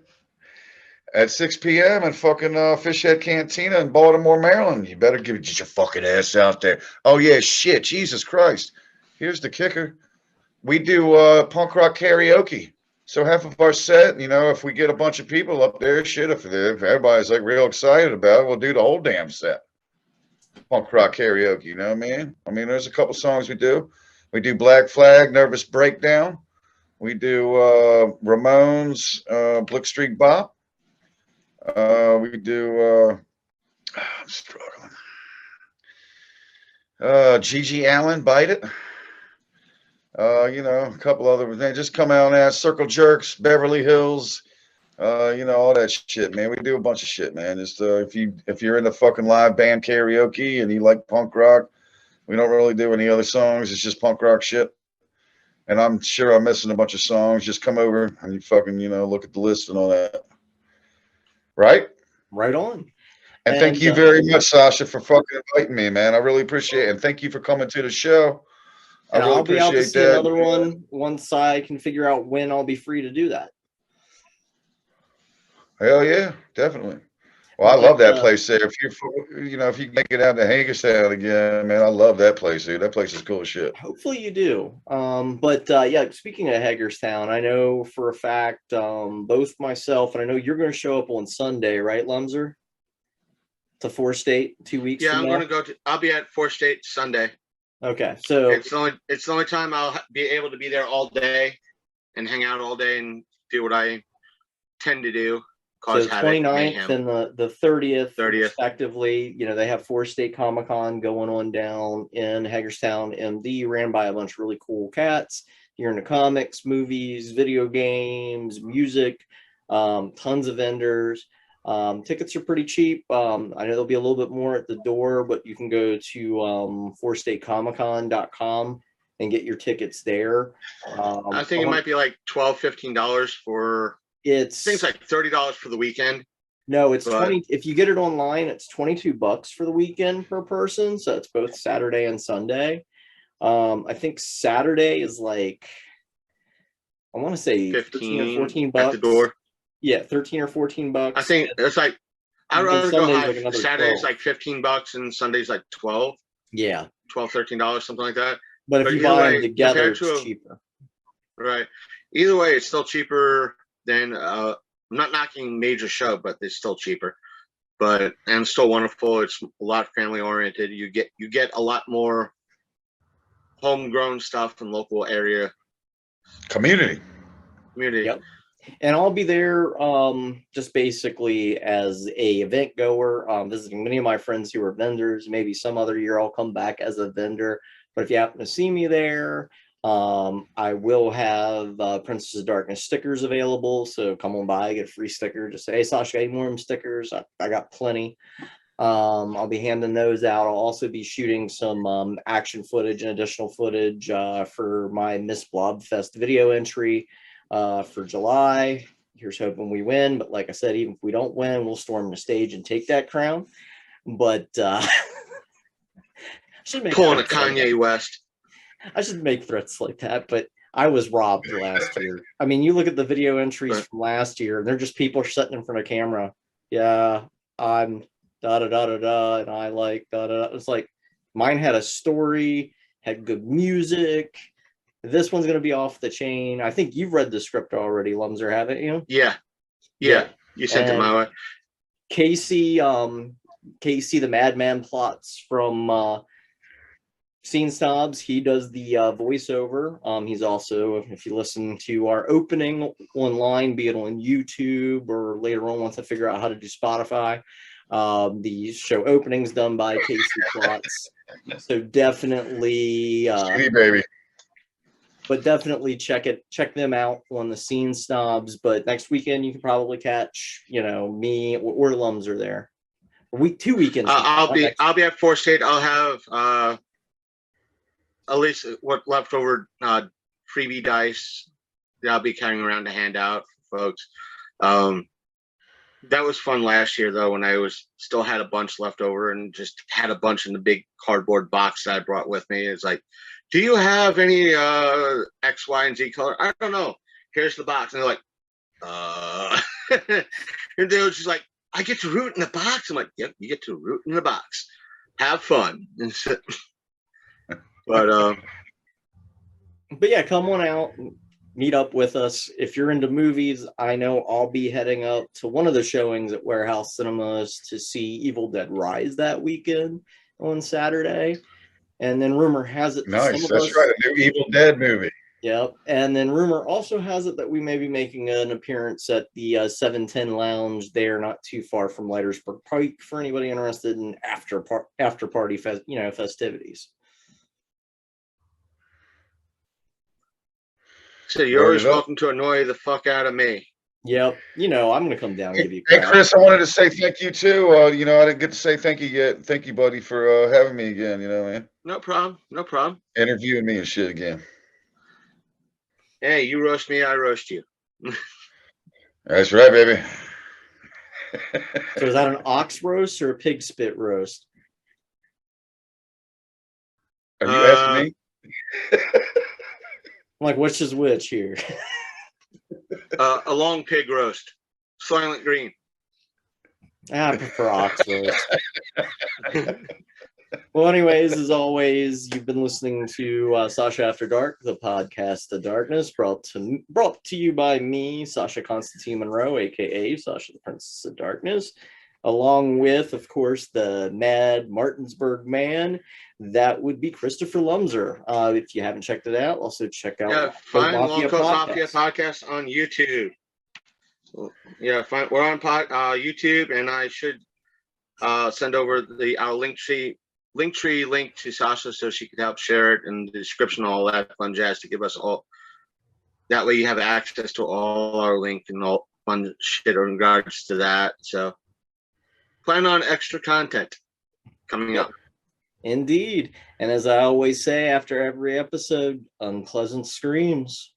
at 6 p.m. in fucking Fishhead Cantina in Baltimore, Maryland. You better get your fucking ass out there. Oh yeah, shit, Jesus Christ. Here's the kicker. We do punk rock karaoke. So half of our set, if we get a bunch of people up there, shit, if everybody's like real excited about it, we'll do the whole damn set. Punk rock karaoke, you know what I mean? I mean, there's a couple songs we do. We do Black Flag, Nervous Breakdown. We do Ramones, Blitzkrieg Bop. We do I'm struggling. Gigi Allen, Bite It. A couple other things. Just come out and ask Circle Jerks, Beverly Hills, all that shit, man. We do a bunch of shit, man. Just if you're into fucking live band karaoke and you like punk rock, we don't really do any other songs. It's just punk rock shit. And I'm sure I'm missing a bunch of songs. Just come over and you fucking, look at the list and all that. Right? right on. And thank you very much, Sasha, for fucking inviting me, man. I really appreciate it. And thank you for coming to the show. I And really I'll be out to appreciate see that. another one once I can figure out when I'll be free to do that. Hell yeah, definitely. Well, I love that place there. If if you can make it out to Hagerstown again, man, I love that place, dude. That place is cool as shit. Hopefully you do. But yeah, speaking of Hagerstown, I know for a fact both myself and I know you're going to show up on Sunday, right, Lumzer? To 4 State 2 weeks. Yeah, from I'm now? going to I'll be at 4 State Sunday. Okay, so It's the only time I'll be able to be there all day and hang out all day and do what I tend to do. So the Cause havoc, 29th mayhem. and the 30th, 30th. respectively, they have 4 State Comic Con going on down in Hagerstown, MD, ran by a bunch of really cool cats. You're into comics, movies, video games, music, tons of vendors. Tickets are pretty cheap. I know there'll be a little bit more at the door, but you can go to 4statecomiccon.com and get your tickets there. I think it might be like $12, $15 for. I think it's like $30 for the weekend. No, it's 20. If you get it online, it's $22 for the weekend per person. So it's both Saturday and Sunday. I think Saturday is like, I want to say 15 or 14 at bucks the door. Yeah, 13 or 14 bucks. I think it's like I'd rather go high. Like Saturday's 12. like $15 and Sunday's like 12. Yeah, $12, $13, something like that. but if you buy them together, it's cheaper. Right. Either way, it's still cheaper than. I'm not knocking major show, but it's still cheaper. And still wonderful. It's a lot family oriented. You get a lot more homegrown stuff from local area community. Yep. And I'll be there just basically as a event goer, visiting many of my friends who are vendors. Maybe some other year I'll come back as a vendor. But if you happen to see me there, I will have Princess of Darkness stickers available. So come on by, get a free sticker. Just say, hey, Sasha, any more stickers? I got plenty. I'll be handing those out. I'll also be shooting some action footage and additional footage for my Miss Blobfest video entry for July. Here's hoping we win. But like I said, even if we don't win, we'll storm the stage and take that crown. But pulling a Kanye West. I should make threats like that, but I was robbed last year. I mean, you look at the video entries from last year, and they're just people sitting in front of camera. Yeah, I'm da da da da da, and I like da da. It's like mine had a story, had good music. This one's going to be off the chain. I think you've read the script already, Lumzer, haven't you? Yeah. You sent it my way. Casey the Madman plots from Scene Snobs. He does the voiceover. He's also, if you listen to our opening online, be it on YouTube or later on once I figure out how to do Spotify, the show opening's done by Casey Plots. So definitely baby. But definitely check them out on the Scene Snobs. But next weekend you can probably catch, me or Lumzer there. 2 weekends. I'll be at 4th State. I'll have at least what leftover freebie dice that I'll be carrying around to hand out for folks. That was fun last year though, when I still had a bunch left over and just had a bunch in the big cardboard box that I brought with me. It's like, do you have any X, Y, and Z color? I don't know. Here's the box. And they're like, and they were just like, I get to root in the box. I'm like, yep, you get to root in the box. Have fun. But yeah, come on out, meet up with us. If you're into movies, I know I'll be heading up to one of the showings at Warehouse Cinemas to see Evil Dead Rise that weekend on Saturday. And then rumor has it, nice, that's right, a new Evil Dead movie. Yep. And then rumor also has it that we may be making an appearance at the 710 Lounge there, not too far from Leitersburg Pike, for anybody interested in after party festivities. So you're always welcome to annoy the fuck out of me. Yep. I'm going to come down and give you Hey, Chris, I wanted to say thank you too. I didn't get to say thank you yet. Thank you, buddy, for having me again, man. No problem. Interviewing me and shit again. Hey, you roast me, I roast you. That's right, baby. So is that an ox roast or a pig spit roast? Are you asking me? I'm like, which is which here? A long pig roast. Silent green. I prefer ox roast. Well, anyways, as always, you've been listening to Sasha After Dark, the podcast of darkness, brought to you by me, Sasha Constantine Monroe, aka Sasha the Princess of Darkness, along with, of course, the Mad Martinsburg Man. That would be Christopher Lumzer. If you haven't checked it out, also check out find Long Coat Mafia podcast on YouTube. Yeah, we're on YouTube, and I should send over our Linktree link to Sasha so she could help share it in the description, all that fun jazz to give us all. That way you have access to all our link and all fun shit in regards to that. So plan on extra content coming up. Indeed. And as I always say after every episode, unpleasant screams.